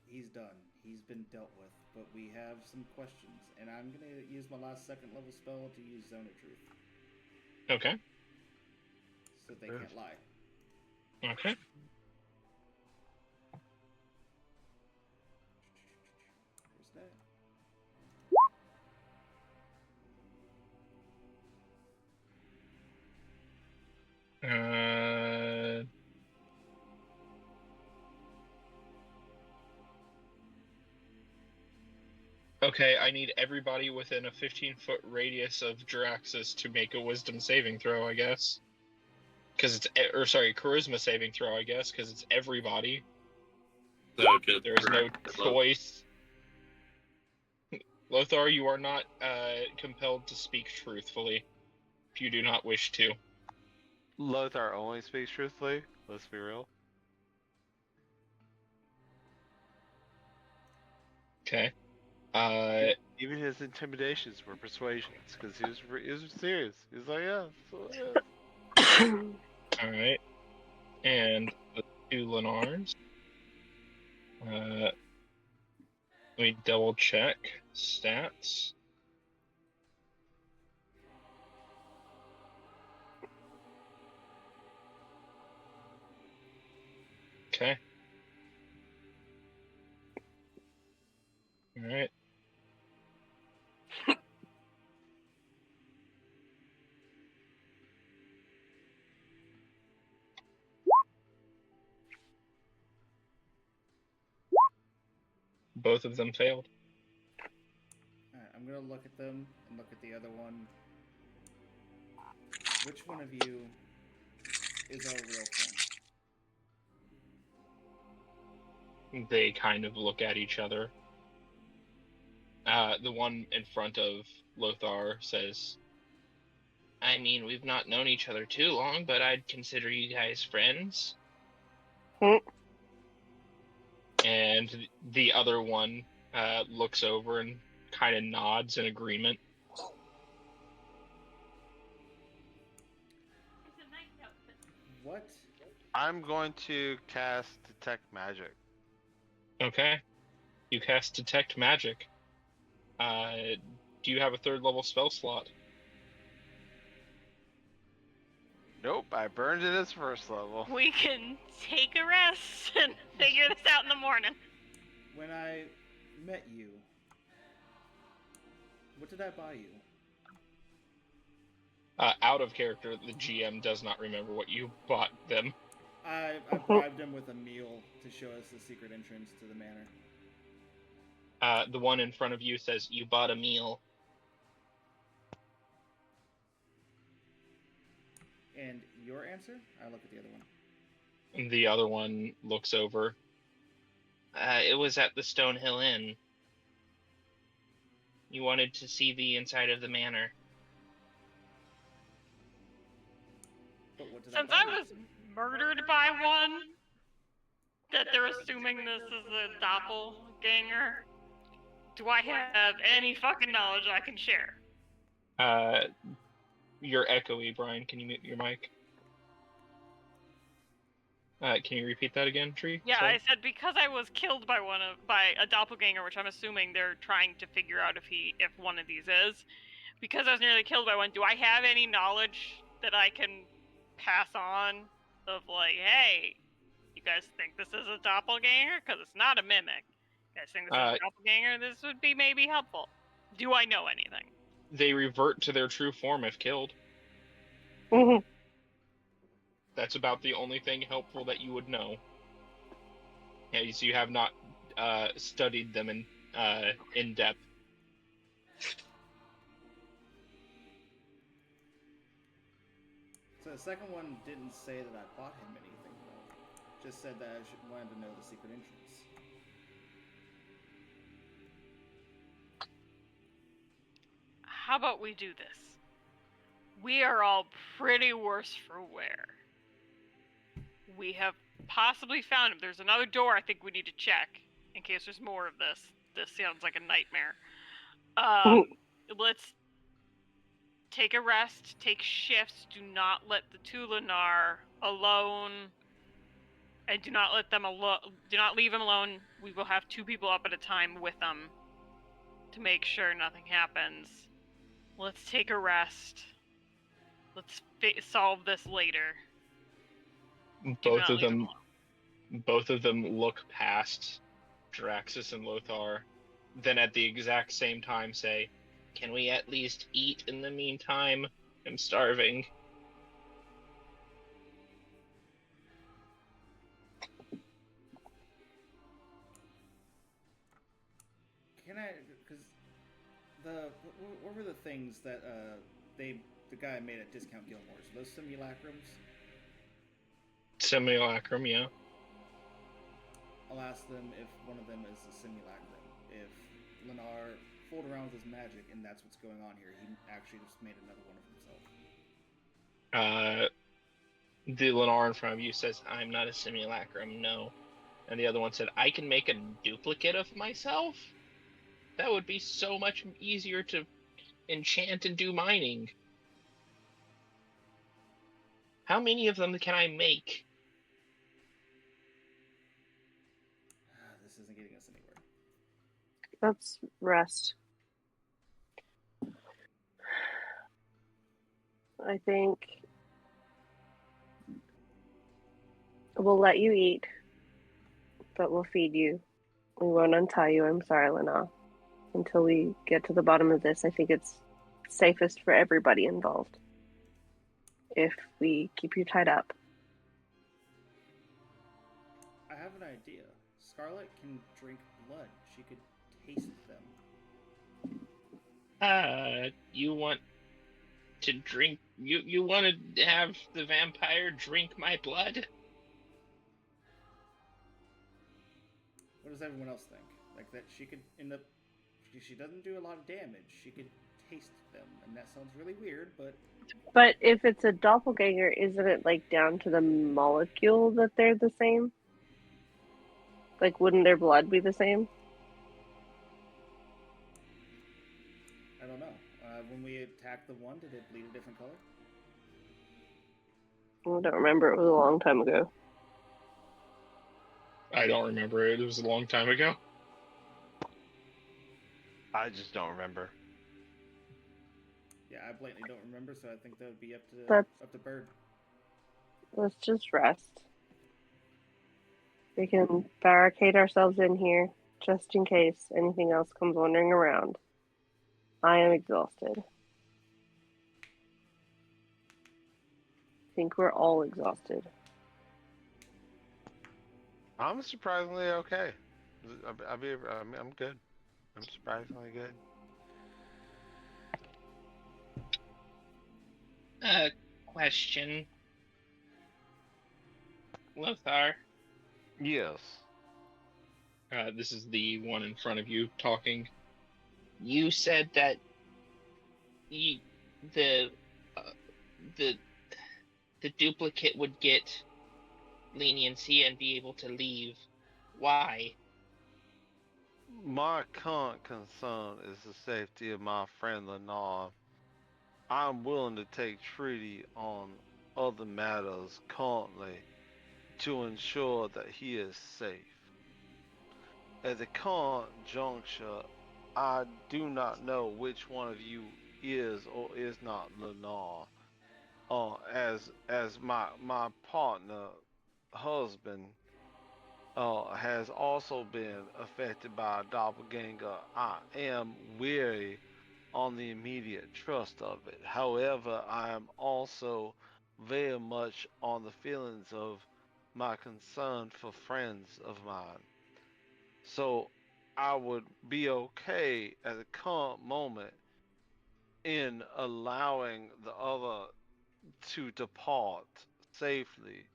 he's done. He's been dealt with. But we have some questions, and I'm gonna use my last second level spell to use Zone of Truth. Okay. So they can't lie. Okay. Where's that? Okay, I need everybody within a 15-foot radius of Draxus to make a wisdom saving throw, I guess. Because it's, charisma saving throw, I guess, because it's everybody. So just There's no choice. Lothar, you are not compelled to speak truthfully if you do not wish to. Lothar only speaks truthfully. Let's be real. Okay. Even his intimidations were persuasions because he was serious. He was like, yeah. So, All right. And the two Lennars. Let me double check stats. Okay. All right. Both of them failed. Alright, I'm gonna look at them and look at the other one. Which one of you is our real friend? They kind of look at each other. The one in front of Lothar says, "I mean, we've not known each other too long, but I'd consider you guys friends." And the other one looks over and kind of nods in agreement. What? I'm going to cast Detect Magic. Okay. You cast Detect Magic. Do you have a third level spell slot? Nope, I burned it as first level. We can take a rest and figure this out in the morning. When I met you, what did I buy you? Out of character, the GM does not remember what you bought them. I bribed him with a meal to show us the secret entrance to the manor. The one in front of you says, "You bought a meal." And your answer? I look at the other one. And the other one looks over. It was at the Stonehill Inn. You wanted to see the inside of the manor. Since I was murdered by one, that they're assuming this is a doppelganger, do I have any fucking knowledge I can share? You're echoey, Brian. Can you mute your mic? Can you repeat that again, Tree? Yeah, Sorry? I said because I was killed by by a doppelganger, which I'm assuming they're trying to figure out if one of these is. Because I was nearly killed by one, do I have any knowledge that I can pass on of like, hey, you guys think this is a doppelganger? Because it's not a mimic. You guys think this is a doppelganger? This would be maybe helpful. Do I know anything? They revert to their true form if killed. Mm-hmm. That's about the only thing helpful that you would know. Yeah, so you have not studied them in depth. So the second one didn't say that I bought him anything, though. Just said that I wanted to know the secret entrance. How about we do this? We are all pretty worse for wear. We have possibly found him. There's another door I think we need to check in case there's more of this. This sounds like a nightmare. Let's take a rest, take shifts. Do not let the Tulanar alone, and do not let them alone. Do not leave them alone. We will have 2 people up at a time with them to make sure nothing happens. Let's take a rest. Let's solve this later. Both of them look past Draxus and Lothar, then at the exact same time say, "Can we at least eat in the meantime? I'm starving." Can I? Because what were the things that the guy made at Discount Gilmore's? Those simulacrums? Simulacrum, yeah. I'll ask them if one of them is a simulacrum. If Lennar fooled around with his magic and that's what's going on here, he actually just made another one of himself. The Lennar in front of you says, "I'm not a simulacrum, no." And the other one said, "I can make a duplicate of myself? That would be so much easier to enchant and do mining. How many of them can I make?" This isn't getting us anywhere. Let's rest. I think we'll let you eat, but we'll feed you. We won't untie you. I'm sorry, Lena. Until we get to the bottom of this, I think it's safest for everybody involved if we keep you tied up. I have an idea. Scarlet can drink blood. She could taste them. You want to drink? You want to have the vampire drink my blood? What does everyone else think? Like that she could end up... She doesn't do a lot of damage. She could taste them, and that sounds really weird, but... But if it's a doppelganger, isn't it like down to the molecule that they're the same? Like, wouldn't their blood be the same? I don't know. When we attacked the one, did it bleed a different color? I don't remember. It was a long time ago. I don't remember. It was a long time ago. I just don't remember. Yeah, I blatantly don't remember, so I think that would be up to Bird. Let's just rest. We can barricade ourselves in here just in case anything else comes wandering around. I am exhausted. I think we're all exhausted. I'm surprisingly okay. I'm good. I'm surprisingly good. Question, Lothar. Yes. This is the one in front of you talking. You said that you, the uh, the the duplicate would get leniency and be able to leave. Why? My current concern is the safety of my friend Lennar. I'm willing to take treaty on other matters currently to ensure that he is safe. At the current juncture, I do not know which one of you is or is not Lennar. As my partner husband has also been affected by a doppelganger, I am weary on the immediate trust of it. However, I am also very much on the feelings of my concern for friends of mine. So I would be okay at the current moment in allowing the other to depart safely,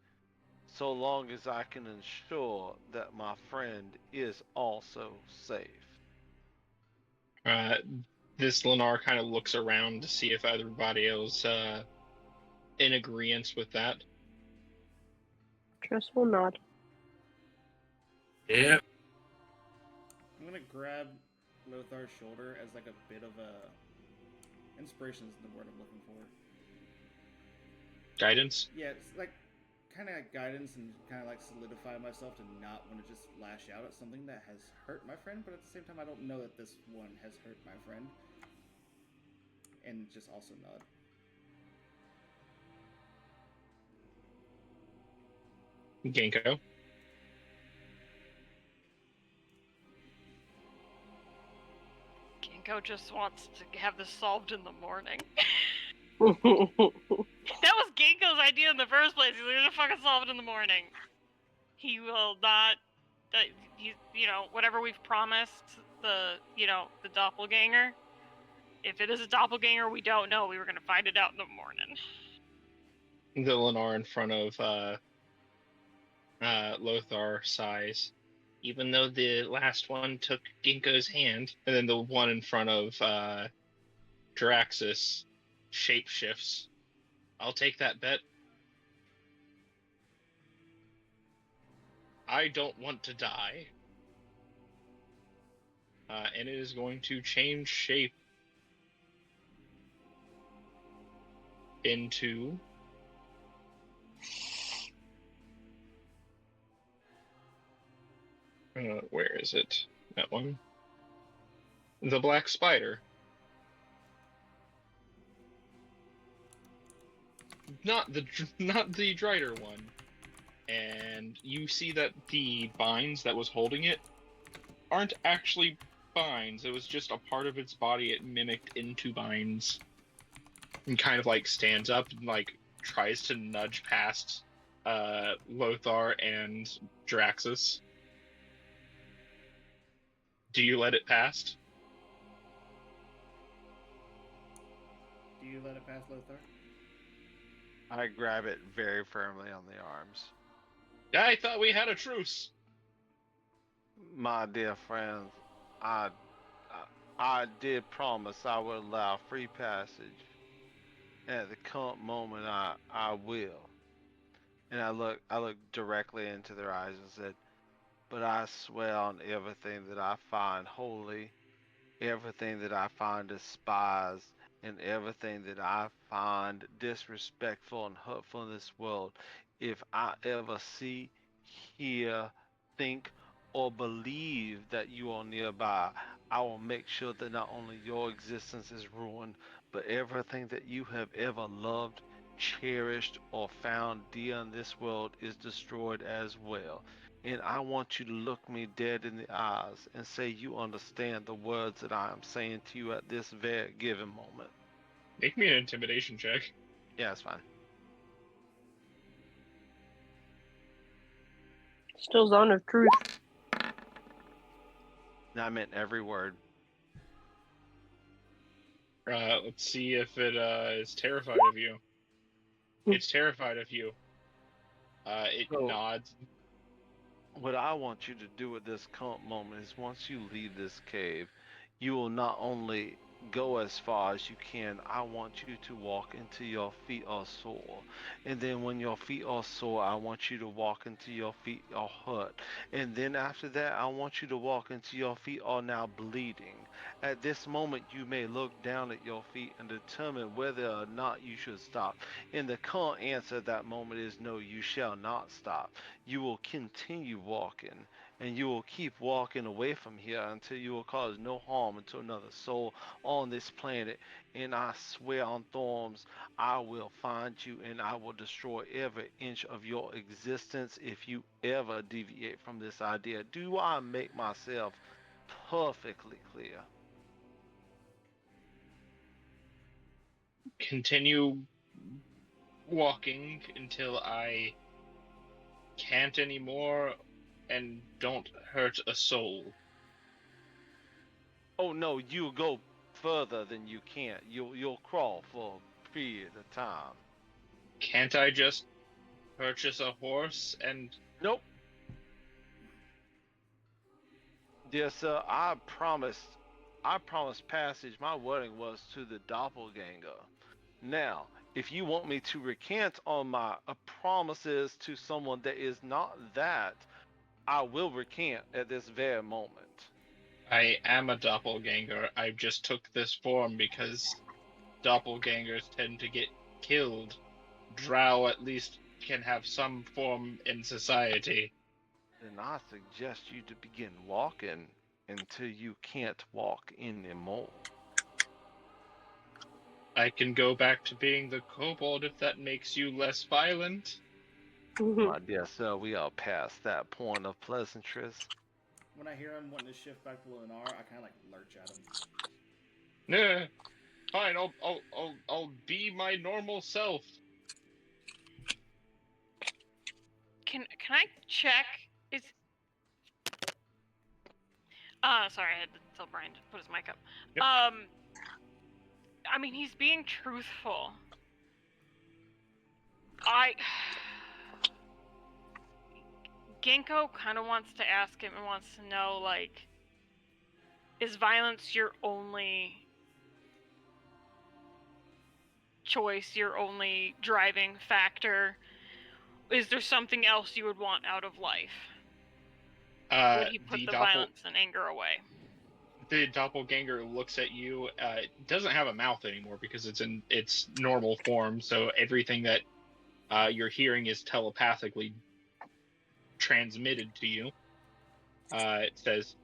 so long as I can ensure that my friend is also safe. Uh, this Lennar kind of looks around to see if everybody else in agreement with that. Trust will nod. Yeah. I'm gonna grab Lothar's shoulder as like a bit of a inspiration is the word I'm looking for. Guidance? Yeah, it's like kind of guidance and kind of like solidify myself to not want to just lash out at something that has hurt my friend, but at the same time, I don't know that this one has hurt my friend. And just also nod. Ginkgo? Ginkgo just wants to have this solved in the morning. Trust That was Ginkgo's idea in the first place. He's gonna fucking solve it in the morning. He will not. He's, whatever we've promised the doppelganger. If it is a doppelganger, we don't know. We were gonna find it out in the morning. The Lennar in front of Lothar sighs. Even though the last one took Ginkgo's hand, and then the one in front of Draxus shapeshifts. I'll take that bet. I don't want to die. And it is going to change shape into where is it? That one. The black spider. Not the Drider one. And you see that the binds that was holding it aren't actually binds. It was just a part of its body it mimicked into binds. And kind of like stands up and like tries to nudge past Lothar and Draxus. Do you let it past? Do you let it pass, Lothar? I grab it very firmly on the arms. I thought we had a truce. My dear friends, I did promise I would allow free passage. And at the current moment, I will. And I look directly into their eyes and said, "But I swear on everything that I find holy, everything that I find despised, and everything that I find disrespectful and hurtful in this world, if I ever see, hear, think, or believe that you are nearby, I will make sure that not only your existence is ruined, but everything that you have ever loved, cherished, or found dear in this world is destroyed as well. And I want you to look me dead in the eyes and say you understand the words that I am saying to you at this very given moment." Make me an intimidation check. Yeah, that's fine. Still zone of truth. I meant every word. Let's see if it is terrified of you. It's terrified of you. It nods. What I want you to do at this current moment is once you leave this cave, you will not only go as far as you can, I want you to walk until your feet are sore. And then when your feet are sore, I want you to walk until your feet are hurt. And then after that, I want you to walk until your feet are now bleeding. At this moment, you may look down at your feet and determine whether or not you should stop. And the current answer at that moment is no, you shall not stop. You will continue walking, and you will keep walking away from here until you will cause no harm to another soul on this planet. And I swear on Thorns, I will find you and I will destroy every inch of your existence if you ever deviate from this idea. Do I make myself perfectly clear? Continue walking until I can't anymore and don't hurt a soul. Oh no, you go further than you can. You'll crawl for a period of time. Can't I just purchase a horse and... Nope. Dear sir, I promised passage. My wording was to the doppelganger. Now, if you want me to recant on my promises to someone that is not that, I will recant at this very moment. I am a doppelganger. I just took this form because doppelgangers tend to get killed. Drow at least can have some form in society. Then I suggest you to begin walking until you can't walk anymore. I can go back to being the kobold if that makes you less violent. My dear sir, we are past that point of pleasantries. When I hear him wanting to shift back to Lennar, I kind of like lurch at him. Nah, fine. I'll be my normal self. Can I check? Is sorry, I had to tell Brian to put his mic up. Yep. I mean, he's being truthful. Ginkgo kind of wants to ask him and wants to know, like, is violence your only choice, your only driving factor? Is there something else you would want out of life? Would he put the violence and anger away? The doppelganger looks at you. It doesn't have a mouth anymore because it's in its normal form, so everything that you're hearing is telepathically transmitted to you. It says,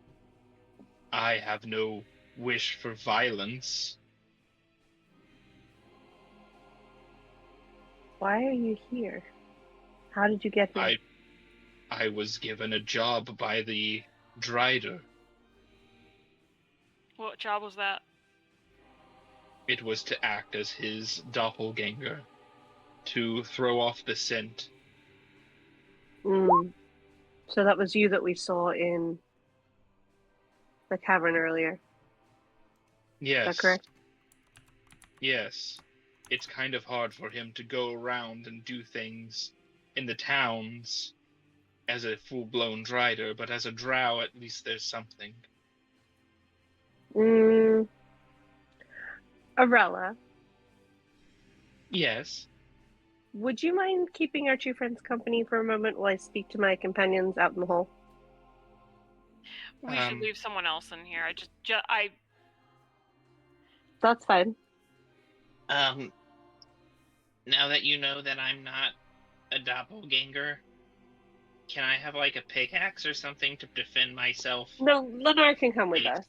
I have no wish for violence. Why are you here? How did you get here? I was given a job by the Drider. What job was that? It was to act as his doppelganger, to throw off the scent. So that was you that we saw in the cavern earlier. Yes. Is that correct? Yes. It's kind of hard for him to go around and do things in the towns as a full-blown Drider, but as a drow, at least there's something. Arella. Yes. Would you mind keeping our two friends company for a moment while I speak to my companions out in the hall? We should leave someone else in here. I That's fine. Now that you know that I'm not a doppelganger, can I have like a pickaxe or something to defend myself? No, Lennar can come with us.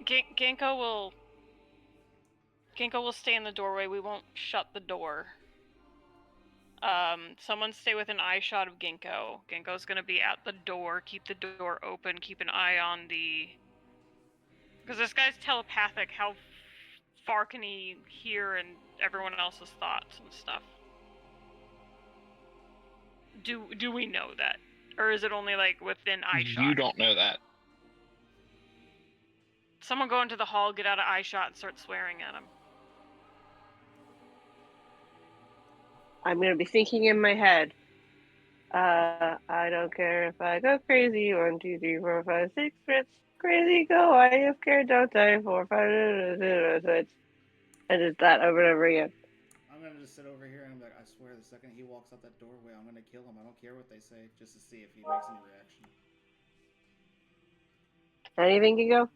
Ginkgo will stay in the doorway. We won't shut the door. Someone stay with an eye shot of Ginkgo. Ginkgo's gonna be at the door. Keep the door open. Keep an eye on the... Because this guy's telepathic. How far can he hear and everyone else's thoughts and stuff? Do we know that, or is it only like within eyeshot? You don't know that. Someone go into the hall, get out of eyeshot, and start swearing at him. I'm gonna be thinking in my head. I don't care if I go crazy. 1, 2, 3, 4, 5, 6. Fritz, crazy go. I have care, don't I? 4, 5, and it's that over and over again. I'm gonna just sit over here and I'm like, I swear, the second he walks out that doorway, I'm gonna kill him. I don't care what they say, just to see if he makes any reaction. Anything can go.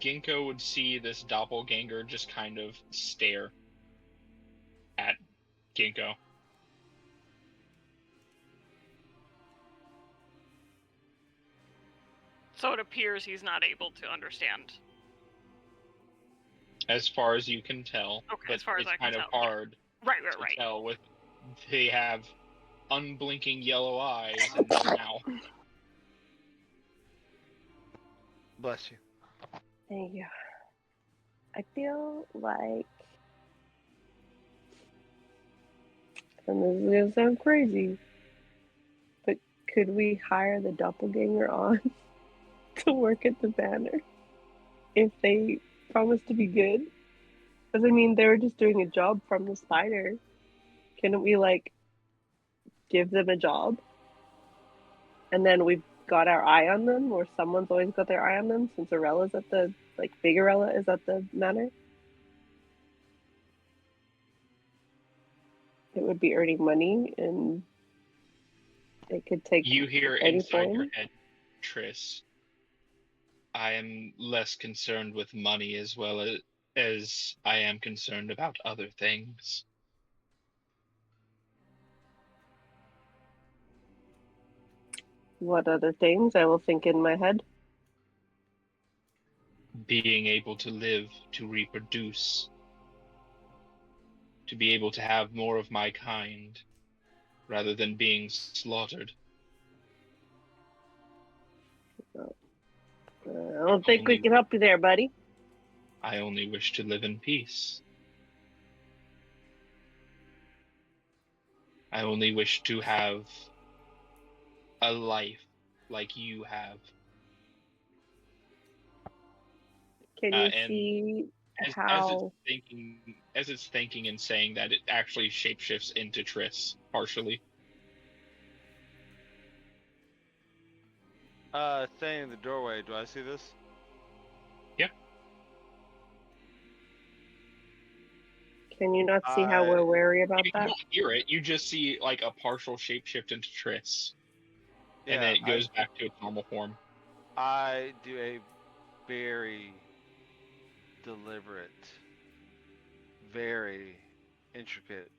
Ginkgo would see this doppelganger just kind of stare at Ginkgo. So it appears he's not able to understand. As far as you can tell. Okay, but as far as I can tell. It's tell, kind of hard to tell with they have unblinking yellow eyes and no mouth. Bless you. Thank you. I feel like, and this is gonna sound crazy, but could we hire the doppelganger on to work at the banner if they promise to be good? Because I mean, they were just doing a job from the spider. Couldn't we like give them a job, and then we've got our eye on them, or someone's always got their eye on them since Arella's at the Big Arella is at the manor? It would be earning money, and they could take. You hear any inside form. your head, Triss. I am less concerned with money as well as I am concerned about other things. What other things? I will think in my head. Being able to live, to reproduce, to be able to have more of my kind, rather than being slaughtered. I don't think we can help you there, buddy. I only wish to live in peace. I only wish to have a life like you have. Can you see how? As it's thinking and saying that, it actually shapeshifts into Triss partially. Staying in the doorway. Do I see this? Yeah. Can you not see how we're wary about that? You don't hear it. You just see like a partial shapeshift into Triss. Yeah, and then it goes back to its normal form. I do a very deliberate, very intricate,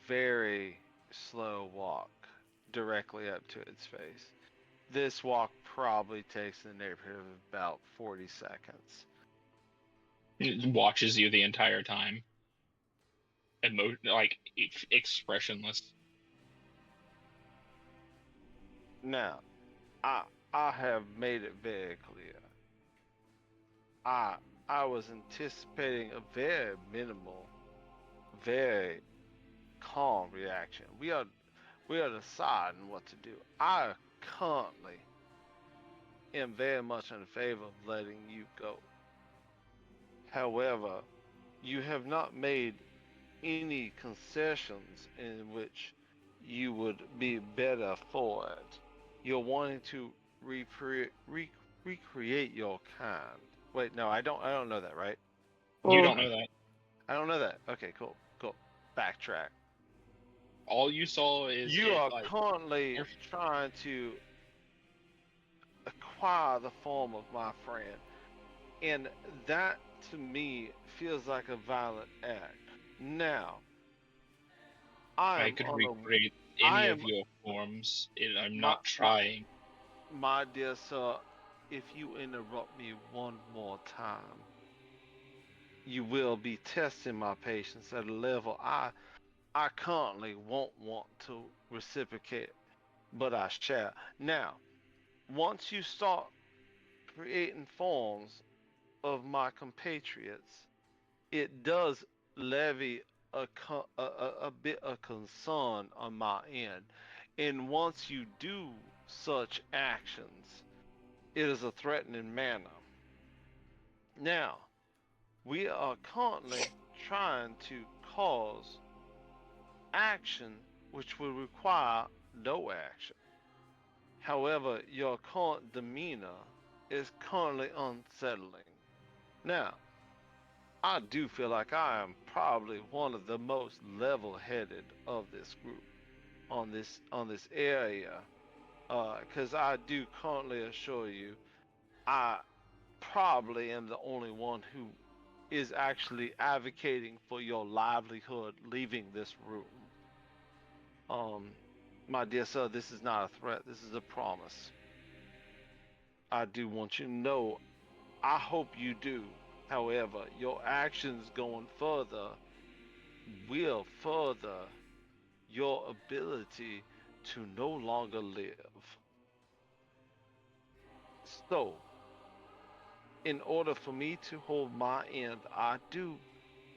very slow walk directly up to its face. This walk probably takes in the neighborhood of about 40 seconds. It watches you the entire time. Expressionless. Now, I have made it very clear. I was anticipating a very minimal, very calm reaction. We are deciding what to do. I currently am very much in favor of letting you go. However, you have not made any concessions in which you would be better for it. You're wanting to recreate your kind. Wait, no, I don't know that, right? You don't know that. I don't know that. Okay, cool. Backtrack. All you saw is you are currently trying to acquire the form of my friend, and that to me feels like a violent act. Now, I could recreate any of your forms. I'm not trying. My dear sir, if you interrupt me one more time, you will be testing my patience at a level I currently won't want to reciprocate, but I shall. Now, once you start creating forms of my compatriots, it does levy a bit of concern on my end. And once you do such actions, it is a threatening manner. Now, we are currently trying to cause action which will require no action. However, your current demeanor is currently unsettling. Now, I do feel like I am probably one of the most level-headed of this group on this area, because I do currently assure you, I probably am the only one who is actually advocating for your livelihood leaving this room. Um, my dear sir, this is not a threat. This is a promise. I do want you to know. I hope you do. However, your actions going further will further your ability to no longer live. So, in order for me to hold my end, I do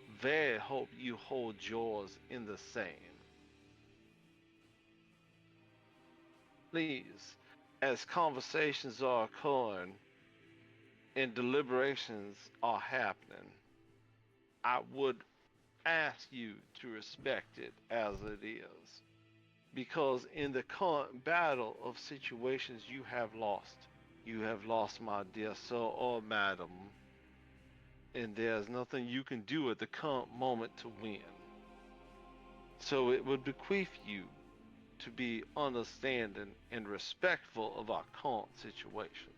very hope you hold yours in the same. Please, as conversations are occurring and deliberations are happening, I would ask you to respect it as it is. Because in the current battle of situations you have lost. You have lost, my dear sir or madam, and there's nothing you can do at the current moment to win. So it would bequeath you to be understanding and respectful of our current situation.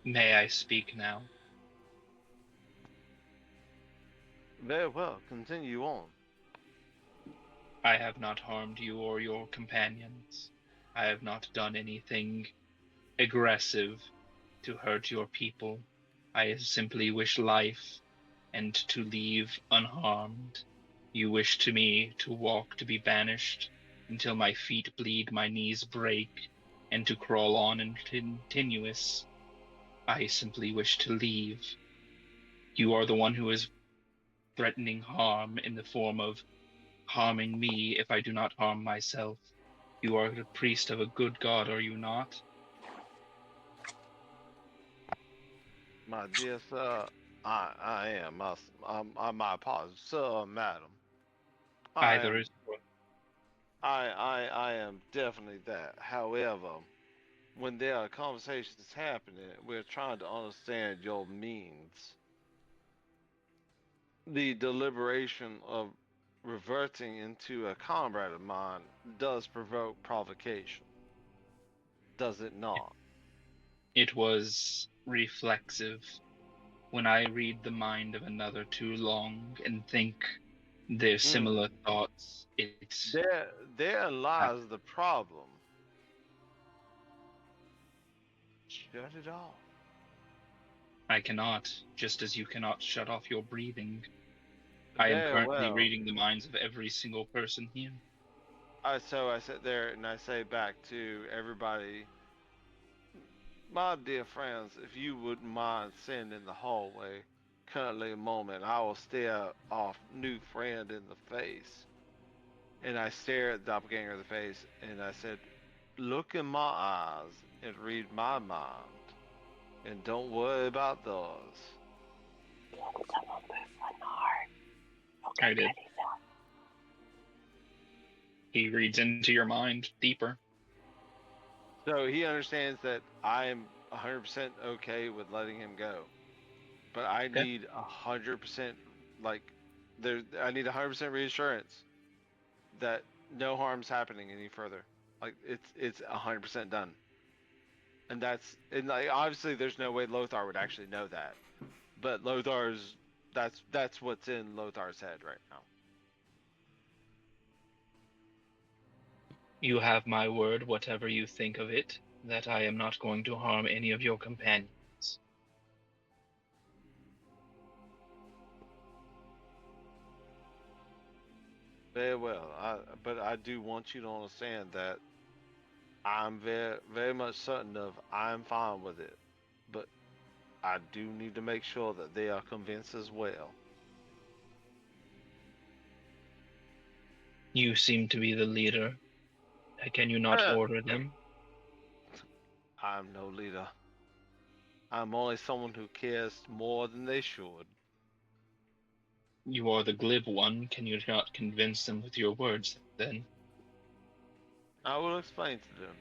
May I speak now? Very well, continue on. I have not harmed you or your companions. I have not done anything aggressive to hurt your people. I simply wish life and to leave unharmed. You wish to me to walk to be banished until my feet bleed, my knees break, and to crawl on in continuous. I simply wish to leave. You are the one who is threatening harm in the form of harming me if I do not harm myself. You are the priest of a good God, are you not? My dear sir, I am. My apologies, sir or madam. I Either am. is one. I am definitely that. However, when there are conversations happening, we're trying to understand your means. The deliberation of reverting into a comrade of mine does provoke provocation, does it not? It was reflexive. When I read the mind of another too long and think their Mm. similar thoughts, it's There lies the problem. Shut it off. I cannot, just as you cannot shut off your breathing. I am Very currently well. reading the minds of every single person here. So I sit there and I say back to everybody, my dear friends, if you wouldn't mind sitting in the hallway, currently a moment, I will stare off new friend in the face. And I stare at Doppelganger in the face and I said, look in my eyes and read my mind. And don't worry about those. I did. He reads into your mind deeper. So he understands that I am 100% okay with letting him go. But I Okay. need 100%, like, I need 100% reassurance that no harm's happening any further. Like, it's 100% done. And like, obviously there's no way Lothar would actually know that. But that's what's in Lothar's head right now. You have my word, whatever you think of it, that I am not going to harm any of your companions. Very well. But I do want you to understand that I'm very, very much certain of I'm fine with it. But I do need to make sure that they are convinced as well. You seem to be the leader. Can you not order them? I'm no leader. I'm only someone who cares more than they should. You are the glib one. Can you not convince them with your words, then? I will explain to them.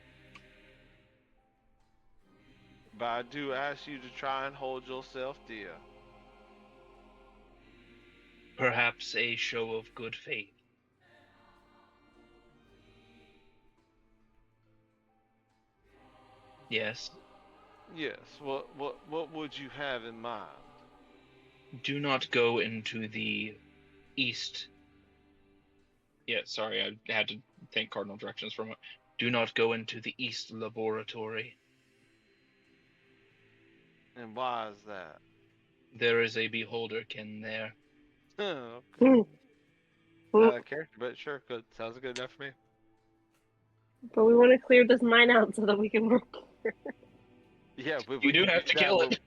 But I do ask you to try and hold yourself dear. Perhaps a show of good faith. Yes. Yes. What would you have in mind? Do not go into the east. Yeah, sorry, I had to think cardinal directions for a moment. Do not go into the east laboratory. And why is that? There is a beholderkin there. Okay. Not a character, but sure, good. Sounds good enough for me. But we want to clear this mine out so that we can work. Yeah, You do have to kill it.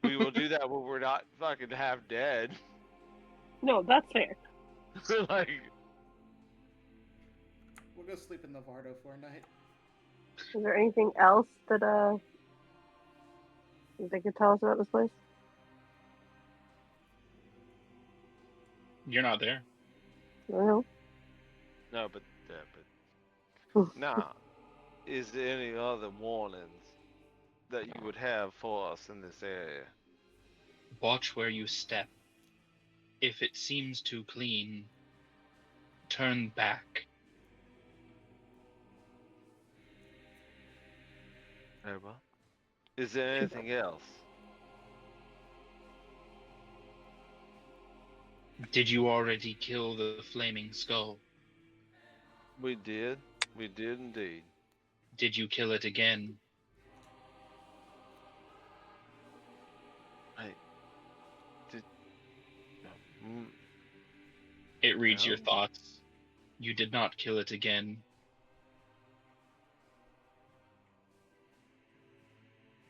We will do that when we're not fucking half dead. No, that's fair. Like, We'll go sleep in the Vardo for a night. Is there anything else that they could tell us about this place? You're not there. No. no, but now, is there any other warnings that you would have for us in this area? Watch where you step. If it seems too clean, turn back. Very well. Is there anything else? Did you already kill the flaming skull? We did. We did indeed. Did you kill it again? Hey, did. Mm, It reads no? your thoughts. You did not kill it again.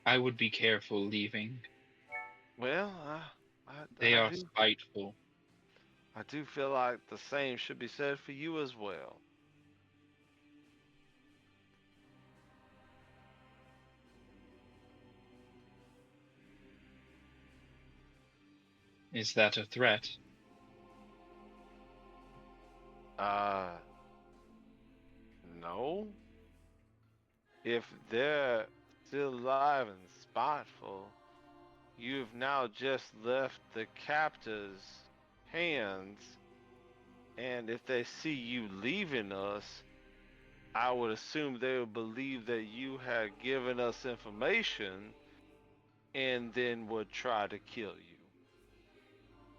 I would be careful leaving. Well, They I are do. spiteful. I do feel like the same should be said for you as well. Is that a threat? No. If they're still alive and spiteful, you've now just left the captor's hands, and if they see you leaving us, I would assume they would believe that you had given us information and then would try to kill you.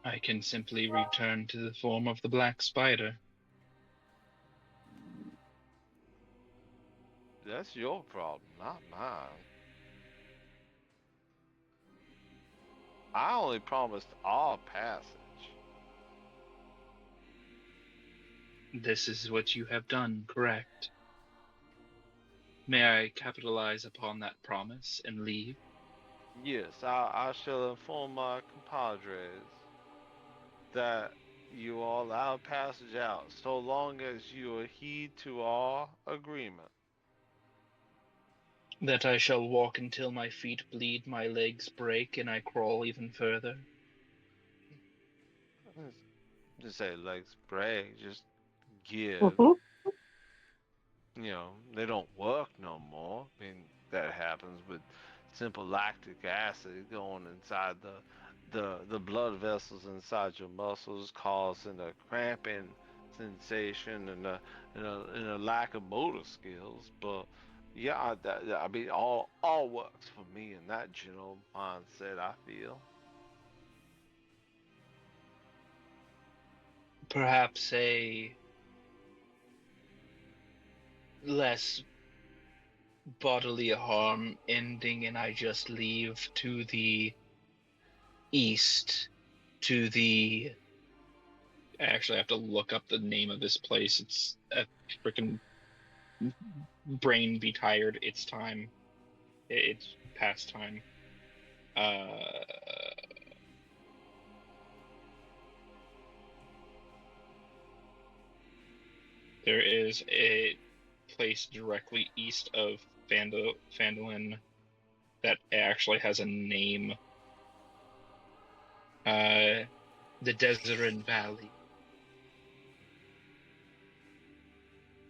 I can simply return to the form of the black spider. That's your problem, not mine. I only promised our passage. This is what you have done, correct? May I capitalize upon that promise and leave? Yes, I shall inform my compadres that you are allowed passage out so long as you adhere to our agreement. That I shall walk until my feet bleed, my legs break, and I crawl even further? Just say legs break, just give. Mm-hmm. They don't work no more. I mean, that happens with simple lactic acid going inside the blood vessels inside your muscles, causing a cramping sensation and a lack of motor skills. But yeah, I mean, all works for me in that general mindset. I feel. Perhaps a less bodily harm ending and I just leave to the east, to the I actually have to look up the name of this place. It's a freaking brain be tired. It's time. It's past time. There is a place directly east of Phandalin that actually has a name. The Desert Valley.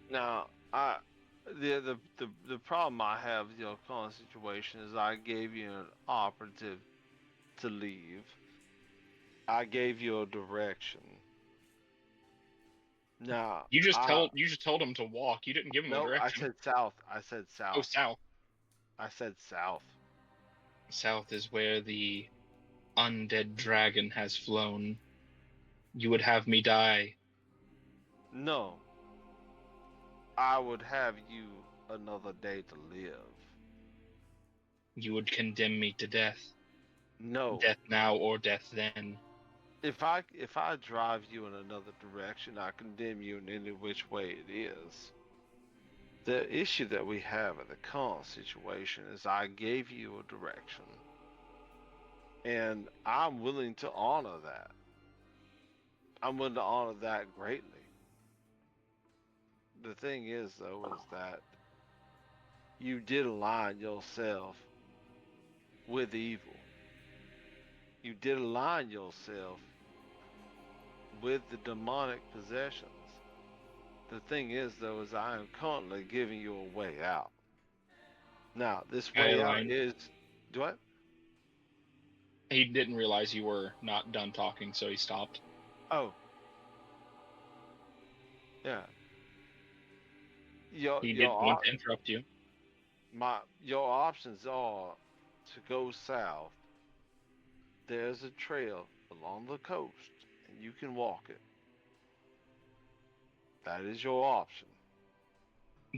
Now, the problem I have with your current situation is I gave you an operative to leave. I gave you a direction. Now, you just told him to walk. You didn't give him a no, direction. I said south. I said south. Oh, south. I said south. South is where the undead dragon has flown. You would have me die. No. I would have you another day to live. You would condemn me to death. No. Death now or death then. If I drive you in another direction, I condemn you in any which way it is. The issue that we have in the current situation is I gave you a direction. And I'm willing to honor that. I'm willing to honor that greatly. The thing is, though, is that you did align yourself with evil. You did align yourself with the demonic possessions. The thing is, though, is I am currently giving you a way out. Now, this way out is... What? He didn't realize you were not done talking, so he stopped. Oh. Yeah. He didn't want to interrupt you. Your options are to go south. There's a trail along the coast, and you can walk it. That is your option.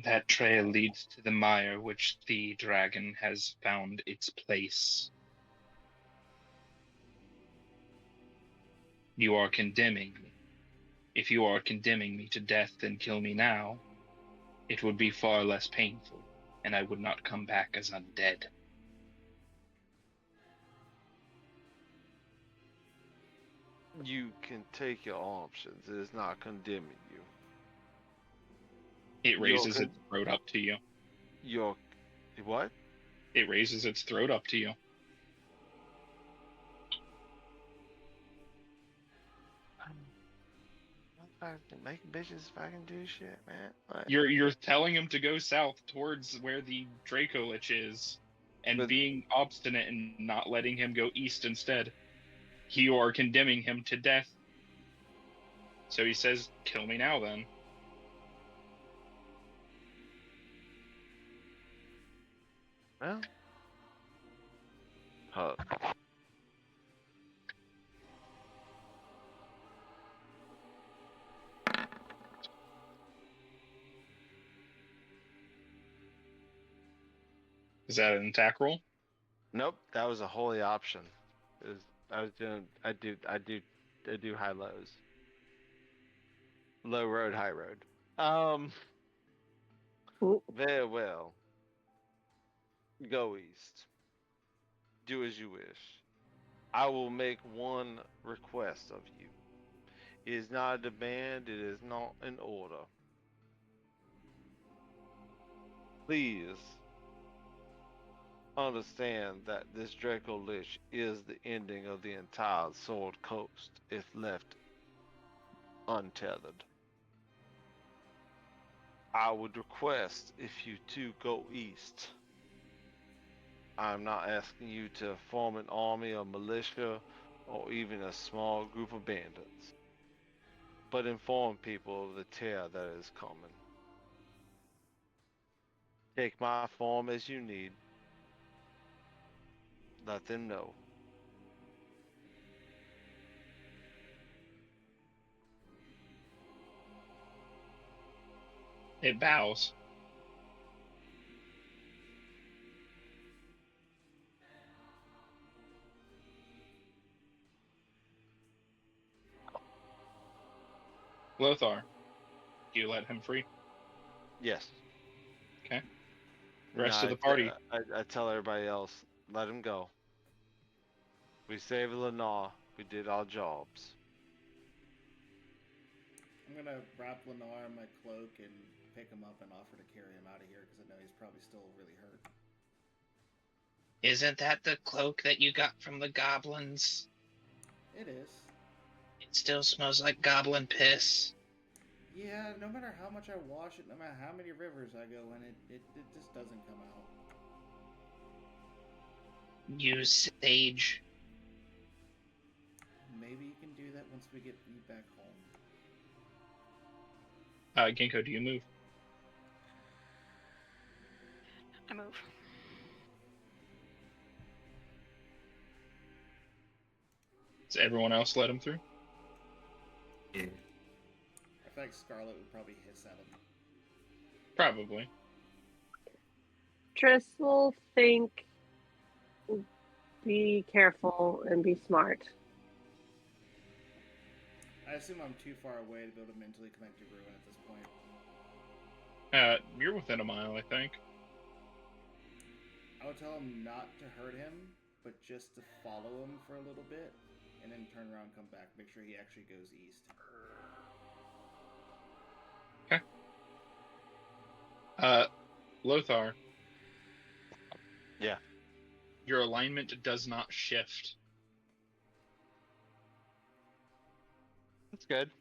That trail leads to the mire which the dragon has found its place. You are condemning me. If you are condemning me to death, then kill me now. It would be far less painful, and I would not come back as undead. You can take your options. It is not condemning you. It raises its throat up to you. What? It raises its throat up to you. Making bitches fucking do shit, man. Like, You're telling him to go south towards where the Draco Lich is, and being obstinate and not letting him go east instead. You are condemning him to death. So he says, "Kill me now, then." Well, Is that an attack roll? Nope, that was a holy option. I do high lows. Low road, high road. Very well. Go east. Do as you wish. I will make one request of you. It is not a demand, it is not an order. Please understand that this Draco Lich is the ending of the entire Sword Coast if left untethered. I would request if you two go east. I'm not asking you to form an army or militia or even a small group of bandits, but inform people of the terror that is coming. Take my form as you need. Let them know. It bows. Lothar, do you let him free? Yes. Okay. No, Rest of the party. I tell everybody else, let him go. We saved Lenore. We did our jobs. I'm gonna wrap Lenore in my cloak and pick him up and offer to carry him out of here because I know he's probably still really hurt. Isn't that the cloak that you got from the goblins? It is. It still smells like goblin piss. Yeah, no matter how much I wash it, no matter how many rivers I go in, it just doesn't come out. Use sage. Maybe you can do that once we get you back home. Ginkgo, do you move? I move. Does everyone else let him through? Yeah. I feel like Scarlet would probably hiss at him. Probably. Triss will think, be careful, and be smart. I assume I'm too far away to be able to mentally connect to Ruin at this point. You're within a mile, I think. I would tell him not to hurt him, but just to follow him for a little bit, and then turn around and come back. Make sure he actually goes east. Okay. Lothar. Yeah. Your alignment does not shift. That's good.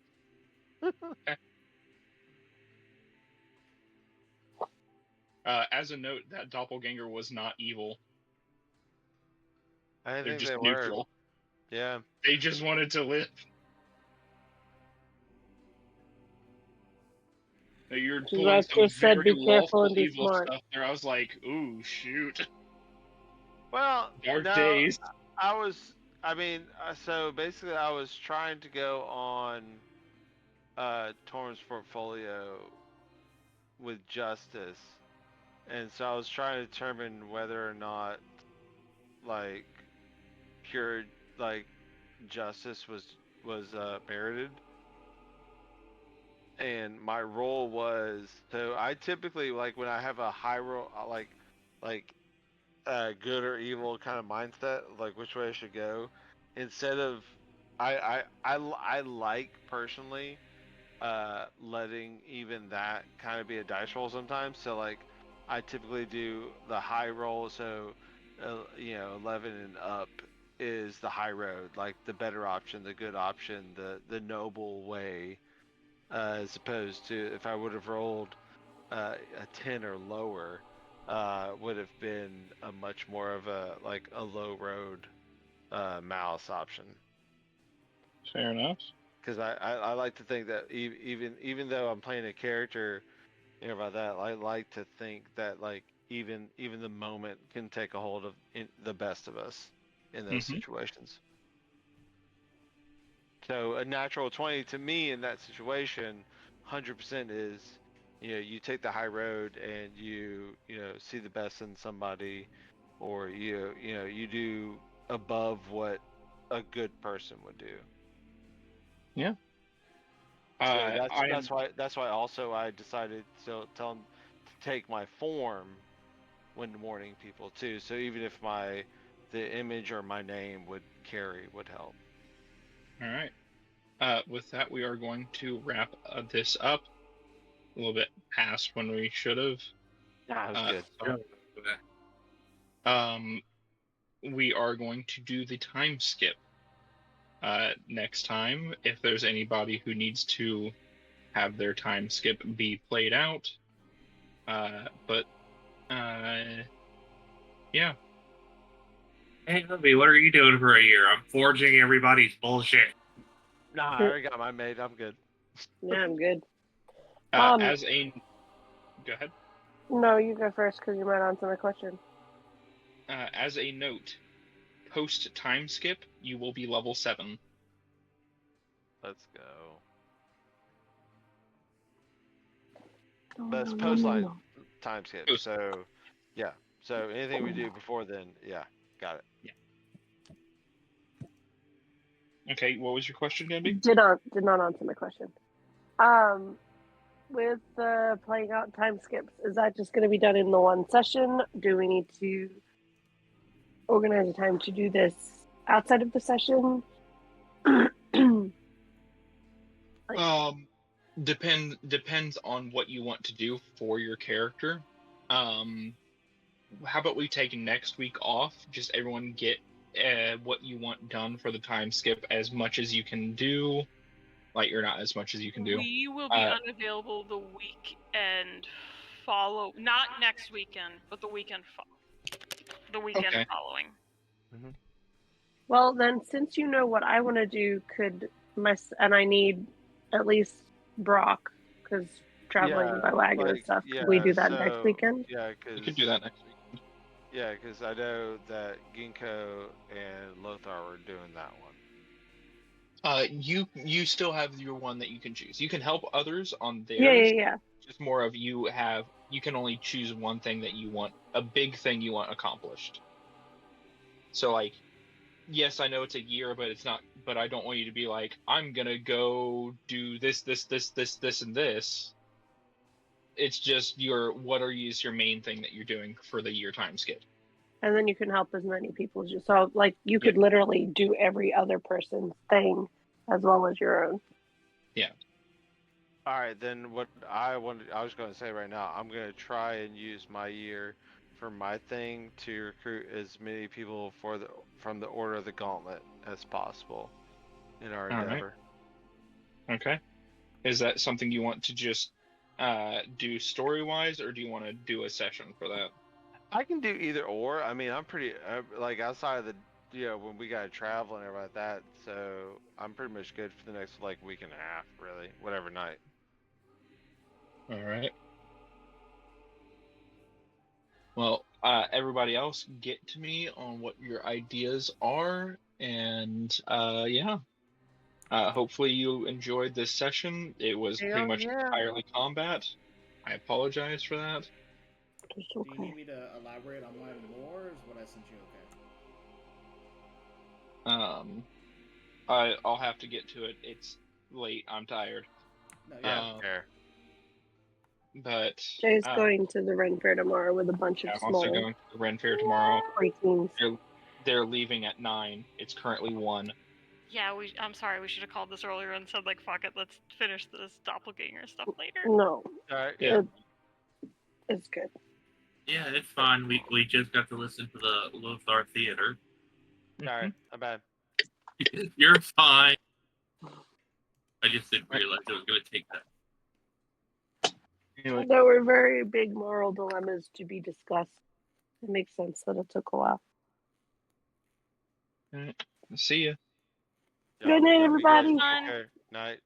Okay. As a note, that doppelganger was not evil. I They're think just they neutral. were. Yeah. They just wanted to live. You're pulling some just said, very be careful lawful and be evil smart. stuff there. I was like, ooh, shoot. Well, Dark no, days. so basically I was trying to go on Torm's portfolio with justice. And so I was trying to determine whether or not like pure like justice was merited. And my role was, so I typically, like, when I have a high roll, like good or evil kind of mindset, like which way I should go, instead of I like personally letting even that kind of be a dice roll sometimes. So like I typically do the high roll, so 11 and up is the high road, like the better option, the good option, the noble way, as opposed to if I would have rolled a 10 or lower, would have been a much more of a low road malice option. Fair enough. Because I like to think that even though I'm playing a character, about that, I like to think that like even the moment can take a hold of the best of us in those situations. So a natural 20 to me in that situation, 100% is, you take the high road and you see the best in somebody, or you do above what a good person would do. Yeah. So that's why also I decided to tell him to take my form when warning people too. So even if the image or my name would help. All right. With that, we are going to wrap this up. A little bit past when we should have. That was good. We are going to do the time skip next time. If there's anybody who needs to have their time skip be played out, yeah. Hey, Libby, what are you doing for a year? I'm forging everybody's bullshit. Nah, I already got mine made. I'm good. Yeah, I'm good. Go ahead. No, you go first because you might answer my question. As a note, post time skip, you will be level 7. Let's go. That's post-line time skip. So, yeah. So anything we do before then, yeah, got it. Yeah. Okay, what was your question, Gamby? Did not answer my question. With the playing out time skips, is that just going to be done in the one session? Do we need to organize a time to do this outside of the session? Depends on what you want to do for your character. How about we take next week off? Just everyone get what you want done for the time skip as much as you can do. Like, you're not as much as you can do. We will be unavailable the weekend not next weekend, but the weekend following. Mm-hmm. Well, then, since you know what I want to do, and I need at least Brock, because traveling by wagon and stuff, could we do that next weekend? Yeah, because you could do that next weekend. Yeah, because I know that Ginkgo and Lothar were doing that one. You still have your one that you can choose. You can help others on theirs. Yeah. Just more of you can only choose one thing that you want, a big thing you want accomplished. So, like, yes, I know it's a year, but it's not. But I don't want you to be like, I'm gonna go do this, and this. It's just what is your main thing that you're doing for the year time skip. And then you can help as many people as you. So, like, you could literally do every other person's thing as well as your own. Yeah. All right, then what I was going to say right now, I'm going to try and use my year for my thing to recruit as many people from the Order of the Gauntlet as possible in our endeavor. Right. Okay. Is that something you want to just do story-wise, or do you want to do a session for that? I can do either or. I mean, I'm pretty like outside of the when we gotta travel and everything like that. So I'm pretty much good for the next like week and a half, really, whatever night. All right. Well, everybody else, get to me on what your ideas are, and yeah. Hopefully you enjoyed this session. It was pretty much entirely combat. I apologize for that. Do you need me to elaborate on mine more, or is what I sent you okay? I'll have to get to it. It's late. I'm tired. No, yeah. Fair. But Jay's going to the Ren Fair tomorrow with a bunch of I'm small also going to the Ren Fair tomorrow. preteens. They're leaving at 9. It's currently 1. Yeah, I'm sorry. We should have called this earlier and said, like, fuck it, let's finish this doppelganger stuff later. No. All right. Yeah. It's good. Yeah, it's fine. We just got to listen to the Lothar Theater. All right. I'm bad. You're fine. I just didn't realize it was going to take that. Anyway. There were very big moral dilemmas to be discussed. It makes sense that it took a while. All right. See ya. Good night, everybody. Okay. Night.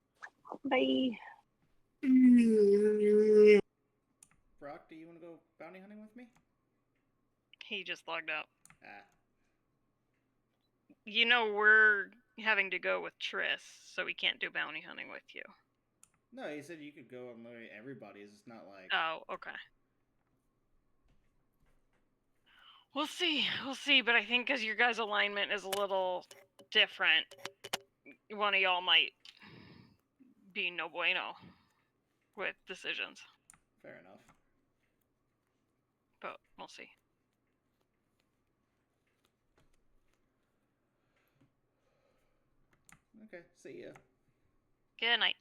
Bye. Brock, do you want to go bounty hunting with me? He just logged out. Ah. You know, we're having to go with Triss, so we can't do bounty hunting with you. No, he said you could go on everybody's. It's not like. Oh, okay. We'll see, but I think because your guys' alignment is a little different, one of y'all might be no bueno with decisions. Fair enough. But we'll see. Okay, see ya. Good night.